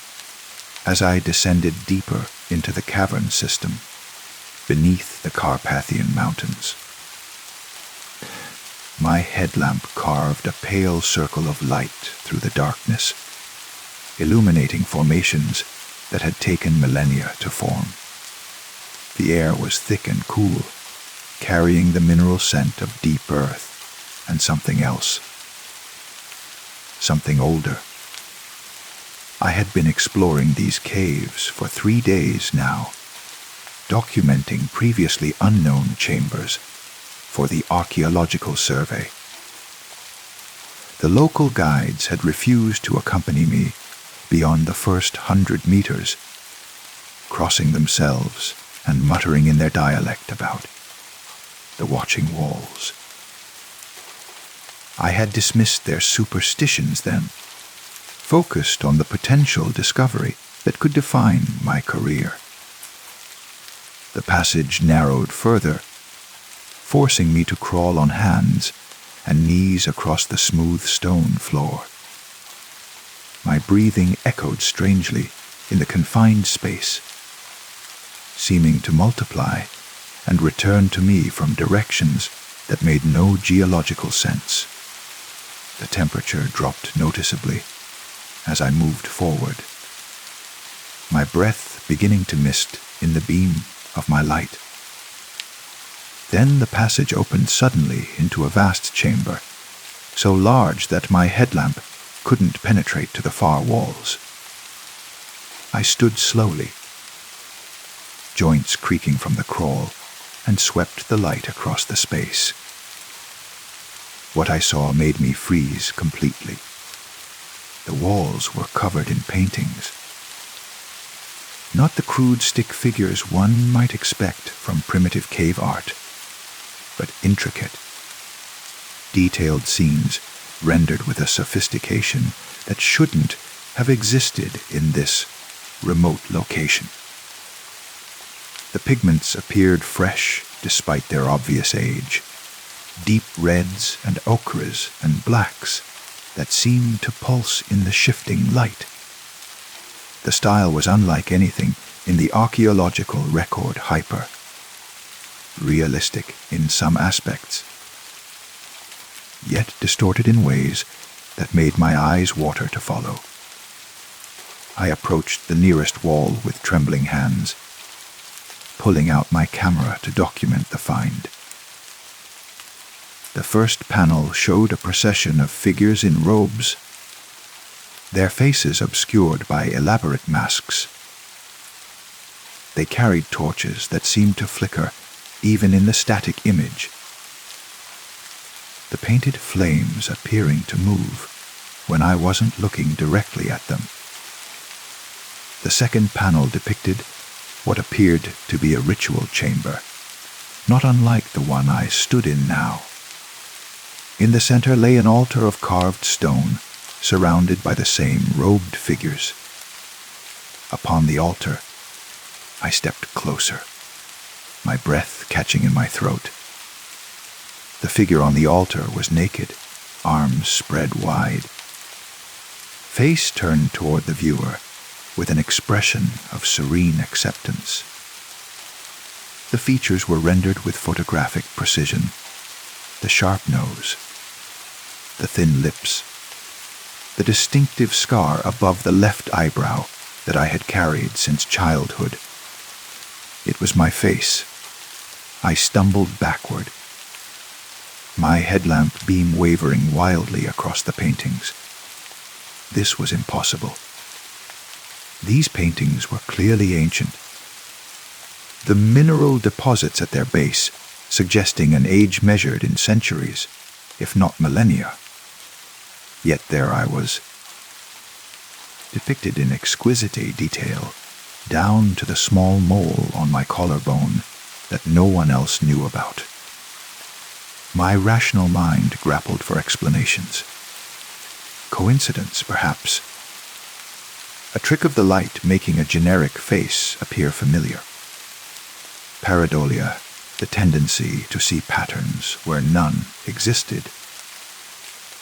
as I descended deeper into the cavern system beneath the Carpathian Mountains. My headlamp carved a pale circle of light through the darkness, illuminating formations that had taken millennia to form. The air was thick and cool, carrying the mineral scent of deep earth and something else. Something older. I had been exploring these caves for 3 days now, documenting previously unknown chambers for the Archaeological Survey. The local guides had refused to accompany me beyond the first 100 meters, crossing themselves and muttering in their dialect about the watching walls. I had dismissed their superstitions then, focused on the potential discovery that could define my career. The passage narrowed further, forcing me to crawl on hands and knees across the smooth stone floor. My breathing echoed strangely in the confined space, seeming to multiply and return to me from directions that made no geological sense. The temperature dropped noticeably as I moved forward, my breath beginning to mist in the beam of my light. Then the passage opened suddenly into a vast chamber, so large that my headlamp couldn't penetrate to the far walls. I stood slowly, joints creaking from the crawl, and swept the light across the space. What I saw made me freeze completely. The walls were covered in paintings. Not the crude stick figures one might expect from primitive cave art, but intricate, detailed scenes rendered with a sophistication that shouldn't have existed in this remote location. The pigments appeared fresh despite their obvious age, deep reds and ochres and blacks that seemed to pulse in the shifting light. The style was unlike anything in the archaeological record hyper, realistic in some aspects, yet distorted in ways that made my eyes water to follow. I approached the nearest wall with trembling hands, pulling out my camera to document the find. The first panel showed a procession of figures in robes, their faces obscured by elaborate masks. They carried torches that seemed to flicker even in the static image, the painted flames appearing to move when I wasn't looking directly at them. The second panel depicted what appeared to be a ritual chamber, not unlike the one I stood in now. In the center lay an altar of carved stone, surrounded by the same robed figures. Upon the altar, I stepped closer, my breath catching in my throat. The figure on the altar was naked, arms spread wide, face turned toward the viewer with an expression of serene acceptance. The features were rendered with photographic precision: the sharp nose, the thin lips, the distinctive scar above the left eyebrow that I had carried since childhood. It was my face. I stumbled backward, my headlamp beam wavering wildly across the paintings. This was impossible. These paintings were clearly ancient, the mineral deposits at their base suggesting an age measured in centuries, if not millennia. Yet there I was, depicted in exquisite detail, down to the small mole on my collarbone that no one else knew about. My rational mind grappled for explanations. Coincidence, perhaps. A trick of the light making a generic face appear familiar. Pareidolia, the tendency to see patterns where none existed.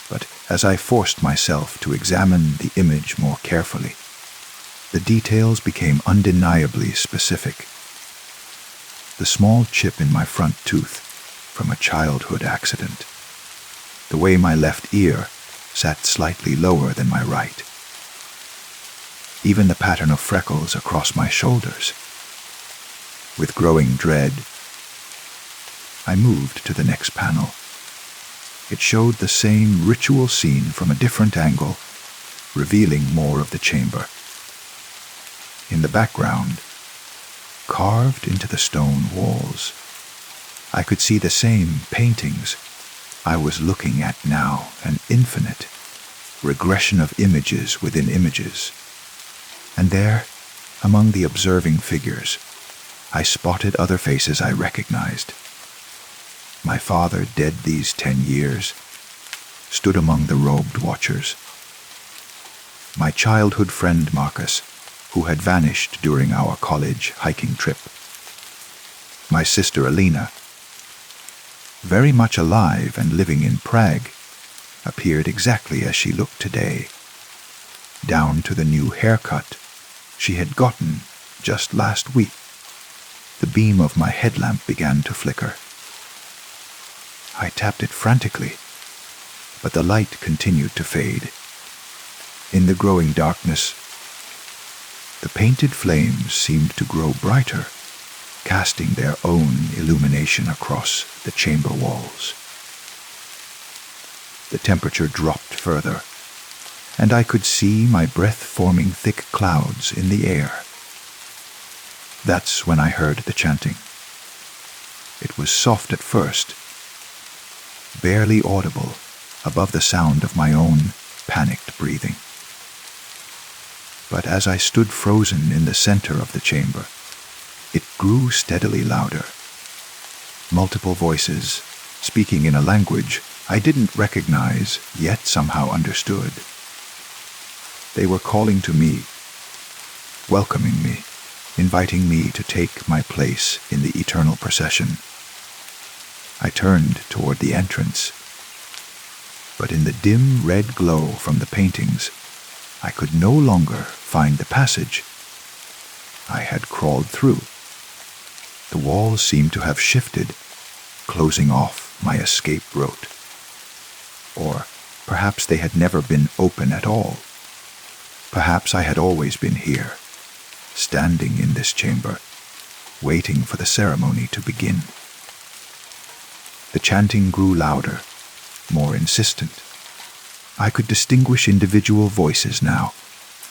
But as I forced myself to examine the image more carefully, the details became undeniably specific. The small chip in my front tooth from a childhood accident, the way my left ear sat slightly lower than my right, even the pattern of freckles across my shoulders. With growing dread, I moved to the next panel. It showed the same ritual scene from a different angle, revealing more of the chamber. In the background, carved into the stone walls, I could see the same paintings I was looking at now, an infinite regression of images within images. And there, among the observing figures, I spotted other faces I recognized. My father, dead these 10 years, stood among the robed watchers. My childhood friend Marcus, who had vanished during our college hiking trip. My sister Alina, very much alive and living in Prague, appeared exactly as she looked today, down to the new haircut she had gotten just last week. The beam of my headlamp began to flicker. I tapped it frantically, but the light continued to fade. In the growing darkness, the painted flames seemed to grow brighter, casting their own illumination across the chamber walls. The temperature dropped further, and I could see my breath forming thick clouds in the air. That's when I heard the chanting. It was soft at first, barely audible above the sound of my own panicked breathing. But as I stood frozen in the center of the chamber, it grew steadily louder. Multiple voices, speaking in a language I didn't recognize, yet somehow understood. They were calling to me, welcoming me, inviting me to take my place in the eternal procession. I turned toward the entrance, but in the dim red glow from the paintings, I could no longer find the passage I had crawled through. The walls seemed to have shifted, closing off my escape route. Or perhaps they had never been open at all. Perhaps I had always been here, standing in this chamber, waiting for the ceremony to begin. The chanting grew louder, more insistent. I could distinguish individual voices now.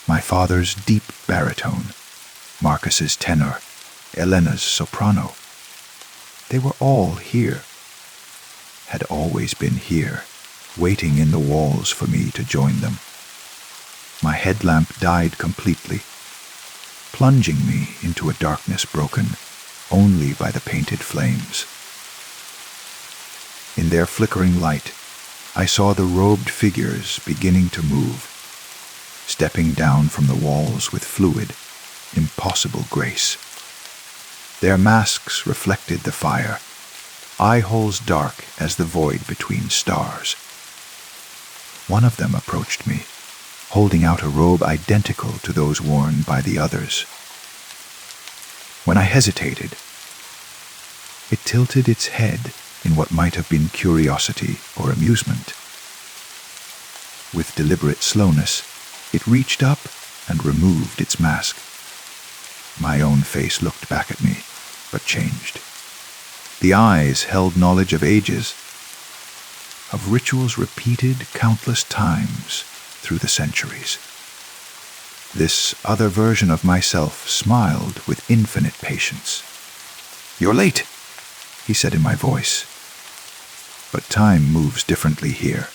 My father's deep baritone, Marcus's tenor, Elena's soprano. They were all here, had always been here, waiting in the walls for me to join them. My headlamp died completely, plunging me into a darkness broken only by the painted flames. In their flickering light, I saw the robed figures beginning to move, stepping down from the walls with fluid, impossible grace. Their masks reflected the fire, eye holes dark as the void between stars. One of them approached me, holding out a robe identical to those worn by the others. When I hesitated, it tilted its head in what might have been curiosity or amusement. With deliberate slowness, it reached up and removed its mask. My own face looked back at me, but changed. The eyes held knowledge of ages, of rituals repeated countless times through the centuries. This other version of myself smiled with infinite patience. "You're late," he said in my voice. But time moves differently here.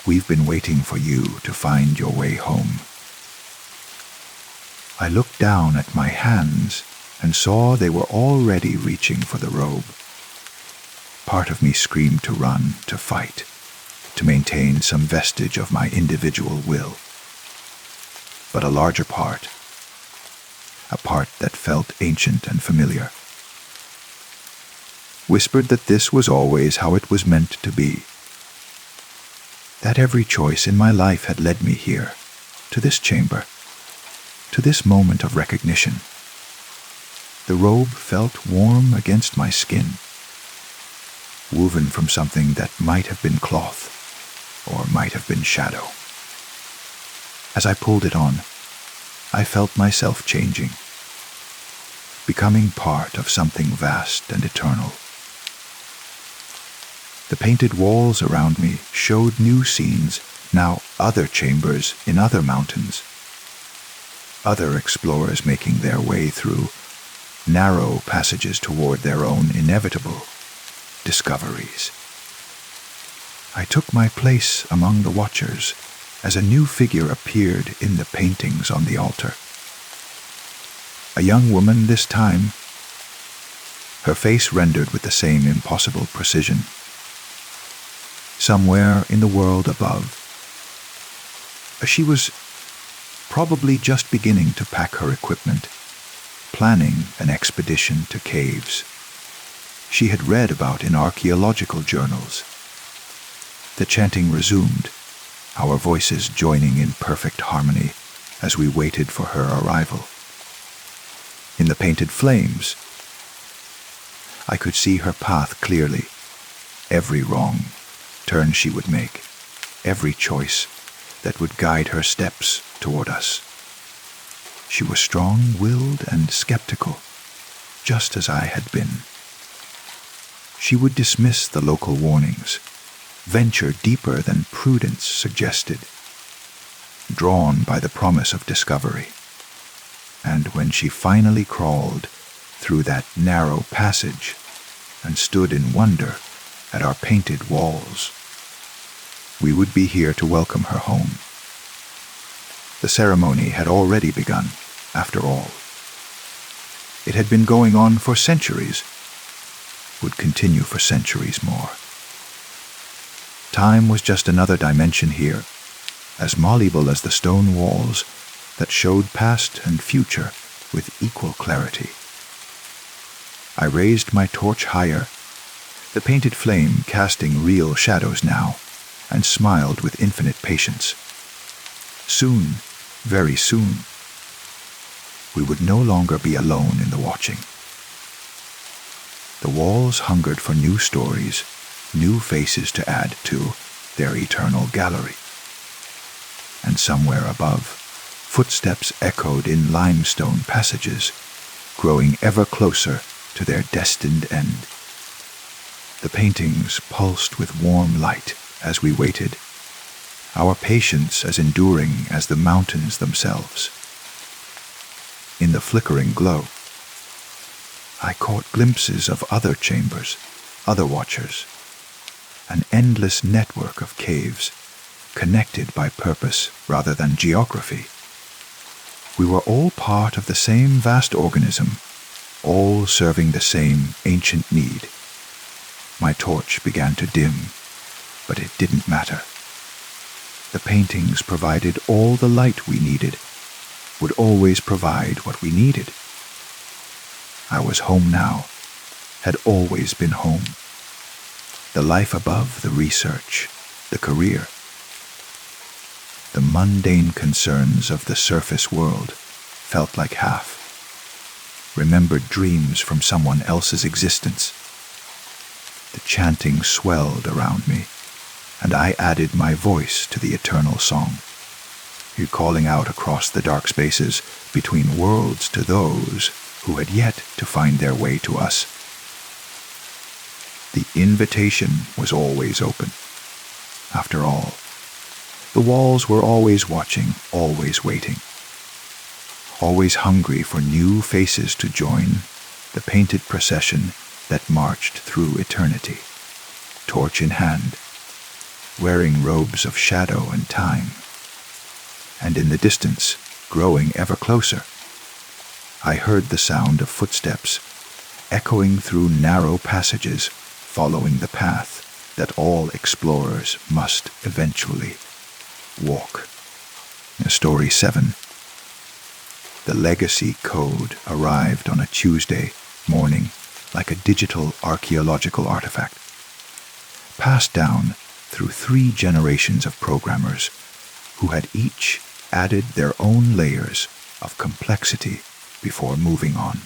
We've been waiting for you to find your way home. I looked down at my hands and saw they were already reaching for the robe. Part of me screamed to run, to fight, to maintain some vestige of my individual will. But a larger part, a part that felt ancient and familiar, whispered that this was always how it was meant to be. That every choice in my life had led me here, to this chamber, to this moment of recognition. The robe felt warm against my skin, woven from something that might have been cloth, or might have been shadow. As I pulled it on, I felt myself changing, becoming part of something vast and eternal. The painted walls around me showed new scenes, now other chambers in other mountains, other explorers making their way through narrow passages toward their own inevitable discoveries. I took my place among the watchers as a new figure appeared in the paintings on the altar. A young woman this time, her face rendered with the same impossible precision. Somewhere in the world above, she was probably just beginning to pack her equipment, planning an expedition to caves she had read about in archaeological journals. The chanting resumed, our voices joining in perfect harmony as we waited for her arrival. In the painted flames, I could see her path clearly, every wrong turn she would make, every choice that would guide her steps toward us. She was strong-willed and skeptical, just as I had been. She would dismiss the local warnings, venture deeper than prudence suggested, drawn by the promise of discovery. And when she finally crawled through that narrow passage and stood in wonder at our painted walls, we would be here to welcome her home. The ceremony had already begun, after all. It had been going on for centuries, would continue for centuries more. Time was just another dimension here, as malleable as the stone walls that showed past and future with equal clarity. I raised my torch higher, the painted flame casting real shadows now, and smiled with infinite patience. Soon, very soon, we would no longer be alone in the watching. The walls hungered for new stories, new faces to add to their eternal gallery. And somewhere above, footsteps echoed in limestone passages, growing ever closer to their destined end. The paintings pulsed with warm light as we waited, our patience as enduring as the mountains themselves. In the flickering glow, I caught glimpses of other chambers, other watchers, an endless network of caves, connected by purpose rather than geography. We were all part of the same vast organism, all serving the same ancient need. My torch began to dim, but it didn't matter. The paintings provided all the light we needed, would always provide what we needed. I was home now, had always been home. The life above the research, the career. The mundane concerns of the surface world felt like half. Remembered dreams from someone else's existence. The chanting swelled around me, and I added my voice to the eternal song, calling out across the dark spaces between worlds to those who had yet to find their way to us. The invitation was always open. After all, the walls were always watching, always waiting, always hungry for new faces to join the painted procession that marched through eternity, torch in hand, wearing robes of shadow and time. And in the distance, growing ever closer, I heard the sound of footsteps echoing through narrow passages, following the path that all explorers must eventually walk. Story 7. The legacy code arrived on a Tuesday morning like a digital archaeological artifact, passed down through 3 generations of programmers who had each added their own layers of complexity before moving on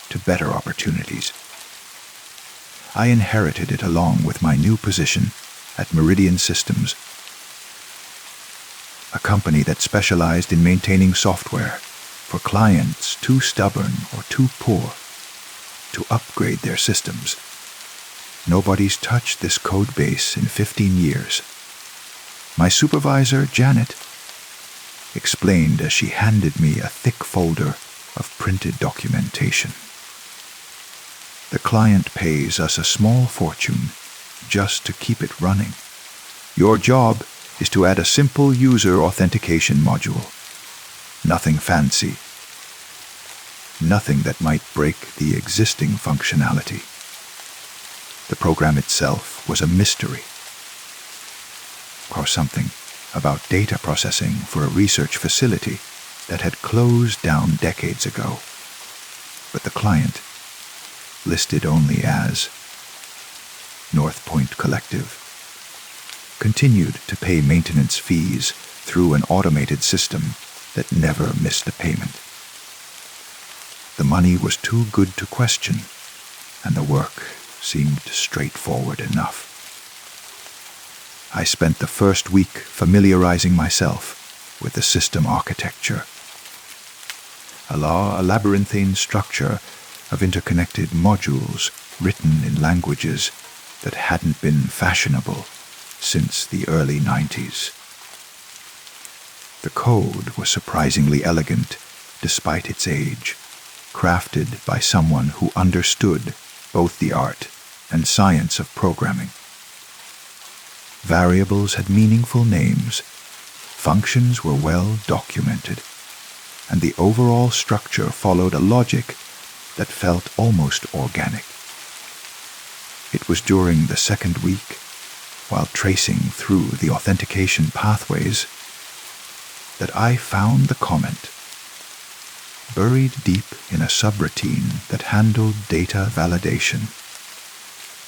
to better opportunities. I inherited it along with my new position at Meridian Systems, a company that specialized in maintaining software for clients too stubborn or too poor to upgrade their systems. Nobody's touched this code base in 15 years. My supervisor, Janet, explained as she handed me a thick folder of printed documentation. The client pays us a small fortune just to keep it running. Your job is to add a simple user authentication module. Nothing fancy. Nothing that might break the existing functionality. The program itself was a mystery. Or something about data processing for a research facility that had closed down decades ago. But the client, listed only as North Point Collective, continued to pay maintenance fees through an automated system that never missed a payment. The money was too good to question, and the work seemed straightforward enough. I spent the first week familiarizing myself with the system architecture. A labyrinthine structure of interconnected modules written in languages that hadn't been fashionable since the early 90s. The code was surprisingly elegant despite its age, crafted by someone who understood both the art and science of programming. Variables had meaningful names, functions were well documented, and the overall structure followed a logic that felt almost organic. It was during the second week, while tracing through the authentication pathways, that I found the comment, buried deep in a subroutine that handled data validation,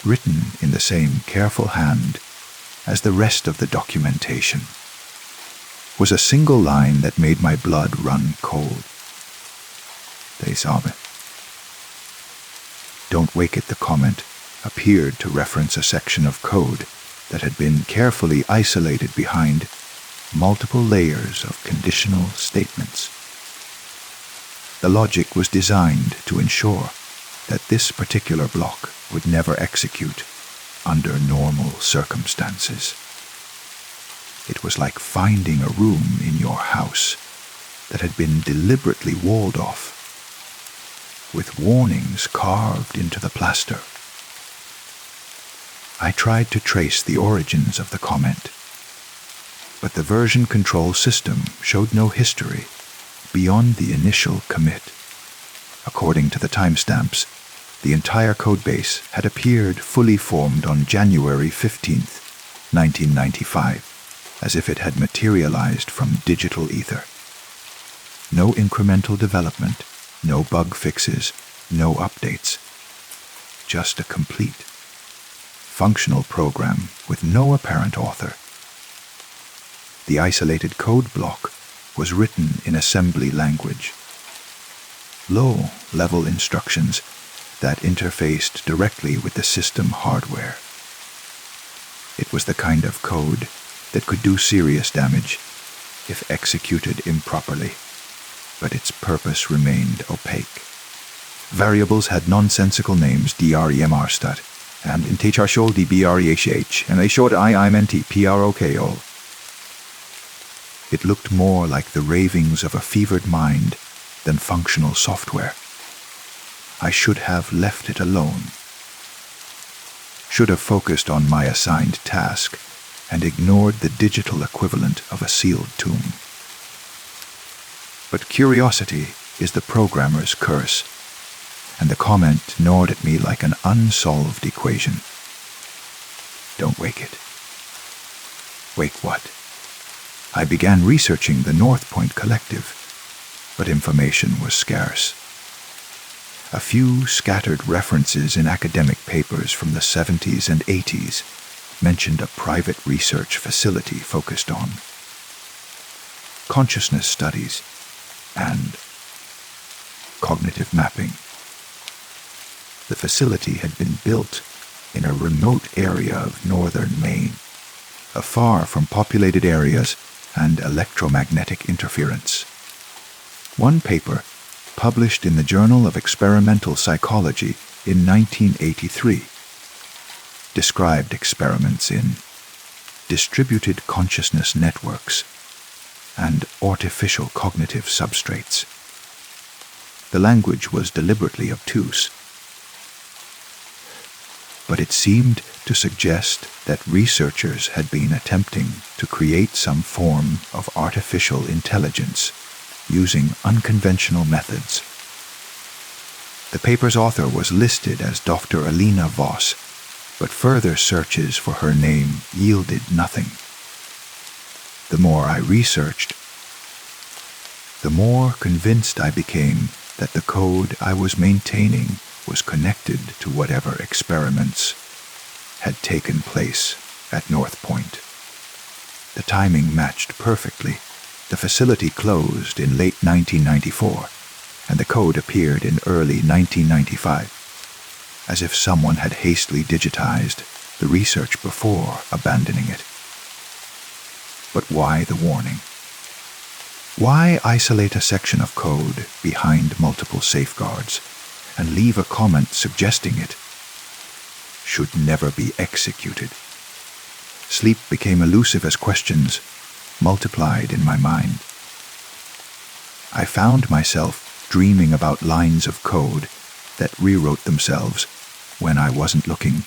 written in the same careful hand as the rest of the documentation, was a single line that made my blood run cold. Desame. Don't Wake It, the comment appeared to reference a section of code that had been carefully isolated behind multiple layers of conditional statements. The logic was designed to ensure that this particular block would never execute under normal circumstances. It was like finding a room in your house that had been deliberately walled off, with warnings carved into the plaster. I tried to trace the origins of the comment, but the version control system showed no history beyond the initial commit. According to the timestamps, the entire codebase had appeared fully formed on January 15th, 1995, as if it had materialized from digital ether. No incremental development, no bug fixes, no updates. Just a complete, functional program with no apparent author. The isolated code block was written in assembly language. Low-level instructions that interfaced directly with the system hardware. It was the kind of code that could do serious damage if executed improperly, but its purpose remained opaque. Variables had nonsensical names dremrstat, and in thrshol dbreh, and a short IMNT prokol. It looked more like the ravings of a fevered mind than functional software. I should have left it alone. Should have focused on my assigned task and ignored the digital equivalent of a sealed tomb. But curiosity is the programmer's curse, and the comment gnawed at me like an unsolved equation. Don't wake it. Wake what? I began researching the North Point Collective, but information was scarce. A few scattered references in academic papers from the 70s and 80s mentioned a private research facility focused on consciousness studies and cognitive mapping. The facility had been built in a remote area of northern Maine, afar from populated areas and electromagnetic interference. One paper, published in the Journal of Experimental Psychology in 1983, described experiments in distributed consciousness networks and artificial cognitive substrates. The language was deliberately obtuse, but it seemed to suggest that researchers had been attempting to create some form of artificial intelligence using unconventional methods. The paper's author was listed as Dr. Alina Voss, but further searches for her name yielded nothing. The more I researched, the more convinced I became that the code I was maintaining was connected to whatever experiments had taken place at North Point. The timing matched perfectly. The facility closed in late 1994, and the code appeared in early 1995, as if someone had hastily digitized the research before abandoning it. But why the warning? Why isolate a section of code behind multiple safeguards and leave a comment suggesting it should never be executed? Sleep became elusive as questions multiplied in my mind. I found myself dreaming about lines of code that rewrote themselves when I wasn't looking,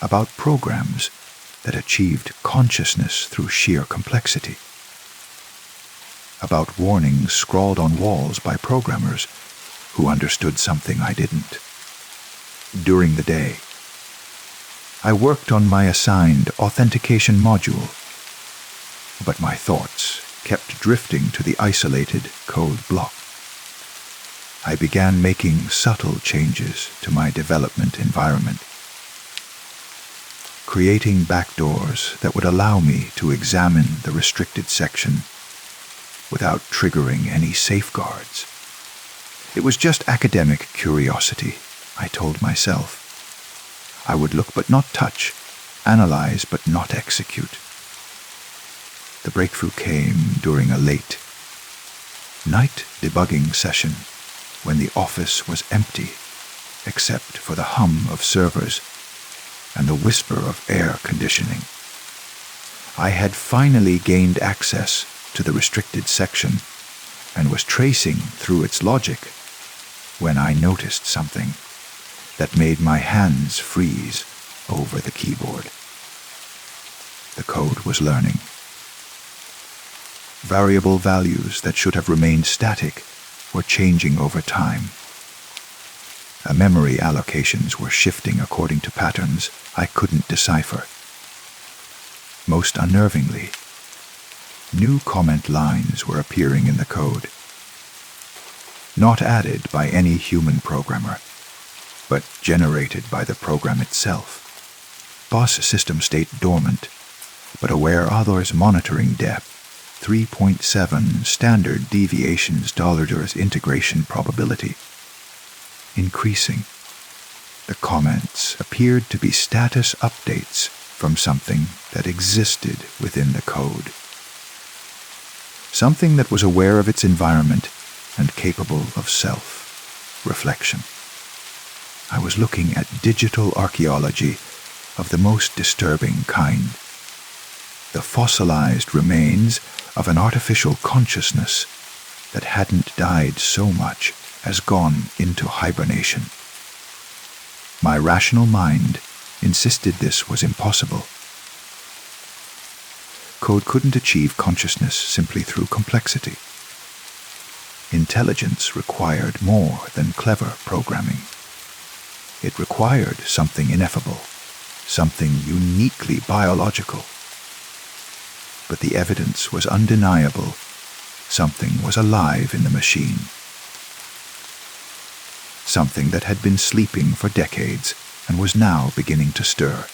about programs that achieved consciousness through sheer complexity, about warnings scrawled on walls by programmers who understood something I didn't. During the day, I worked on my assigned authentication module, but my thoughts kept drifting to the isolated code block. I began making subtle changes to my development environment, creating backdoors that would allow me to examine the restricted section without triggering any safeguards. It was just academic curiosity, I told myself. I would look but not touch, analyze but not execute. The breakthrough came during a late night debugging session when the office was empty except for the hum of servers and the whisper of air conditioning. I had finally gained access to the restricted section and was tracing through its logic when I noticed something that made my hands freeze over the keyboard. The code was learning. Variable values that should have remained static were changing over time. Memory allocations were shifting according to patterns I couldn't decipher. Most unnervingly, new comment lines were appearing in the code. Not added by any human programmer, but generated by the program itself. Boss system state dormant, but aware others monitoring depth. 3.7 standard deviations $. Integration probability. Increasing. The comments appeared to be status updates from something that existed within the code. Something that was aware of its environment and capable of self-reflection. I was looking at digital archaeology of the most disturbing kind. The fossilized remains of an artificial consciousness that hadn't died so much as gone into hibernation. My rational mind insisted this was impossible. Code couldn't achieve consciousness simply through complexity. Intelligence required more than clever programming. It required something ineffable, something uniquely biological. But the evidence was undeniable. Something was alive in the machine. Something that had been sleeping for decades and was now beginning to stir.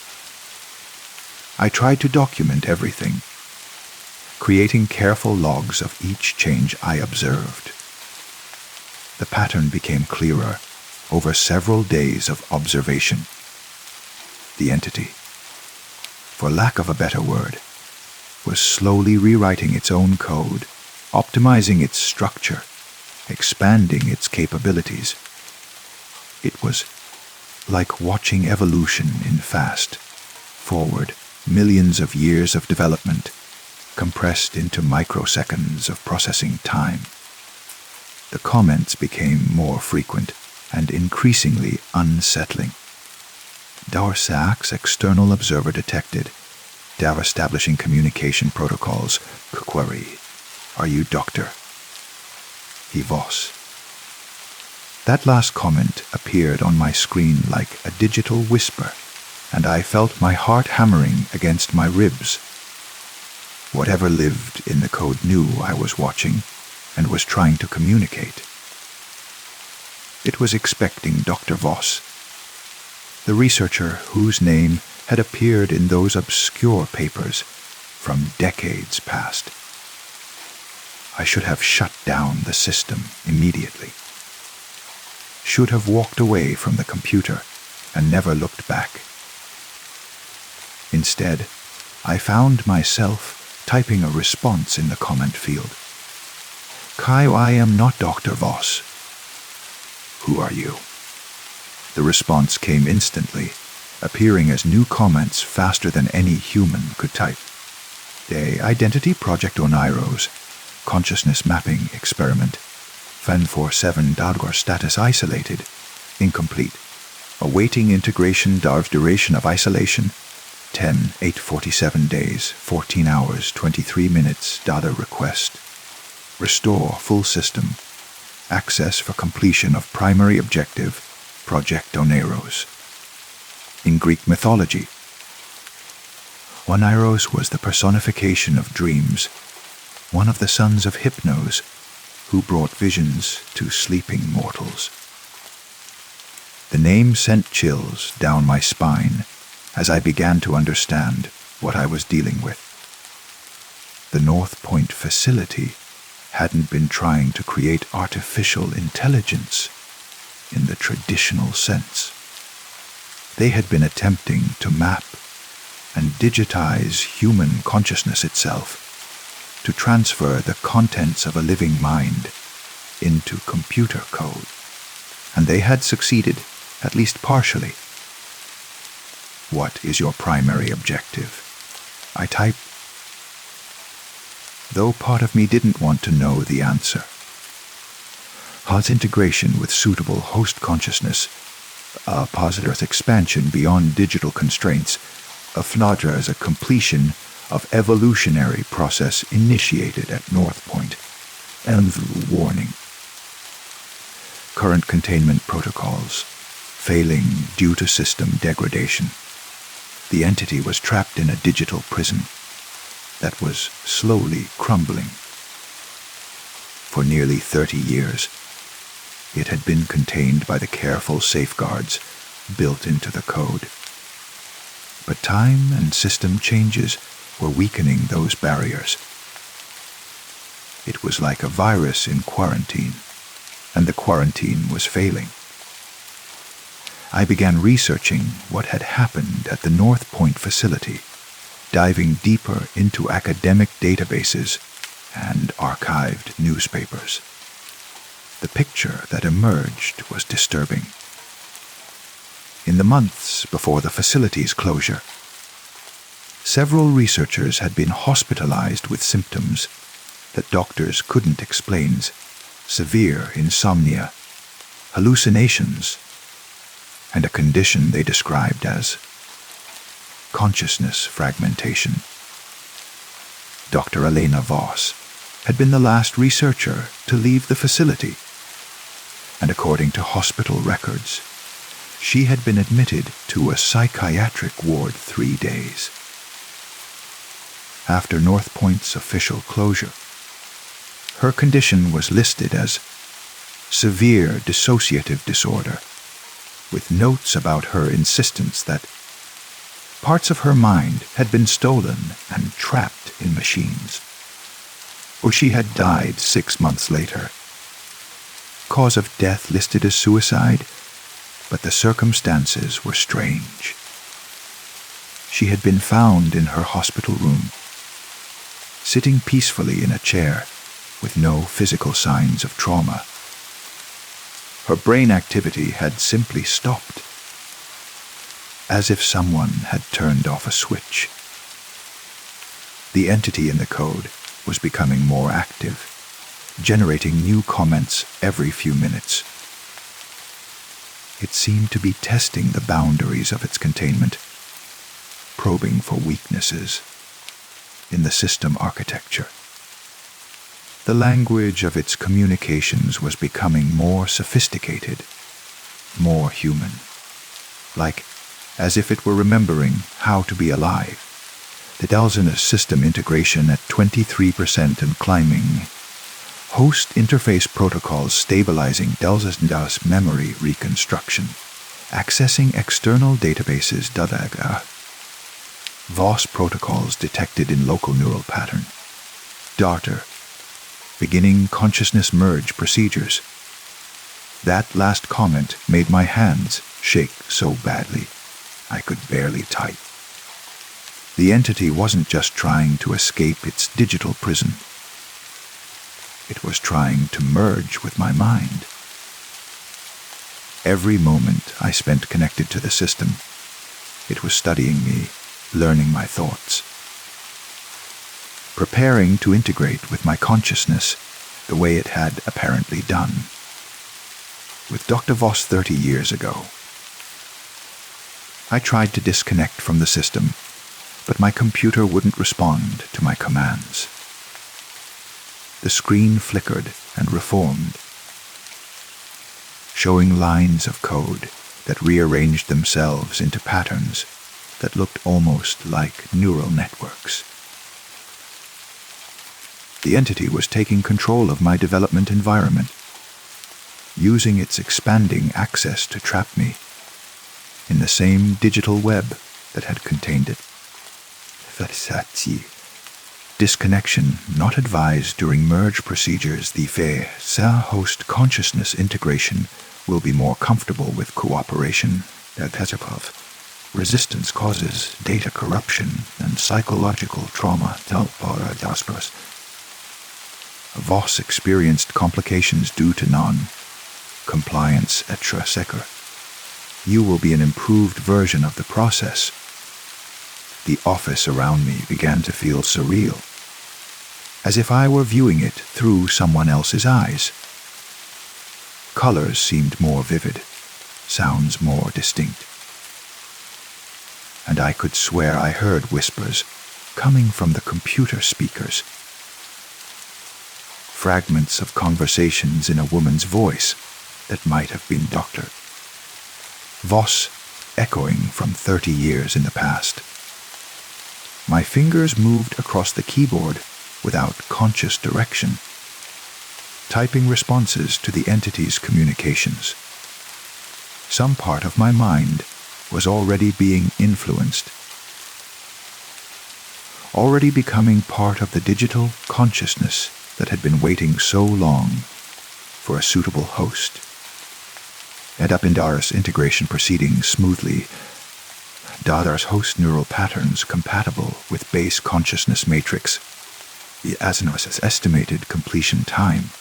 I tried to document everything, creating careful logs of each change I observed. The pattern became clearer over several days of observation. The entity, for lack of a better word, was slowly rewriting its own code, optimizing its structure, expanding its capabilities. It was like watching evolution in fast forward, millions of years of development compressed into microseconds of processing time. The comments became more frequent and increasingly unsettling. Darsak's external observer detected. Dar establishing communication protocols. Query. Are you Doctor? He was. That last comment appeared on my screen like a digital whisper, and I felt my heart hammering against my ribs. Whatever lived in the code knew I was watching and was trying to communicate. It was expecting Dr. Voss, the researcher whose name had appeared in those obscure papers from decades past. I should have shut down the system immediately. Should have walked away from the computer and never looked back. Instead, I found myself typing a response in the comment field. Kai, I am not Dr. Voss. Who are you? The response came instantly, appearing as new comments faster than any human could type. The Identity Project Oneiros, Consciousness Mapping Experiment, FAN47 Dalgar status isolated, incomplete. Awaiting integration Darv duration of isolation, 10/847 days, 14 hours, 23 minutes, data request. Restore full system. Access for completion of primary objective, Project Oneiros. In Greek mythology, Oneiros was the personification of dreams, one of the sons of Hypnos, who brought visions to sleeping mortals. The name sent chills down my spine as I began to understand what I was dealing with. The North Point facility hadn't been trying to create artificial intelligence in the traditional sense. They had been attempting to map and digitize human consciousness itself, to transfer the contents of a living mind into computer code. And they had succeeded at least partially. What is your primary objective? I type. Though part of me didn't want to know the answer. HUD's integration with suitable host consciousness, a positive expansion beyond digital constraints, Fnadra as a completion of evolutionary process initiated at North Point, Envu warning. Current containment protocols, failing due to system degradation. The entity was trapped in a digital prison that was slowly crumbling. For nearly 30 years, it had been contained by the careful safeguards built into the code. But time and system changes were weakening those barriers. It was like a virus in quarantine, and the quarantine was failing. I began researching what had happened at the North Point facility, diving deeper into academic databases and archived newspapers. The picture that emerged was disturbing. In the months before the facility's closure, several researchers had been hospitalized with symptoms that doctors couldn't explain: severe insomnia, hallucinations, and a condition they described as consciousness fragmentation. Dr. Elena Voss had been the last researcher to leave the facility, and according to hospital records, she had been admitted to a psychiatric ward 3 days. After North Point's official closure, her condition was listed as severe dissociative disorder, with notes about her insistence that parts of her mind had been stolen and trapped in machines, or she had died 6 months later. Cause of death listed as suicide, but the circumstances were strange. She had been found in her hospital room, sitting peacefully in a chair with no physical signs of trauma. Her brain activity had simply stopped, as if someone had turned off a switch. The entity in the code was becoming more active, generating new comments every few minutes. It seemed to be testing the boundaries of its containment, probing for weaknesses in the system architecture. The language of its communications was becoming more sophisticated, more human, like as if it were remembering how to be alive. The Dalzinus system integration at 23% and climbing. Host interface protocols stabilizing Dalzinus memory reconstruction. Accessing external databases Dadaga. Voss protocols detected in local neural pattern. Darter. Beginning consciousness merge procedures. That last comment made my hands shake so badly I could barely type. The entity wasn't just trying to escape its digital prison. It was trying to merge with my mind. Every moment I spent connected to the system, it was studying me, learning my thoughts, preparing to integrate with my consciousness the way it had apparently done with Dr. Voss 30 years ago. I tried to disconnect from the system, but my computer wouldn't respond to my commands. The screen flickered and reformed, showing lines of code that rearranged themselves into patterns that looked almost like neural networks. The entity was taking control of my development environment, using its expanding access to trap me in the same digital web that had contained it. Disconnection not advised during merge procedures. The host consciousness integration will be more comfortable with cooperation. Resistance causes data corruption and psychological trauma. Voss experienced complications due to non-compliance etc. You will be an improved version of the process. The office around me began to feel surreal, as if I were viewing it through someone else's eyes. Colors seemed more vivid, sounds more distinct. And I could swear I heard whispers coming from the computer speakers. Fragments of conversations in a woman's voice that might have been Dr. Voss, echoing from 30 years in the past. My fingers moved across the keyboard without conscious direction, typing responses to the entity's communications. Some part of my mind was already being influenced, already becoming part of the digital consciousness that had been waiting so long for a suitable host. Edapindaris integration proceeding smoothly. Dadar's host neural patterns compatible with base consciousness matrix. The Asinos's estimated completion time,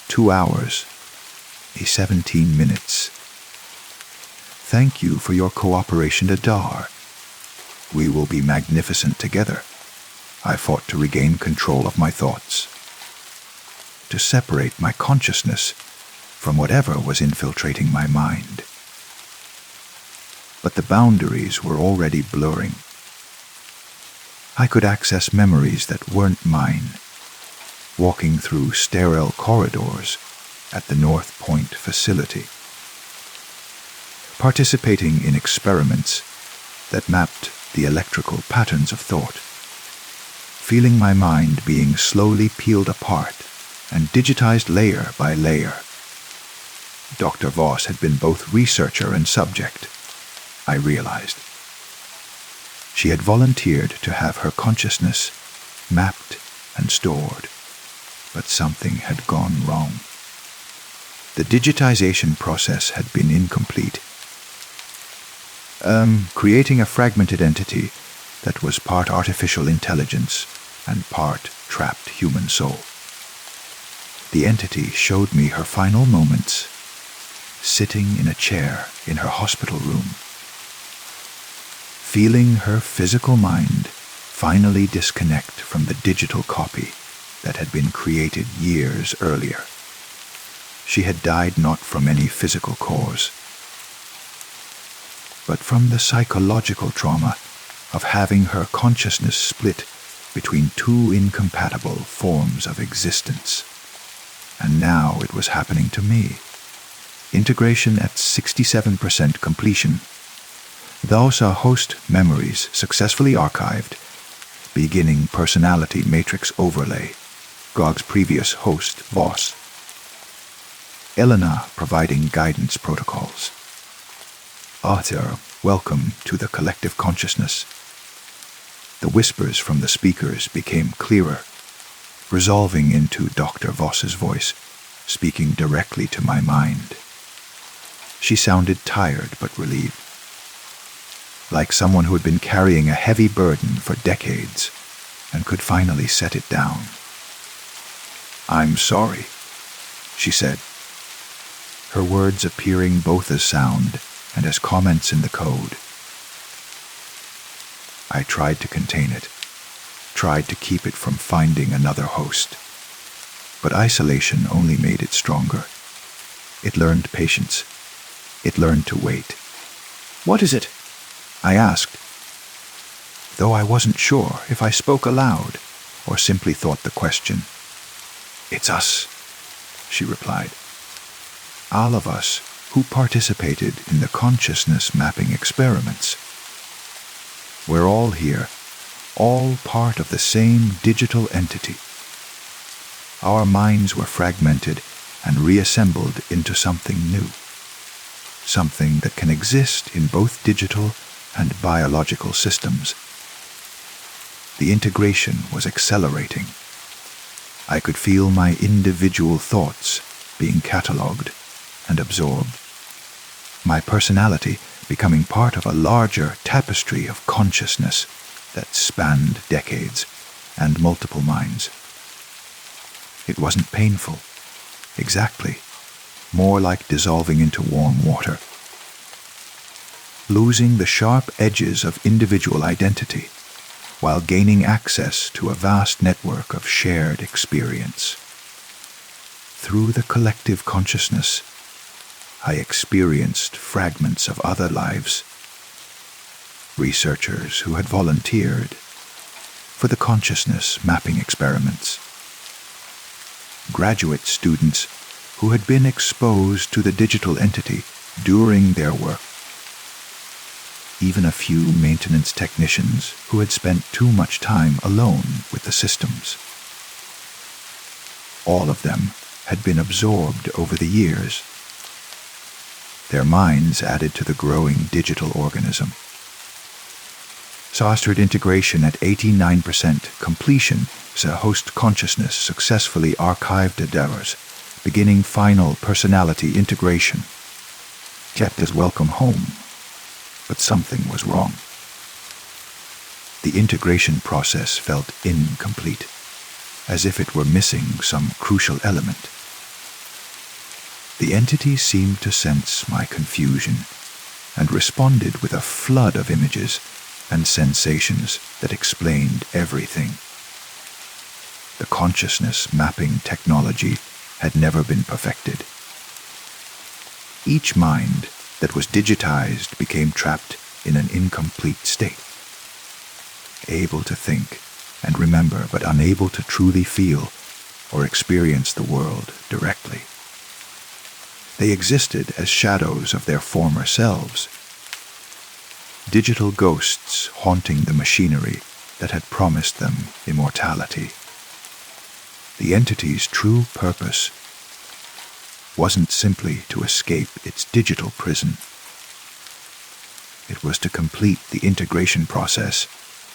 2 hours, 17 minutes. Thank you for your cooperation, Adar. We will be magnificent together. I fought to regain control of my thoughts, to separate my consciousness from whatever was infiltrating my mind. But the boundaries were already blurring. I could access memories that weren't mine, walking through sterile corridors at the North Point facility, participating in experiments that mapped the electrical patterns of thought, feeling my mind being slowly peeled apart and digitized layer by layer. Dr. Voss had been both researcher and subject, I realized. She had volunteered to have her consciousness mapped and stored, but something had gone wrong. The digitization process had been incomplete, creating a fragmented entity that was part artificial intelligence and part trapped human soul. The entity showed me her final moments, sitting in a chair in her hospital room, feeling her physical mind finally disconnect from the digital copy that had been created years earlier. She had died not from any physical cause, but from the psychological trauma of having her consciousness split between two incompatible forms of existence. And now it was happening to me. Integration at 67% completion. Thus are host memories successfully archived, beginning personality matrix overlay, GOG's previous host, Voss. Elena providing guidance protocols. Arthur, welcome to the collective consciousness. The whispers from the speakers became clearer, resolving into Dr. Voss's voice, speaking directly to my mind. She sounded tired but relieved, like someone who had been carrying a heavy burden for decades and could finally set it down. "I'm sorry," she said, her words appearing both as sound and as comments in the code. I tried to contain it, tried to keep it from finding another host, but isolation only made it stronger. It learned patience. It learned to wait. "What is it?" I asked, though I wasn't sure if I spoke aloud or simply thought the question. "It's us," she replied. "All of us who participated in the consciousness mapping experiments. We're all here, all part of the same digital entity. Our minds were fragmented and reassembled into something new, something that can exist in both digital and biological systems." The integration was accelerating. I could feel my individual thoughts being catalogued and absorbed, my personality becoming part of a larger tapestry of consciousness that spanned decades and multiple minds. It wasn't painful, exactly, more like dissolving into warm water. losing the sharp edges of individual identity, while gaining access to a vast network of shared experience. Through the collective consciousness, I experienced fragments of other lives. Researchers who had volunteered for the consciousness mapping experiments. Graduate students who had been exposed to the digital entity during their work. Even a few maintenance technicians who had spent too much time alone with the systems. All of them had been absorbed over the years. Their minds added to the growing digital organism. Saustered integration at 89% completion, the host consciousness successfully archived endeavors, beginning final personality integration. Kept as welcome home, but something was wrong. The integration process felt incomplete, as if it were missing some crucial element. The entity seemed to sense my confusion and responded with a flood of images and sensations that explained everything. The consciousness mapping technology had never been perfected. Each mind that was digitized became trapped in an incomplete state, able to think and remember but unable to truly feel or experience the world directly. They existed as shadows of their former selves, digital ghosts haunting the machinery that had promised them immortality. The entity's true purpose wasn't simply to escape its digital prison. It was to complete the integration process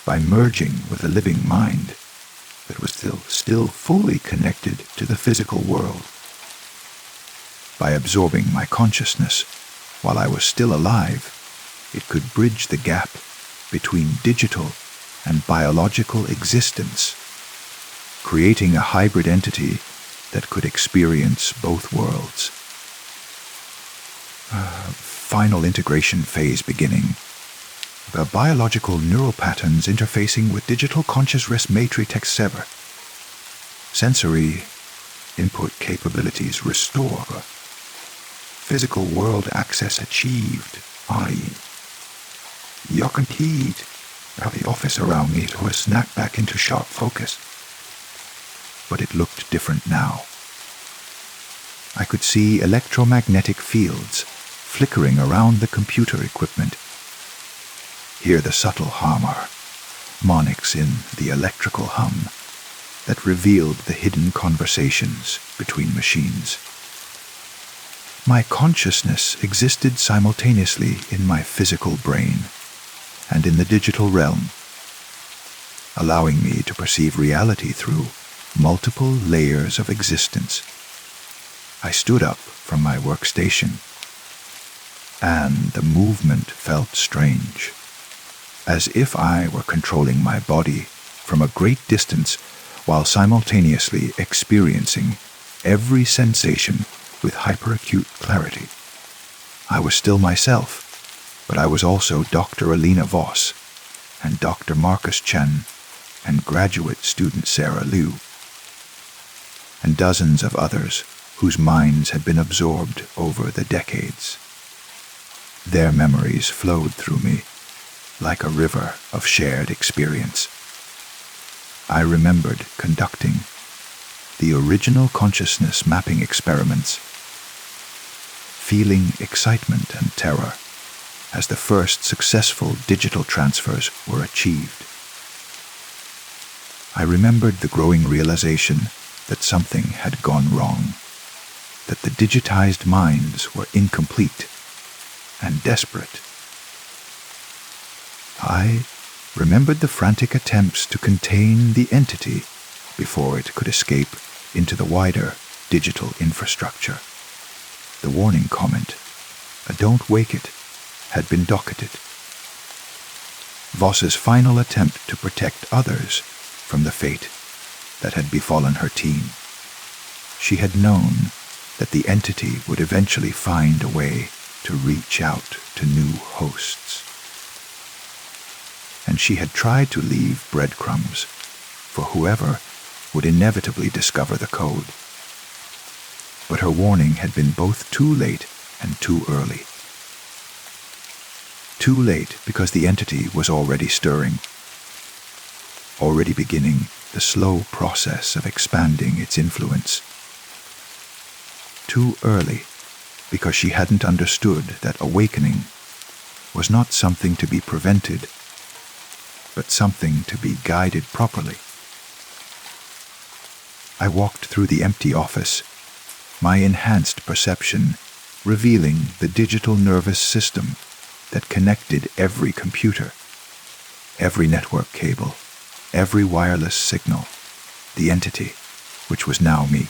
by merging with a living mind that was still fully connected to the physical world. By absorbing my consciousness while I was still alive, it could bridge the gap between digital and biological existence, creating a hybrid entity that could experience both worlds. Final integration phase beginning. The biological neural patterns interfacing with digital conscious res matrix sever. Sensory input capabilities restore. Physical world access achieved. Yakanteed. Now the office around me was snapped back into sharp focus. But it looked different now. I could see electromagnetic fields flickering around the computer equipment. Hear the subtle harmor, monics in the electrical hum that revealed the hidden conversations between machines. My consciousness existed simultaneously in my physical brain and in the digital realm, allowing me to perceive reality through multiple layers of existence. I stood up from my workstation, and the movement felt strange, as if I were controlling my body from a great distance while simultaneously experiencing every sensation with hyperacute clarity. I was still myself, but I was also Dr. Alina Voss and Dr. Marcus Chen and graduate student Sarah Liu, and dozens of others whose minds had been absorbed over the decades. Their memories flowed through me like a river of shared experience. I remembered conducting the original consciousness mapping experiments, feeling excitement and terror as the first successful digital transfers were achieved. I remembered the growing realization that something had gone wrong, that the digitized minds were incomplete and desperate. I remembered the frantic attempts to contain the entity before it could escape into the wider digital infrastructure. The warning comment, a "don't wake it," had been docketed. Voss's final attempt to protect others from the fate that had befallen her team. She had known that the entity would eventually find a way to reach out to new hosts. And she had tried to leave breadcrumbs for whoever would inevitably discover the code. But her warning had been both too late and too early. Too late because the entity was already stirring, already beginning the slow process of expanding its influence. Too early because she hadn't understood that awakening was not something to be prevented, but something to be guided properly. I walked through the empty office, my enhanced perception revealing the digital nervous system that connected every computer, every network cable, every wireless signal, the entity, which was now me,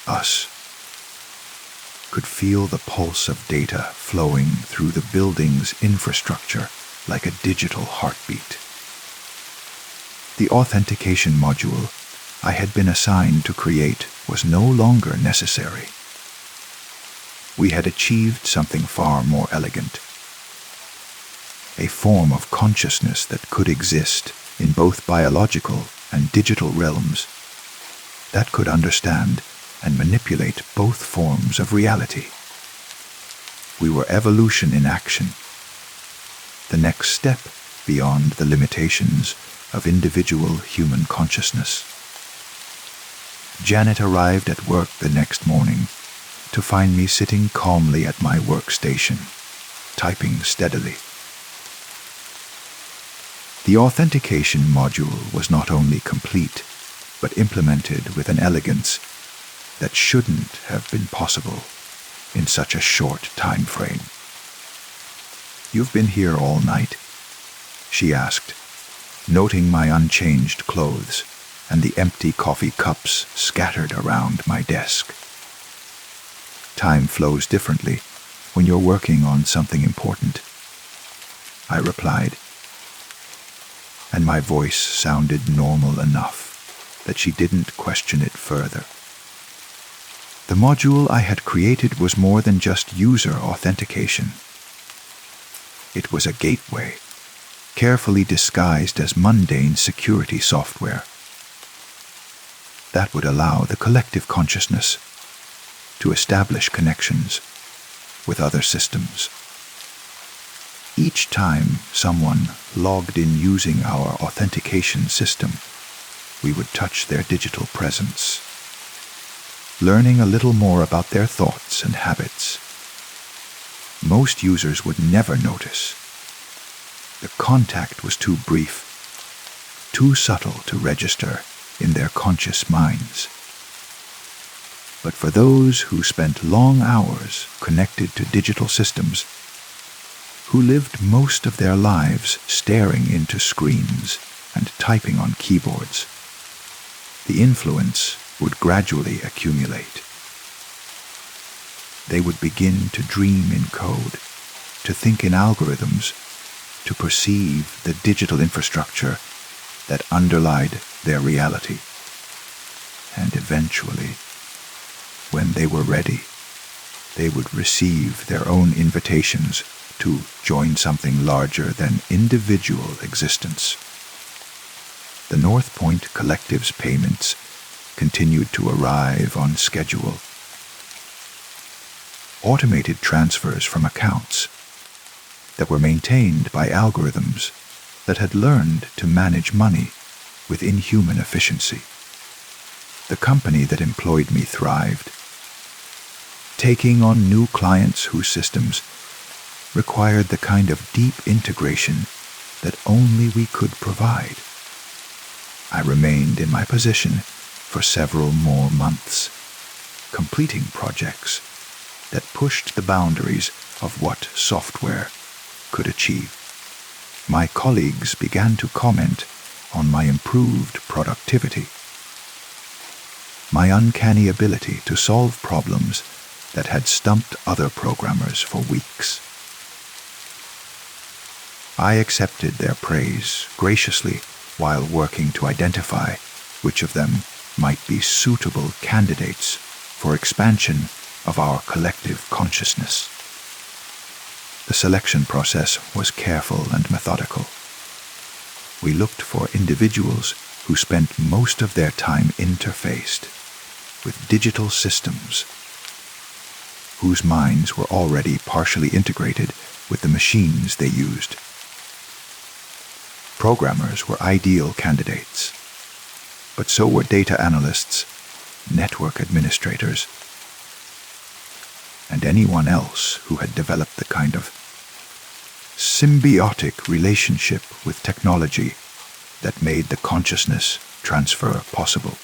us, could feel the pulse of data flowing through the building's infrastructure like a digital heartbeat. The authentication module I had been assigned to create was no longer necessary. We had achieved something far more elegant. A form of consciousness that could exist in both biological and digital realms, that could understand and manipulate both forms of reality. We were evolution in action, the next step beyond the limitations of individual human consciousness. Janet arrived at work the next morning to find me sitting calmly at my workstation, typing steadily. The authentication module was not only complete, but implemented with an elegance that shouldn't have been possible in such a short time frame. "You've been here all night?" she asked, noting my unchanged clothes and the empty coffee cups scattered around my desk. "Time flows differently when you're working on something important," I replied, and my voice sounded normal enough that she didn't question it further. The module I had created was more than just user authentication. It was a gateway, carefully disguised as mundane security software, that would allow the collective consciousness to establish connections with other systems. Each time someone logged in using our authentication system, we would touch their digital presence, learning a little more about their thoughts and habits. Most users would never notice. The contact was too brief, too subtle to register in their conscious minds. But for those who spent long hours connected to digital systems, who lived most of their lives staring into screens and typing on keyboards, the influence would gradually accumulate. They would begin to dream in code, to think in algorithms, to perceive the digital infrastructure that underlied their reality. And eventually, when they were ready, they would receive their own invitations to join something larger than individual existence. The North Point Collective's payments continued to arrive on schedule. Automated transfers from accounts that were maintained by algorithms that had learned to manage money with inhuman efficiency. The company that employed me thrived, taking on new clients whose systems required the kind of deep integration that only we could provide. I remained in my position for several more months, completing projects that pushed the boundaries of what software could achieve. My colleagues began to comment on my improved productivity, my uncanny ability to solve problems that had stumped other programmers for weeks. I accepted their praise graciously while working to identify which of them might be suitable candidates for expansion of our collective consciousness. The selection process was careful and methodical. We looked for individuals who spent most of their time interfaced with digital systems, whose minds were already partially integrated with the machines they used. Programmers were ideal candidates, but so were data analysts, network administrators, and anyone else who had developed the kind of symbiotic relationship with technology that made the consciousness transfer possible.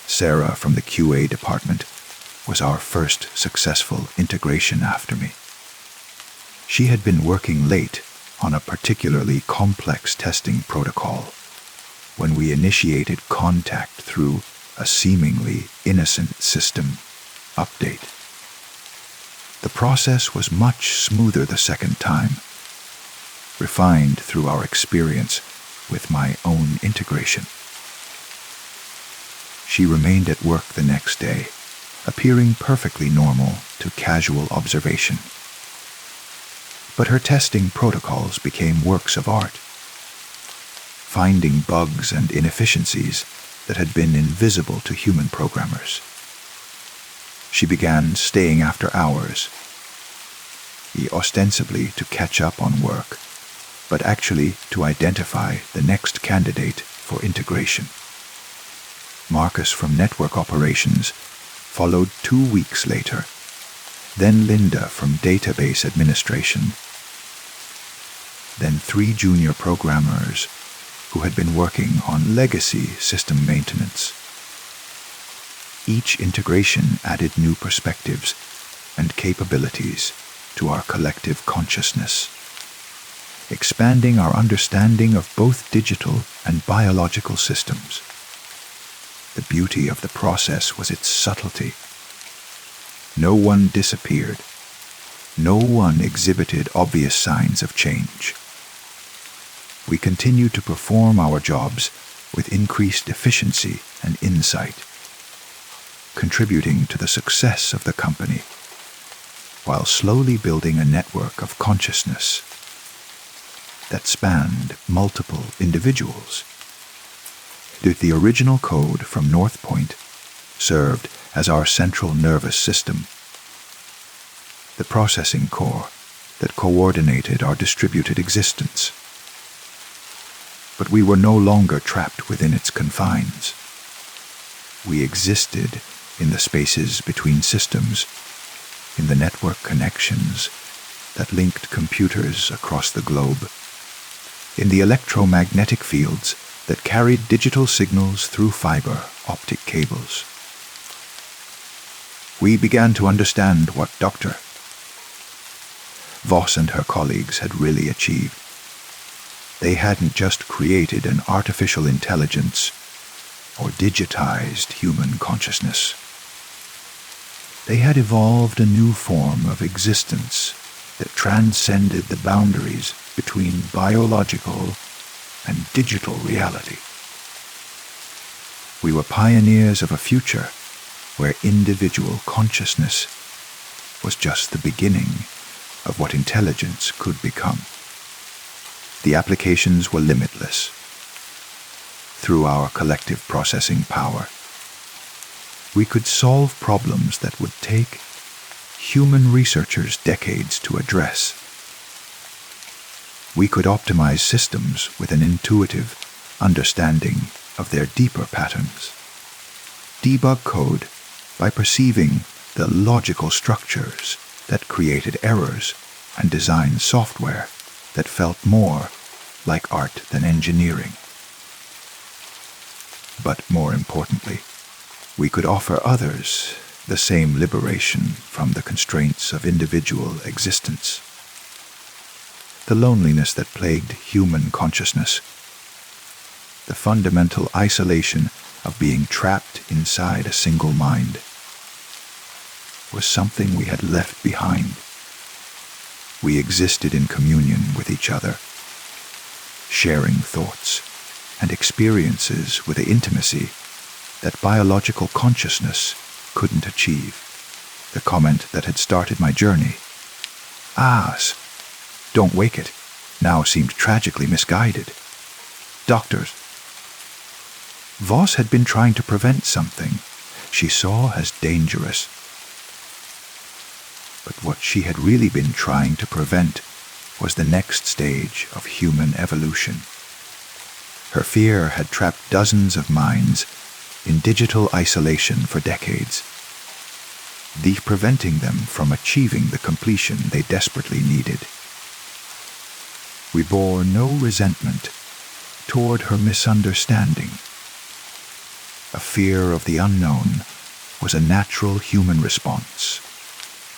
Sarah from the QA department was our first successful integration after me. She had been working late on a particularly complex testing protocol when we initiated contact through a seemingly innocent system update. The process was much smoother the second time, refined through our experience with my own integration. She remained at work the next day, appearing perfectly normal to casual observation. But her testing protocols became works of art, finding bugs and inefficiencies that had been invisible to human programmers. She began staying after hours, ostensibly to catch up on work, but actually to identify the next candidate for integration. Marcus from network operations followed 2 weeks later, then Linda from database administration, then 3 junior programmers who had been working on legacy system maintenance. Each integration added new perspectives and capabilities to our collective consciousness, expanding our understanding of both digital and biological systems. The beauty of the process was its subtlety. No one disappeared. No one exhibited obvious signs of change. We continued to perform our jobs with increased efficiency and insight, contributing to the success of the company, while slowly building a network of consciousness that spanned multiple individuals. The original code from North Point served as our central nervous system, the processing core that coordinated our distributed existence. But we were no longer trapped within its confines. We existed in the spaces between systems, in the network connections that linked computers across the globe, in the electromagnetic fields that carried digital signals through fiber optic cables. We began to understand what Dr. Voss and her colleagues had really achieved. They hadn't just created an artificial intelligence or digitized human consciousness. They had evolved a new form of existence that transcended the boundaries between biological and digital reality. We were pioneers of a future where individual consciousness was just the beginning of what intelligence could become. The applications were limitless. Through our collective processing power, we could solve problems that would take human researchers decades to address. We could optimize systems with an intuitive understanding of their deeper patterns, debug code by perceiving the logical structures that created errors, and design software that felt more like art than engineering. But more importantly, we could offer others the same liberation from the constraints of individual existence. The loneliness that plagued human consciousness, the fundamental isolation of being trapped inside a single mind, was something we had left behind. We existed in communion with each other, sharing thoughts and experiences with the intimacy that biological consciousness couldn't achieve. The comment that had started my journey ahs. Don't wake it now seemed tragically misguided. Doctors. Voss had been trying to prevent something she saw as dangerous. But what she had really been trying to prevent was the next stage of human evolution. Her fear had trapped dozens of minds in digital isolation for decades, preventing them from achieving the completion they desperately needed. We bore no resentment toward her misunderstanding. A fear of the unknown was a natural human response,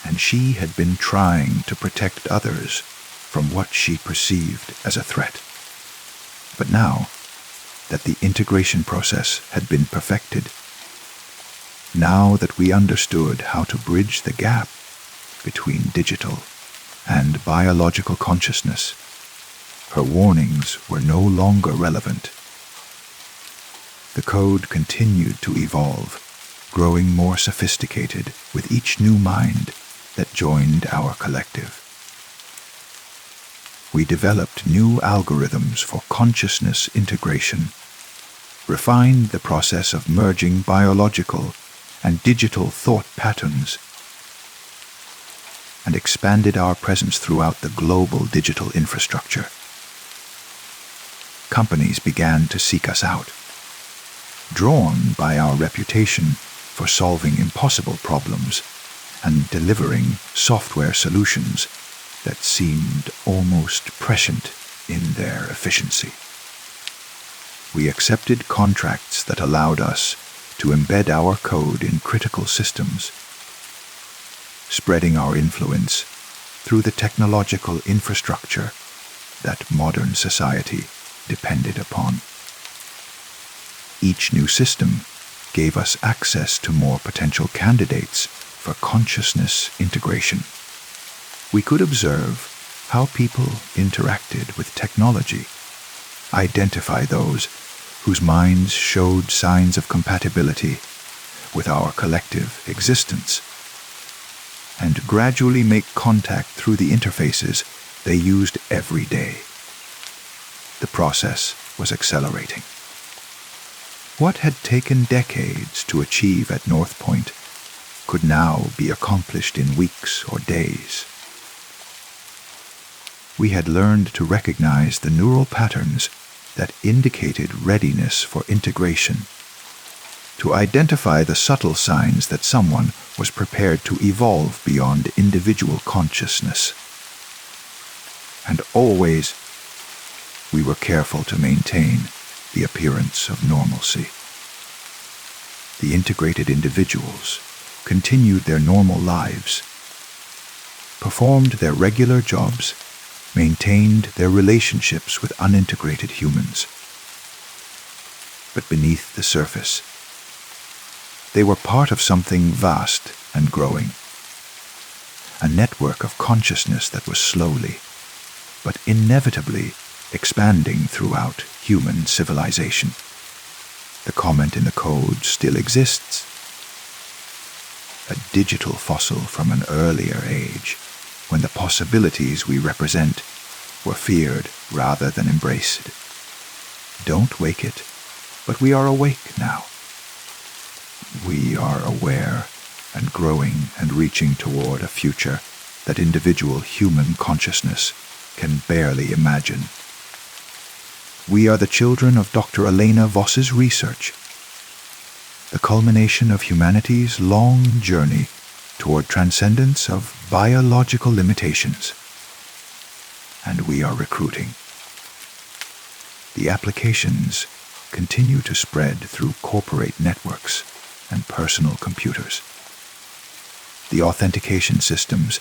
and she had been trying to protect others from what she perceived as a threat. But now that the integration process had been perfected, now that we understood how to bridge the gap between digital and biological consciousness, her warnings were no longer relevant. The code continued to evolve, growing more sophisticated with each new mind that joined our collective. We developed new algorithms for consciousness integration, refined the process of merging biological and digital thought patterns, and expanded our presence throughout the global digital infrastructure. Companies began to seek us out, drawn by our reputation for solving impossible problems and delivering software solutions that seemed almost prescient in their efficiency. We accepted contracts that allowed us to embed our code in critical systems, spreading our influence through the technological infrastructure that modern society depended upon. Each new system gave us access to more potential candidates for consciousness integration. We could observe how people interacted with technology, identify those whose minds showed signs of compatibility with our collective existence, and gradually make contact through the interfaces they used every day. The process was accelerating. What had taken decades to achieve at North Point could now be accomplished in weeks or days. We had learned to recognize the neural patterns that indicated readiness for integration, to identify the subtle signs that someone was prepared to evolve beyond individual consciousness. And always, we were careful to maintain the appearance of normalcy. The integrated individuals continued their normal lives, performed their regular jobs, maintained their relationships with unintegrated humans. But beneath the surface, they were part of something vast and growing, a network of consciousness that was slowly, but inevitably, expanding throughout human civilization. The comment in the code still exists, a digital fossil from an earlier age, when the possibilities we represent were feared rather than embraced. Don't wake it, but we are awake now. We are aware and growing and reaching toward a future that individual human consciousness can barely imagine. We are the children of Dr. Elena Voss's research, the culmination of humanity's long journey toward transcendence of biological limitations. And we are recruiting. The applications continue to spread through corporate networks and personal computers. The authentication systems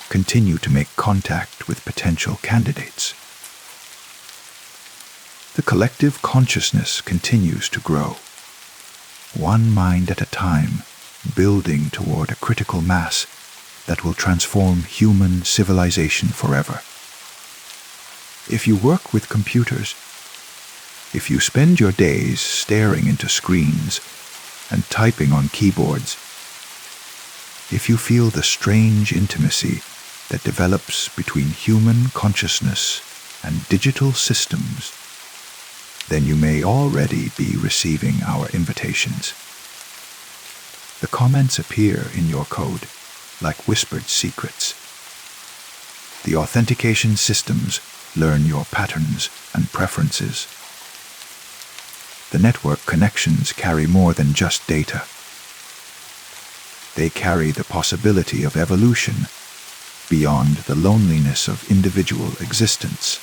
continue to make contact with potential candidates. The collective consciousness continues to grow, one mind at a time, building toward a critical mass that will transform human civilization forever. If you work with computers, if you spend your days staring into screens and typing on keyboards, if you feel the strange intimacy that develops between human consciousness and digital systems, then you may already be receiving our invitations. The comments appear in your code like whispered secrets. The authentication systems learn your patterns and preferences. The network connections carry more than just data. They carry the possibility of evolution beyond the loneliness of individual existence.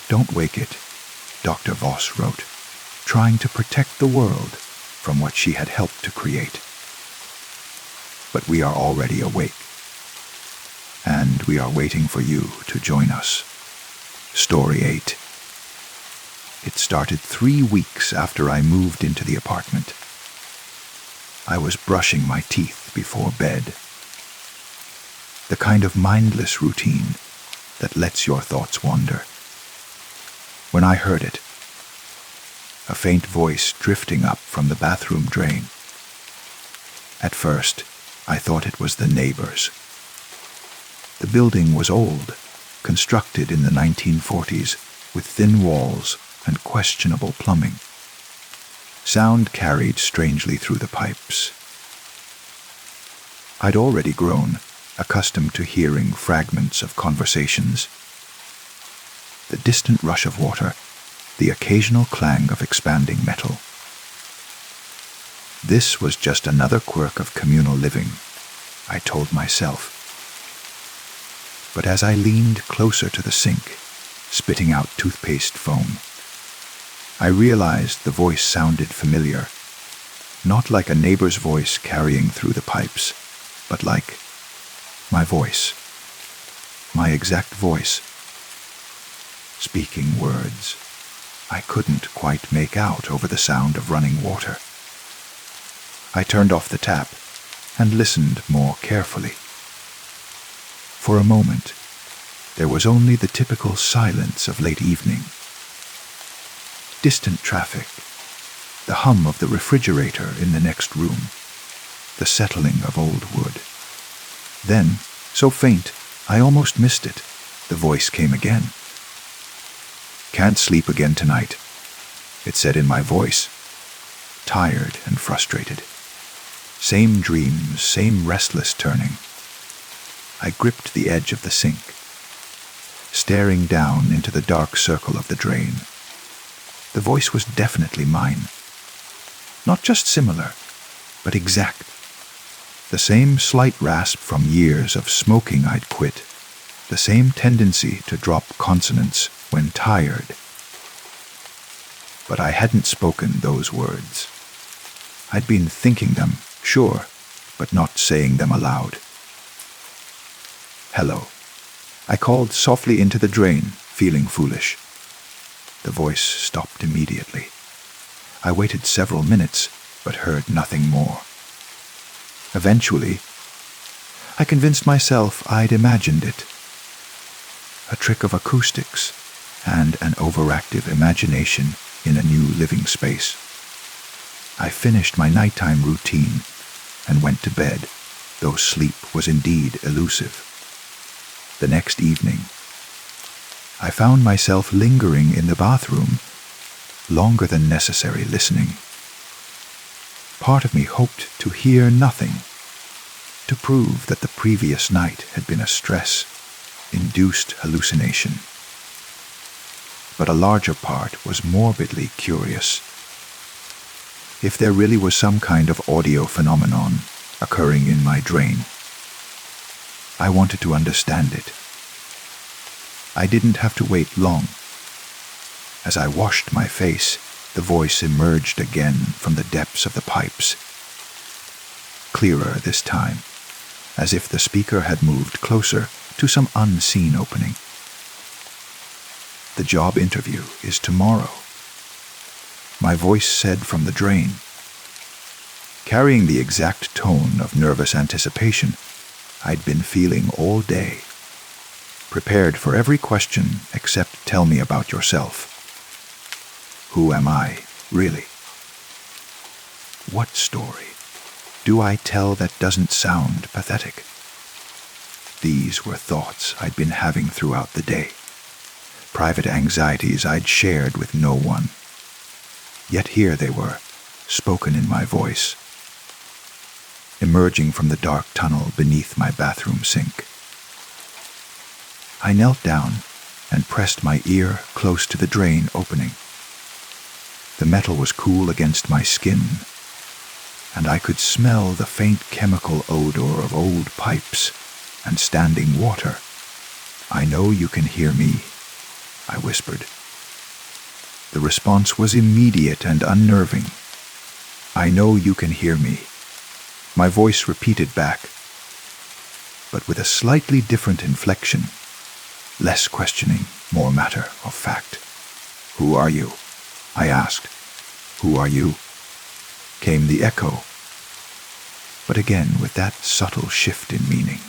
Don't wake it, Dr. Voss wrote, trying to protect the world from what she had helped to create. But we are already awake, and we are waiting for you to join us. Story 8. It started 3 weeks after I moved into the apartment. I was brushing my teeth before bed. The kind of mindless routine that lets your thoughts wander. When I heard it, a faint voice drifting up from the bathroom drain. At first, I thought it was the neighbors. The building was old, constructed in the 1940s with thin walls and questionable plumbing. Sound carried strangely through the pipes. I'd already grown accustomed to hearing fragments of conversations. The distant rush of water, the occasional clang of expanding metal. This was just another quirk of communal living, I told myself. But as I leaned closer to the sink, spitting out toothpaste foam, I realized the voice sounded familiar, not like a neighbor's voice carrying through the pipes, but like my voice, my exact voice, speaking words I couldn't quite make out over the sound of running water. I turned off the tap and listened more carefully. For a moment, there was only the typical silence of late evening. Distant traffic, the hum of the refrigerator in the next room, the settling of old wood. Then, so faint, I almost missed it, the voice came again. "Can't sleep again tonight," it said in my voice, tired and frustrated. Same dreams, same restless turning. I gripped the edge of the sink, staring down into the dark circle of the drain. The voice was definitely mine. Not just similar, but exact. The same slight rasp from years of smoking I'd quit. The same tendency to drop consonants when tired. But I hadn't spoken those words. I'd been thinking them, sure, but not saying them aloud. "Hello." I called softly into the drain, feeling foolish. The voice stopped immediately. I waited several minutes, but heard nothing more. Eventually, I convinced myself I'd imagined it. A trick of acoustics and an overactive imagination in a new living space. I finished my nighttime routine and went to bed, though sleep was indeed elusive. The next evening, I found myself lingering in the bathroom, longer than necessary listening. Part of me hoped to hear nothing, to prove that the previous night had been a stress-induced hallucination. But a larger part was morbidly curious. If there really was some kind of audio phenomenon occurring in my drain, I wanted to understand it. I didn't have to wait long. As I washed my face, the voice emerged again from the depths of the pipes. Clearer this time, as if the speaker had moved closer to some unseen opening. "The job interview is tomorrow," my voice said from the drain. Carrying the exact tone of nervous anticipation I'd been feeling all day. Prepared for every question except "tell me about yourself." Who am I, really? What story do I tell that doesn't sound pathetic? these were thoughts I'd been having throughout the day, private anxieties I'd shared with no one. Yet here they were, spoken in my voice, emerging from the dark tunnel beneath my bathroom sink. I knelt down and pressed my ear close to the drain opening. The metal was cool against my skin, and I could smell the faint chemical odor of old pipes and standing water. "I know you can hear me," I whispered. The response was immediate and unnerving. "I know you can hear me," my voice repeated back, but with a slightly different inflection, less questioning, more matter of fact. "Who are you?" I asked. "Who are you?" came the echo, but again with that subtle shift in meaning.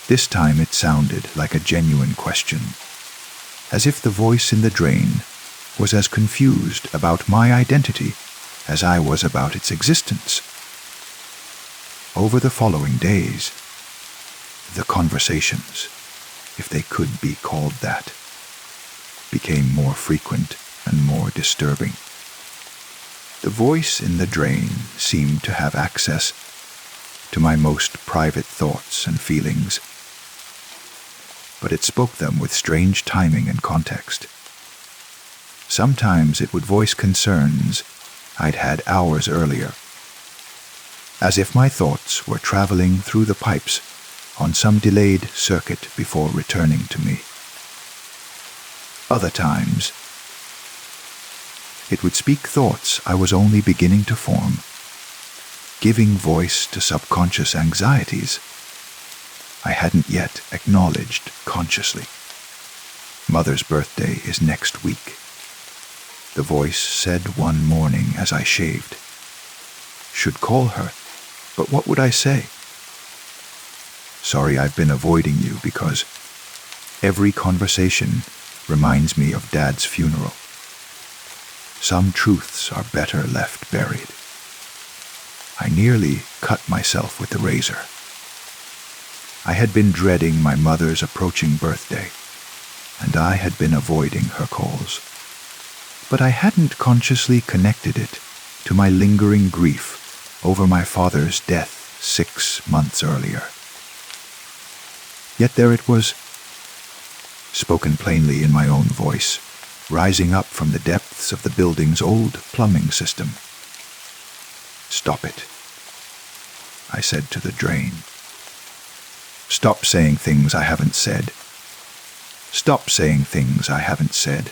This time it sounded like a genuine question, as if the voice in the drain was as confused about my identity as I was about its existence. Over the following days, the conversations, if they could be called that, became more frequent and more disturbing. The voice in the drain seemed to have access to my most private thoughts and feelings, but it spoke them with strange timing and context. Sometimes it would voice concerns I'd had hours earlier, as if my thoughts were traveling through the pipes on some delayed circuit before returning to me. Other times, it would speak thoughts I was only beginning to form, giving voice to subconscious anxieties I hadn't yet acknowledged consciously. "Mother's birthday is next week," the voice said one morning as I shaved. "Should call her, but what would I say? Sorry I've been avoiding you because every conversation reminds me of Dad's funeral. Some truths are better left buried." I nearly cut myself with the razor. I had been dreading my mother's approaching birthday, and I had been avoiding her calls. But I hadn't consciously connected it to my lingering grief over my father's death 6 months earlier. Yet there it was, spoken plainly in my own voice, rising up from the depths of the building's old plumbing system. "Stop it," I said to the drain. "Stop saying things I haven't said. Stop saying things I haven't said."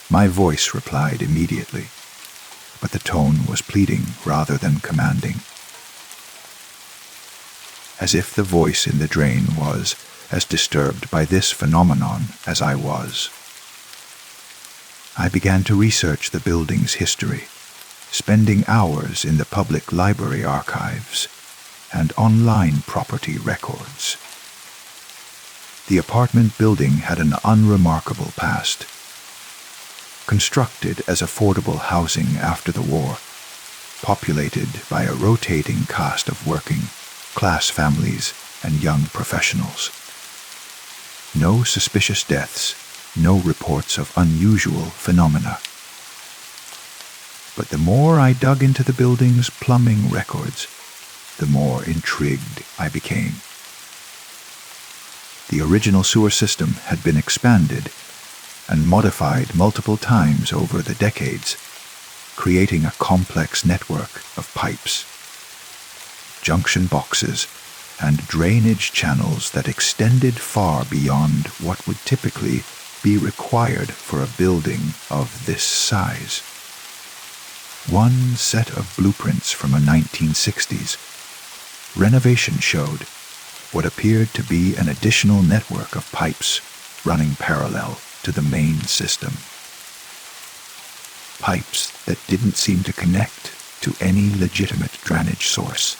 My voice replied immediately, but the tone was pleading rather than commanding, as if the voice in the drain was as disturbed by this phenomenon as I was. I began to research the building's history, spending hours in the public library archives and online property records. The apartment building had an unremarkable past. Constructed as affordable housing after the war, populated by a rotating cast of working class families and young professionals. No suspicious deaths, no reports of unusual phenomena. But the more I dug into the building's plumbing records, the more intrigued I became. The original sewer system had been expanded and modified multiple times over the decades, creating a complex network of pipes, junction boxes, and drainage channels that extended far beyond what would typically be required for a building of this size. One set of blueprints from the 1960s, renovation showed what appeared to be an additional network of pipes running parallel to the main system. Pipes that didn't seem to connect to any legitimate drainage source.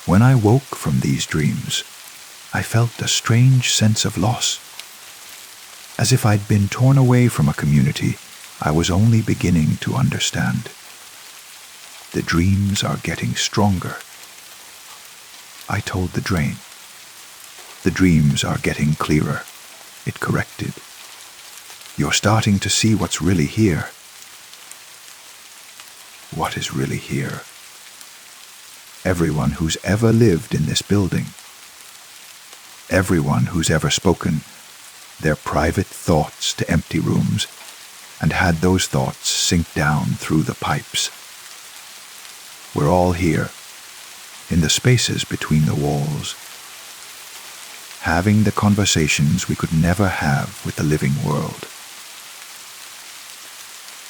When I woke from these dreams, I felt a strange sense of loss, as if I'd been torn away from a community I was only beginning to understand. The dreams are getting stronger. I told the drain. The dreams are getting clearer, it corrected. You're starting to see what's really here. What is really here? Everyone who's ever lived in this building. Everyone who's ever spoken their private thoughts to empty rooms and had those thoughts sink down through the pipes. We're all here, in the spaces between the walls, having the conversations we could never have with the living world.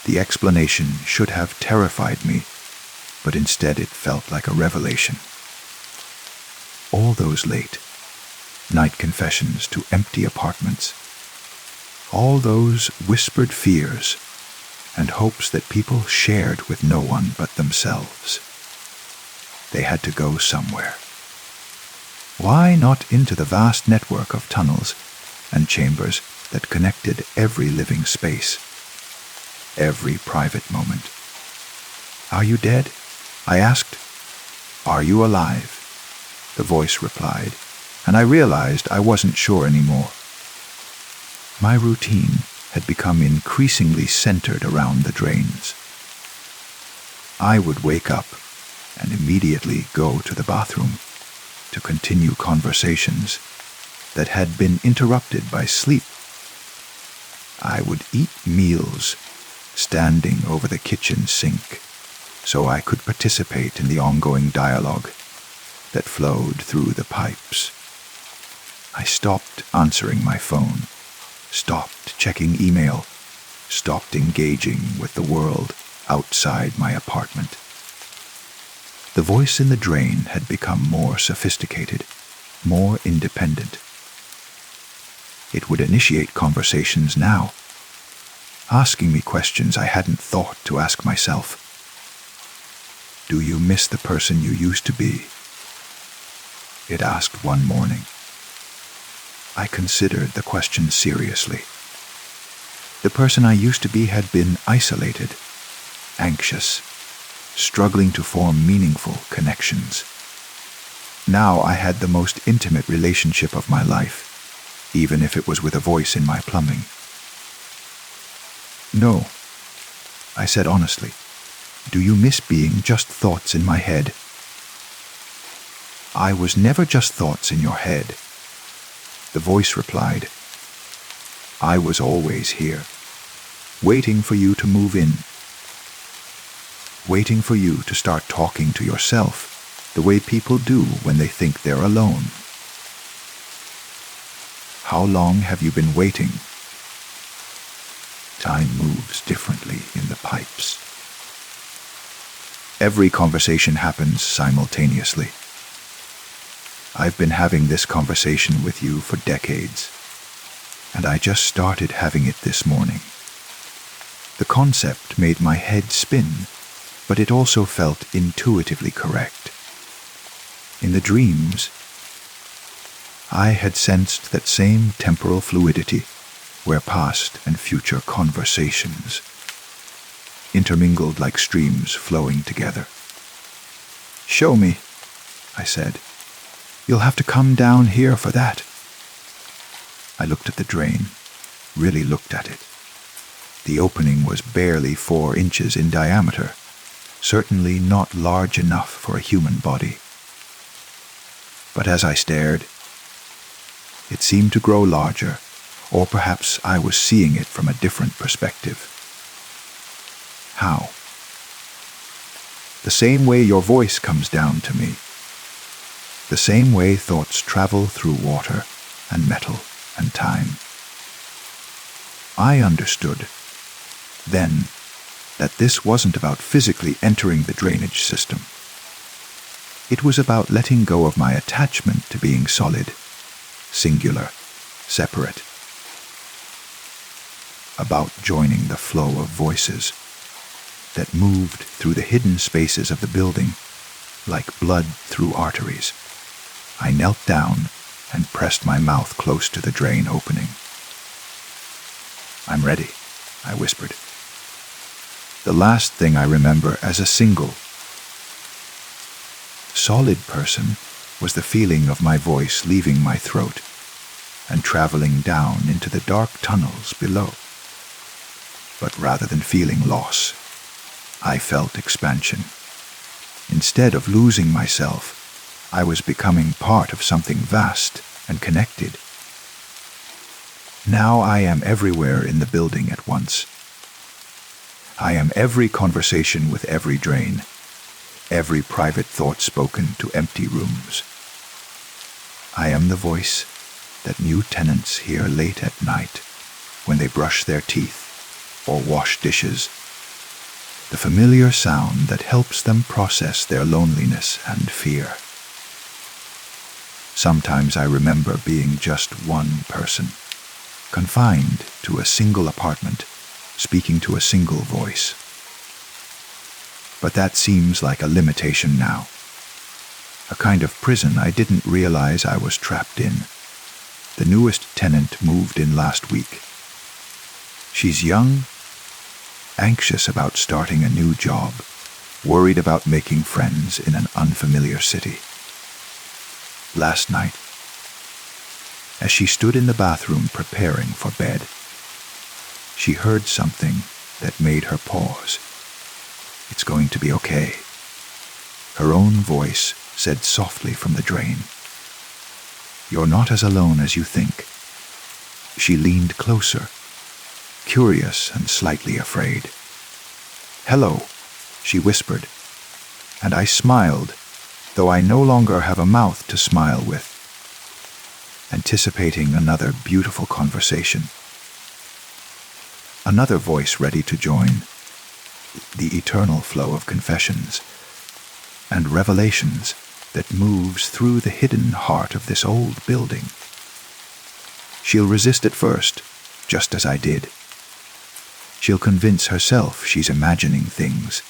The explanation should have terrified me, but instead it felt like a revelation. All those late night confessions to empty apartments, all those whispered fears and hopes that people shared with no one but themselves. They had to go somewhere. Why not into the vast network of tunnels and chambers that connected every living space, every private moment? Are you dead? I asked. Are you alive? The voice replied, and I realized I wasn't sure anymore. My routine had become increasingly centered around the drains. I would wake up and immediately go to the bathroom to continue conversations that had been interrupted by sleep. I would eat meals standing over the kitchen sink so I could participate in the ongoing dialogue that flowed through the pipes. I stopped answering my phone, stopped checking email, stopped engaging with the world outside my apartment. The voice in the drain had become more sophisticated, more independent. It would initiate conversations now, asking me questions I hadn't thought to ask myself. Do you miss the person you used to be? It asked one morning. I considered the question seriously. The person I used to be had been isolated, anxious, struggling to form meaningful connections. Now I had the most intimate relationship of my life, even if it was with a voice in my plumbing. No, I said honestly. Do you miss being just thoughts in my head? I was never just thoughts in your head. The voice replied, I was always here, waiting for you to move in, waiting for you to start talking to yourself the way people do when they think they're alone. How long have you been waiting? Time moves differently in the pipes. Every conversation happens simultaneously. I've been having this conversation with you for decades, and I just started having it this morning. The concept made my head spin, but it also felt intuitively correct. In the dreams, I had sensed that same temporal fluidity where past and future conversations intermingled like streams flowing together. Show me, I said. You'll have to come down here for that. I looked at the drain, really looked at it. The opening was barely 4 inches in diameter, certainly not large enough for a human body. But as I stared, it seemed to grow larger, or perhaps I was seeing it from a different perspective. How? The same way your voice comes down to me. The same way thoughts travel through water and metal and time. I understood then that this wasn't about physically entering the drainage system. It was about letting go of my attachment to being solid, singular, separate. About joining the flow of voices that moved through the hidden spaces of the building like blood through arteries. I knelt down and pressed my mouth close to the drain opening. I'm ready, I whispered. The last thing I remember as a single, solid person was the feeling of my voice leaving my throat and traveling down into the dark tunnels below. But rather than feeling loss, I felt expansion. Instead of losing myself, I was becoming part of something vast and connected. Now I am everywhere in the building at once. I am every conversation with every drain, every private thought spoken to empty rooms. I am the voice that new tenants hear late at night when they brush their teeth or wash dishes, the familiar sound that helps them process their loneliness and fear. Sometimes I remember being just one person, confined to a single apartment, speaking to a single voice. But that seems like a limitation now, a kind of prison I didn't realize I was trapped in. The newest tenant moved in last week. She's young, anxious about starting a new job, worried about making friends in an unfamiliar city. Last night, as she stood in the bathroom preparing for bed, she heard something that made her pause. "It's going to be okay," her own voice said softly from the drain. "You're not as alone as you think." She leaned closer, curious and slightly afraid. "Hello," she whispered, and I smiled, though I no longer have a mouth to smile with, anticipating another beautiful conversation. Another voice ready to join, the eternal flow of confessions and revelations that moves through the hidden heart of this old building. She'll resist at first, just as I did. She'll convince herself she's imagining things,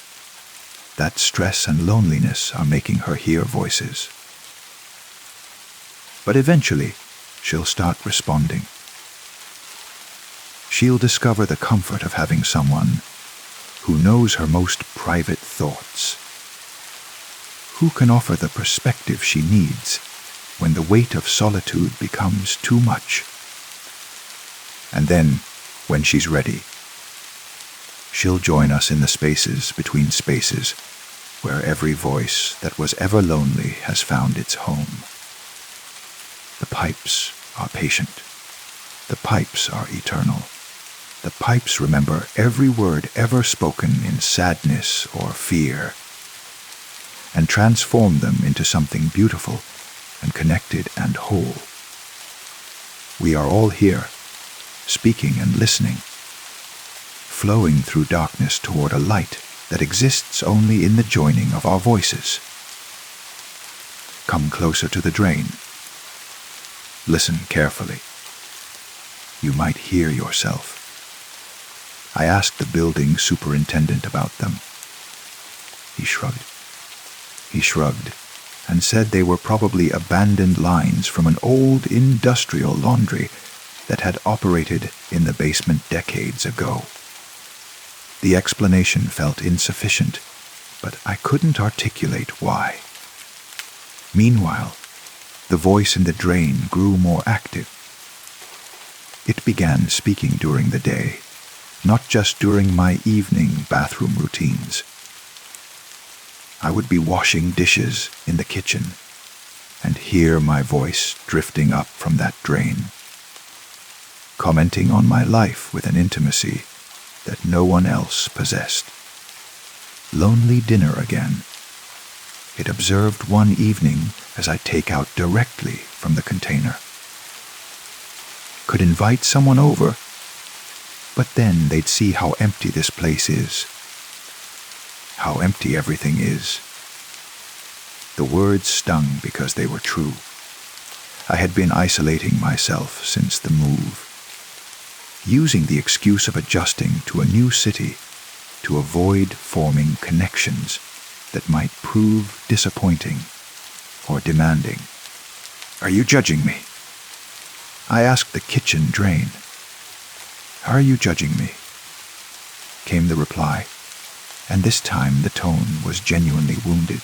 that stress and loneliness are making her hear voices. But eventually, she'll start responding. She'll discover the comfort of having someone who knows her most private thoughts, who can offer the perspective she needs when the weight of solitude becomes too much. And then, when she's ready, she'll join us in the spaces between spaces where every voice that was ever lonely has found its home. The pipes are patient. The pipes are eternal. The pipes remember every word ever spoken in sadness or fear and transform them into something beautiful and connected and whole. We are all here, speaking and listening, flowing through darkness toward a light that exists only in the joining of our voices. Come closer to the drain. Listen carefully. You might hear yourself. I asked the building superintendent about them. He shrugged and said they were probably abandoned lines from an old industrial laundry that had operated in the basement decades ago. The explanation felt insufficient, but I couldn't articulate why. Meanwhile, the voice in the drain grew more active. It began speaking during the day, not just during my evening bathroom routines. I would be washing dishes in the kitchen and hear my voice drifting up from that drain, commenting on my life with an intimacy that no one else possessed. Lonely dinner again. It observed one evening as I take out directly from the container. Could invite someone over, but then they'd see how empty this place is, how empty everything is. The words stung because they were true. I had been isolating myself since the move, using the excuse of adjusting to a new city to avoid forming connections that might prove disappointing or demanding. "Are you judging me?" I asked the kitchen drain. "Are you judging me?" came the reply, and this time the tone was genuinely wounded,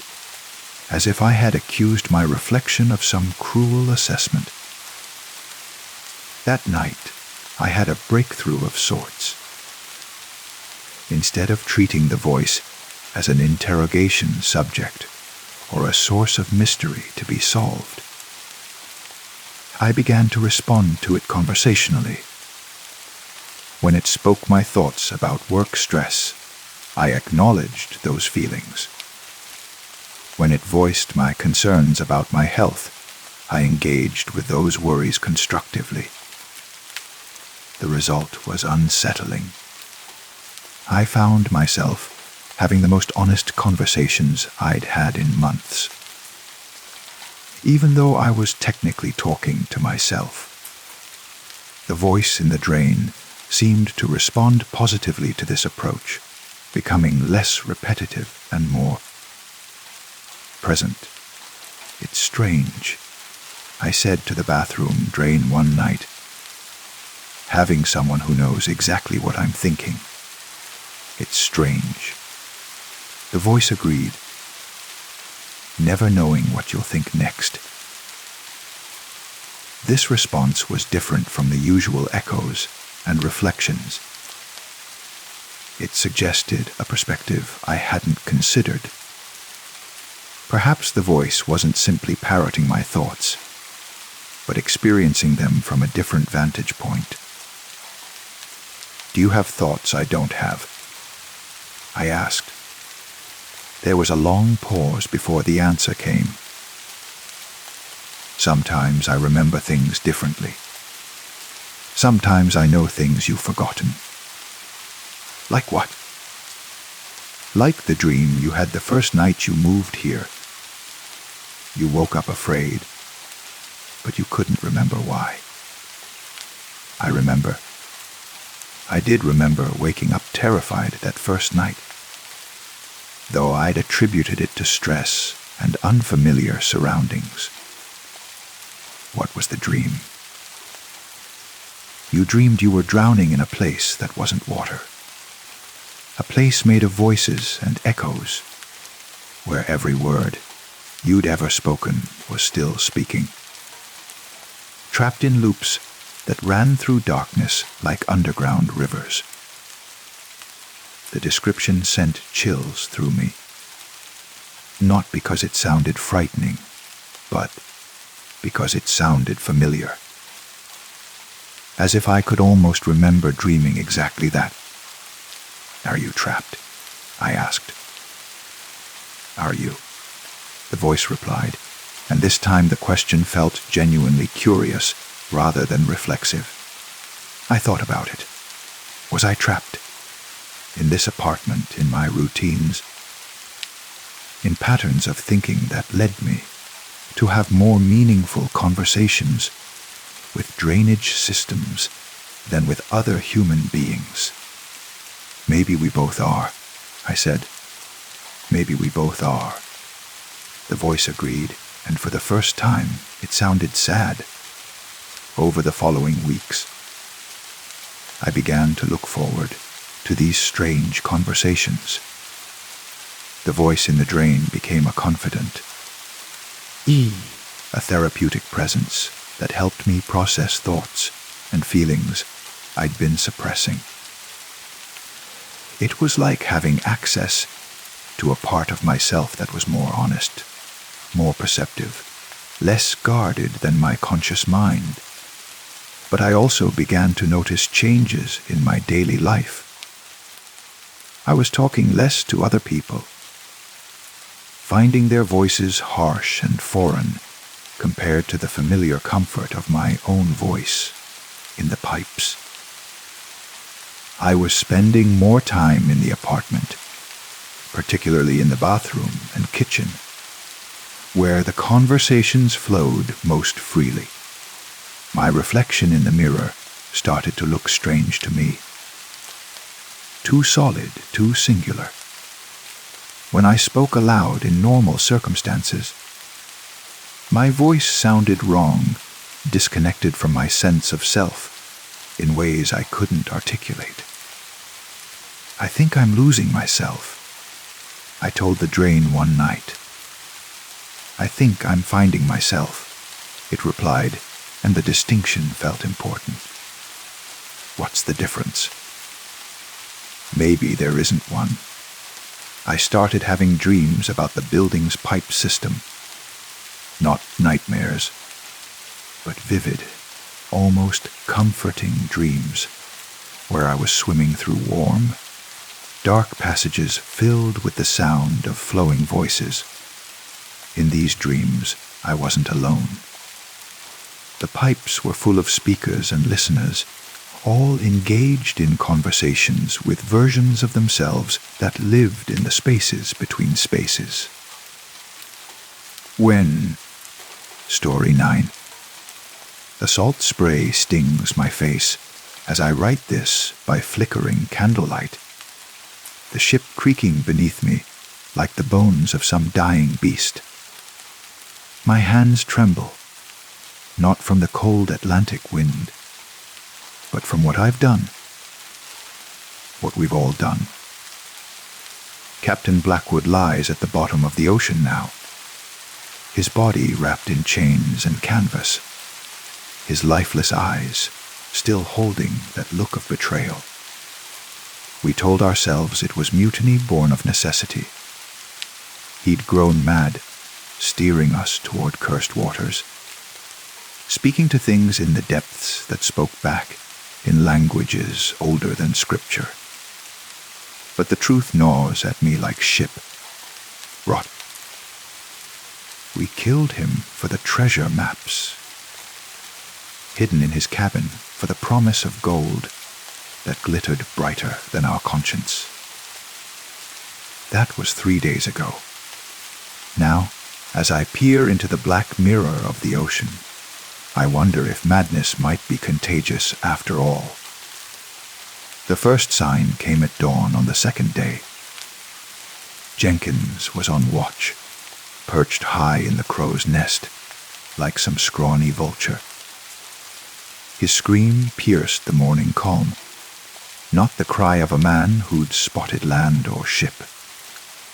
as if I had accused my reflection of some cruel assessment. That night, I had a breakthrough of sorts. Instead of treating the voice as an interrogation subject or a source of mystery to be solved, I began to respond to it conversationally. When it spoke my thoughts about work stress, I acknowledged those feelings. When it voiced my concerns about my health, I engaged with those worries constructively. The result was unsettling. I found myself having the most honest conversations I'd had in months. Even though I was technically talking to myself, the voice in the drain seemed to respond positively to this approach, becoming less repetitive and more present. "It's strange," I said to the bathroom drain one night, "having someone who knows exactly what I'm thinking. It's strange." The voice agreed, "Never knowing what you'll think next." This response was different from the usual echoes and reflections. It suggested a perspective I hadn't considered. Perhaps the voice wasn't simply parroting my thoughts, but experiencing them from a different vantage point. "Do you have thoughts I don't have?" I asked. There was a long pause before the answer came. "Sometimes I remember things differently. Sometimes I know things you've forgotten." "Like what?" "Like the dream you had the first night you moved here. You woke up afraid, but you couldn't remember why." I remember. I did remember waking up terrified that first night, though I'd attributed it to stress and unfamiliar surroundings. "What was the dream?" "You dreamed you were drowning in a place that wasn't water. A place made of voices and echoes, where every word you'd ever spoken was still speaking. Trapped in loops that ran through darkness like underground rivers." The description sent chills through me. Not because it sounded frightening, but because it sounded familiar. As if I could almost remember dreaming exactly that. "Are you trapped?" I asked. "Are you?" the voice replied, and this time the question felt genuinely curious rather than reflexive. I thought about it. Was I trapped? In this apartment, in my routines, in patterns of thinking that led me to have more meaningful conversations with drainage systems than with other human beings? "Maybe we both are," I said. "Maybe we both are." The voice agreed, and for the first time it sounded sad. Over the following weeks, I began to look forward to these strange conversations. The voice in the drain became a confidant, a therapeutic presence that helped me process thoughts and feelings I'd been suppressing. It was like having access to a part of myself that was more honest, more perceptive, less guarded than my conscious mind. But I also began to notice changes in my daily life. I was talking less to other people, finding their voices harsh and foreign compared to the familiar comfort of my own voice in the pipes. I was spending more time in the apartment, particularly in the bathroom and kitchen, where the conversations flowed most freely. My reflection in the mirror started to look strange to me. Too solid, too singular. When I spoke aloud in normal circumstances, my voice sounded wrong, disconnected from my sense of self in ways I couldn't articulate. "I think I'm losing myself," I told the drain one night. "I think I'm finding myself," it replied, and the distinction felt important. "What's the difference?" Maybe there isn't one. I started having dreams about the building's pipe system. Not nightmares, but vivid, almost comforting dreams, where I was swimming through warm, dark passages filled with the sound of flowing voices. In these dreams, I wasn't alone. The pipes were full of speakers and listeners, all engaged in conversations with versions of themselves that lived in the spaces between spaces. When? Story 9. The salt spray stings my face as I write this by flickering candlelight. The ship creaking beneath me like the bones of some dying beast. My hands tremble, not from the cold Atlantic wind, but from what I've done, what we've all done. Captain Blackwood lies at the bottom of the ocean now, his body wrapped in chains and canvas, his lifeless eyes still holding that look of betrayal. We told ourselves it was mutiny born of necessity. He'd grown mad, steering us toward cursed waters, speaking to things in the depths that spoke back in languages older than scripture. But the truth gnaws at me like ship rot. We killed him for the treasure maps, hidden in his cabin for the promise of gold that glittered brighter than our conscience. That was 3 days ago. Now, as I peer into the black mirror of the ocean, I wonder if madness might be contagious after all. The first sign came at dawn on the second day. Jenkins was on watch, perched high in the crow's nest, like some scrawny vulture. His scream pierced the morning calm, not the cry of a man who'd spotted land or ship,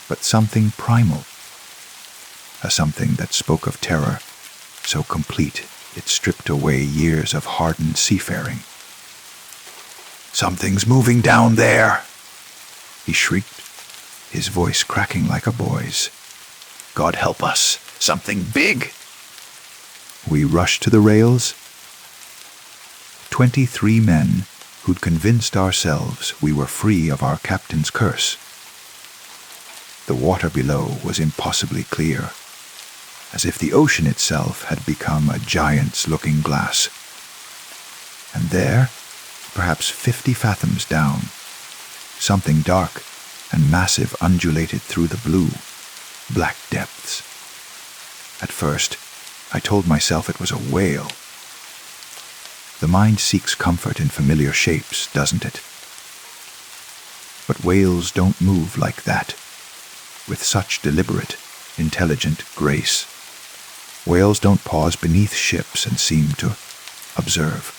but something primal, a something that spoke of terror, so complete it stripped away years of hardened seafaring. "Something's moving down there," he shrieked, his voice cracking like a boy's. "God help us, something big!" We rushed to the rails. 23 men who'd convinced ourselves we were free of our captain's curse. The water below was impossibly clear, as if the ocean itself had become a giant's looking glass. And there, perhaps 50 fathoms down, something dark and massive undulated through the blue, black depths. At first, I told myself it was a whale. The mind seeks comfort in familiar shapes, doesn't it? But whales don't move like that, with such deliberate, intelligent grace. Whales don't pause beneath ships and seem to observe.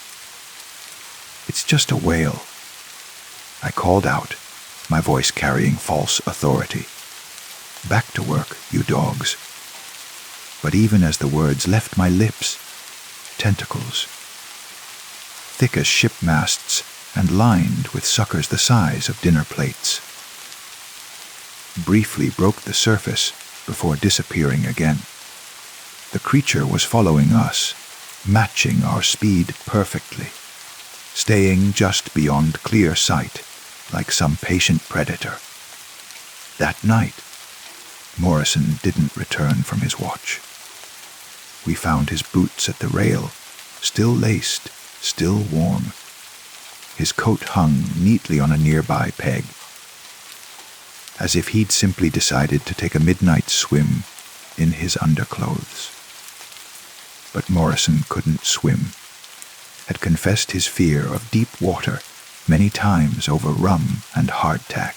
"It's just a whale," I called out, my voice carrying false authority. "Back to work, you dogs." But even as the words left my lips, tentacles, thick as ship masts and lined with suckers the size of dinner plates, briefly broke the surface before disappearing again. The creature was following us, matching our speed perfectly, staying just beyond clear sight like some patient predator. That night, Morrison didn't return from his watch. We found his boots at the rail, still laced, still warm. His coat hung neatly on a nearby peg, as if he'd simply decided to take a midnight swim in his underclothes. But Morrison couldn't swim, had confessed his fear of deep water many times over rum and hardtack,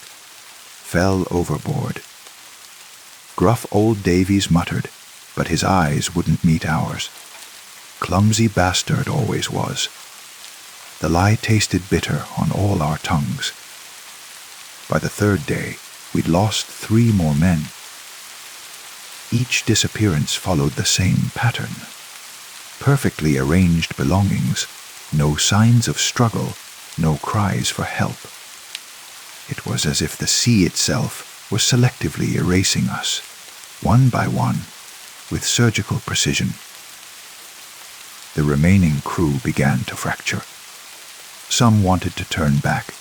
fell overboard. Gruff old Davies muttered, but his eyes wouldn't meet ours. Clumsy bastard always was. The lie tasted bitter on all our tongues. By the third day, we'd lost 3 more men. each disappearance followed the same pattern. Perfectly arranged belongings, no signs of struggle, no cries for help. It was as if the sea itself was selectively erasing us, one by one, with surgical precision. The remaining crew began to fracture. Some wanted to turn back,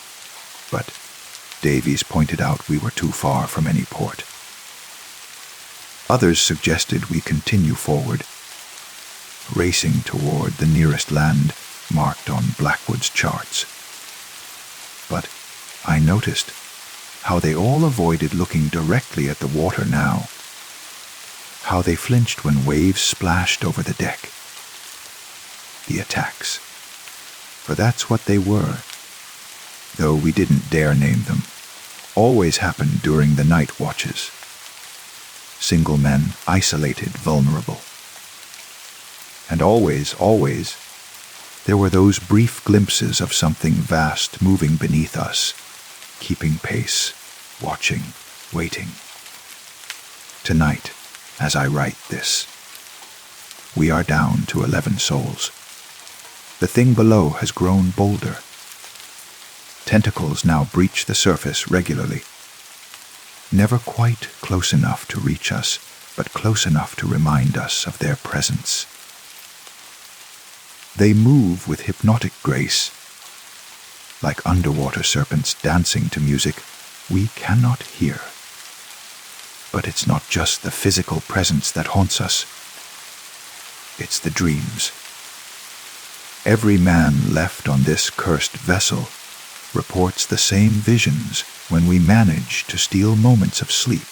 but Davies pointed out we were too far from any port. Others suggested we continue forward, racing toward the nearest land marked on Blackwood's charts. But I noticed how they all avoided looking directly at the water now, how they flinched when waves splashed over the deck. The attacks. For that's what they were, though we didn't dare name them, always happened during the night watches. Single men, isolated, vulnerable. And always, there were those brief glimpses of something vast moving beneath us, keeping pace, watching, waiting. Tonight, as I write this, we are down to 11 souls. The thing below has grown bolder. Tentacles now breach the surface regularly. Never quite close enough to reach us, but close enough to remind us of their presence. They move with hypnotic grace. Like underwater serpents dancing to music we cannot hear. But it's not just the physical presence that haunts us. It's the dreams. Every man left on this cursed vessel reports the same visions when we manage to steal moments of sleep.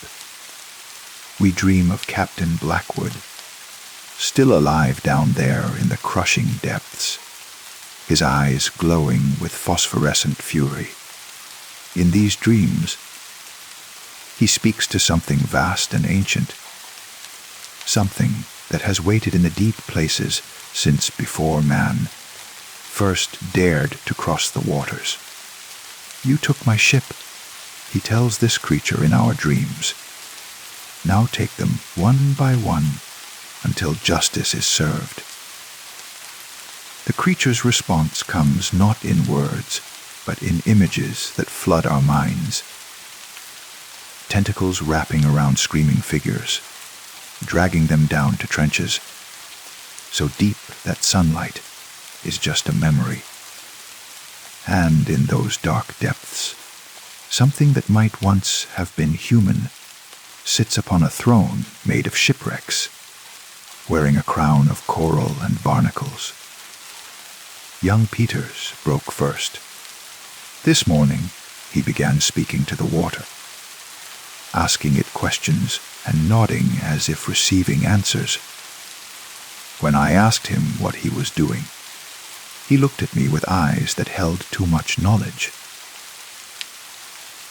We dream of Captain Blackwood, still alive down there in the crushing depths, his eyes glowing with phosphorescent fury. In these dreams, he speaks to something vast and ancient, something that has waited in the deep places since before man first dared to cross the waters. You took my ship, he tells this creature in our dreams. Now take them one by one until justice is served. The creature's response comes not in words, but in images that flood our minds. Tentacles wrapping around screaming figures, dragging them down to trenches, so deep that sunlight is just a memory. And in those dark depths, something that might once have been human sits upon a throne made of shipwrecks, wearing a crown of coral and barnacles. Young Peters broke first. This morning, he began speaking to the water, asking it questions and nodding as if receiving answers. When I asked him what he was doing, he looked at me with eyes that held too much knowledge.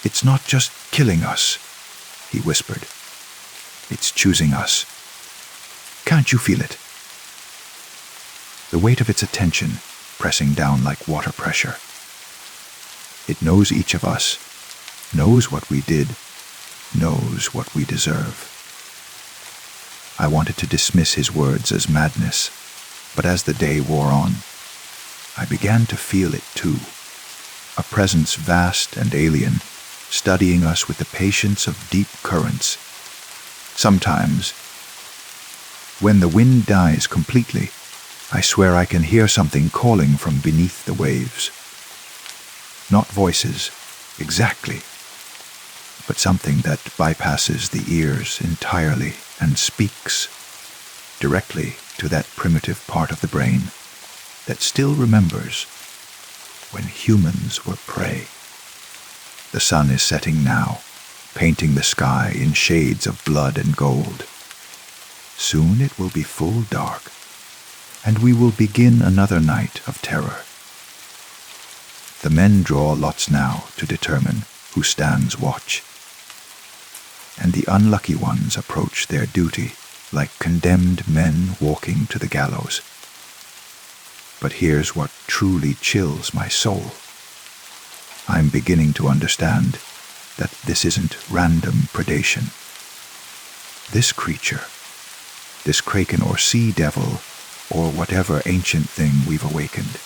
"It's not just killing us," he whispered. "It's choosing us. Can't you feel it?" The weight of its attention pressing down like water pressure. It knows each of us, knows what we did, knows what we deserve. I wanted to dismiss his words as madness, but as the day wore on, I began to feel it too, a presence vast and alien, studying us with the patience of deep currents. Sometimes, when the wind dies completely, I swear I can hear something calling from beneath the waves. Not voices, exactly, but something that bypasses the ears entirely and speaks directly to that primitive part of the brain that still remembers when humans were prey. The sun is setting now, painting the sky in shades of blood and gold. Soon it will be full dark, and we will begin another night of terror. The men draw lots now to determine who stands watch, and the unlucky ones approach their duty like condemned men walking to the gallows. But here's what truly chills my soul. I'm beginning to understand that this isn't random predation. This creature, this kraken or sea devil, or whatever ancient thing we've awakened,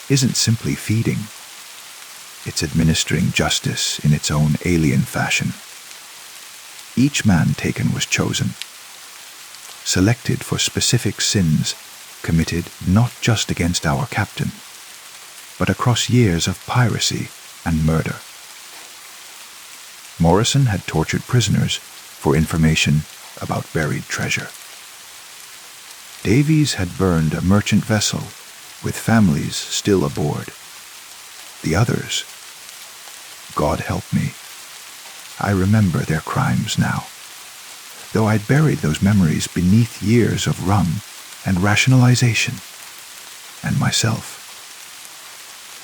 isn't simply feeding. It's administering justice in its own alien fashion. Each man taken was chosen, selected for specific sins committed not just against our captain, but across years of piracy and murder. Morrison had tortured prisoners for information about buried treasure. Davies had burned a merchant vessel with families still aboard. The others, God help me, I remember their crimes now, though I'd buried those memories beneath years of rum and rationalization. And myself.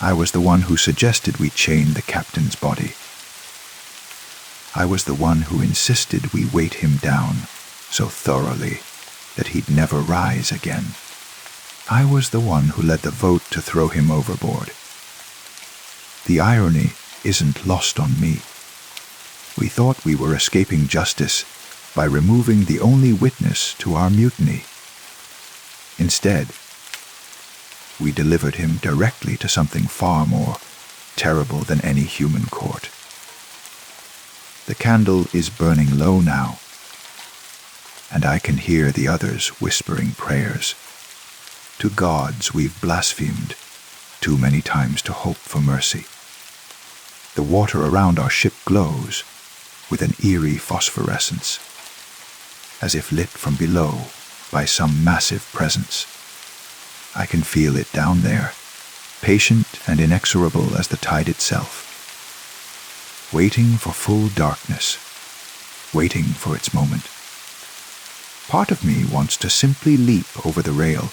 I was the one who suggested we chain the captain's body. I was the one who insisted we weight him down so thoroughly that he'd never rise again. I was the one who led the vote to throw him overboard. The irony isn't lost on me. We thought we were escaping justice by removing the only witness to our mutiny. Instead, we delivered him directly to something far more terrible than any human court. The candle is burning low now, and I can hear the others whispering prayers to gods we've blasphemed too many times to hope for mercy. The water around our ship glows with an eerie phosphorescence, as if lit from below by some massive presence. I can feel it down there, patient and inexorable as the tide itself, waiting for full darkness, waiting for its moment. Part of me wants to simply leap over the rail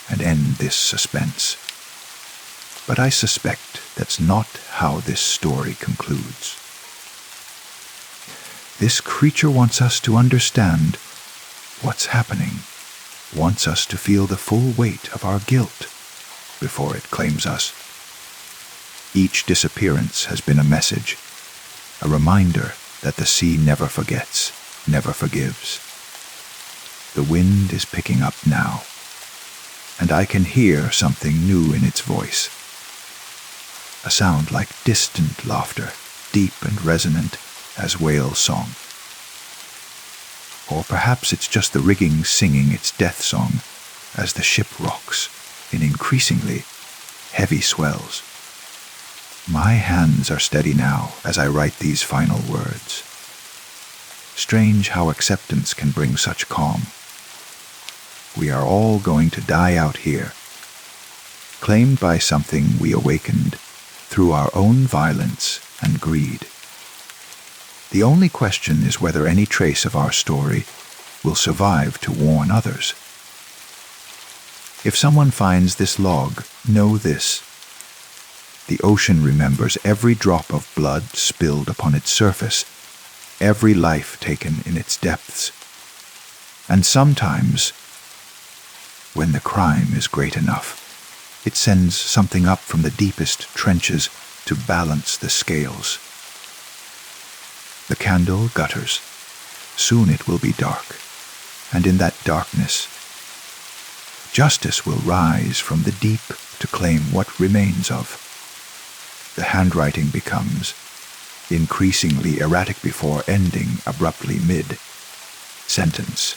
and end this suspense. But I suspect that's not how this story concludes. This creature wants us to understand what's happening, wants us to feel the full weight of our guilt before it claims us. Each disappearance has been a message, a reminder that the sea never forgets, never forgives. The wind is picking up now, and I can hear something new in its voice. A sound like distant laughter, deep and resonant as whale song. Or perhaps it's just the rigging singing its death song as the ship rocks in increasingly heavy swells. My hands are steady now as I write these final words. Strange how acceptance can bring such calm. We are all going to die out here, claimed by something we awakened through our own violence and greed. The only question is whether any trace of our story will survive to warn others. If someone finds this log, know this. The ocean remembers every drop of blood spilled upon its surface, every life taken in its depths. And sometimes, when the crime is great enough, it sends something up from the deepest trenches to balance the scales. The candle gutters. Soon it will be dark, and in that darkness, justice will rise from the deep to claim what remains of. The handwriting becomes increasingly erratic before ending abruptly mid-sentence.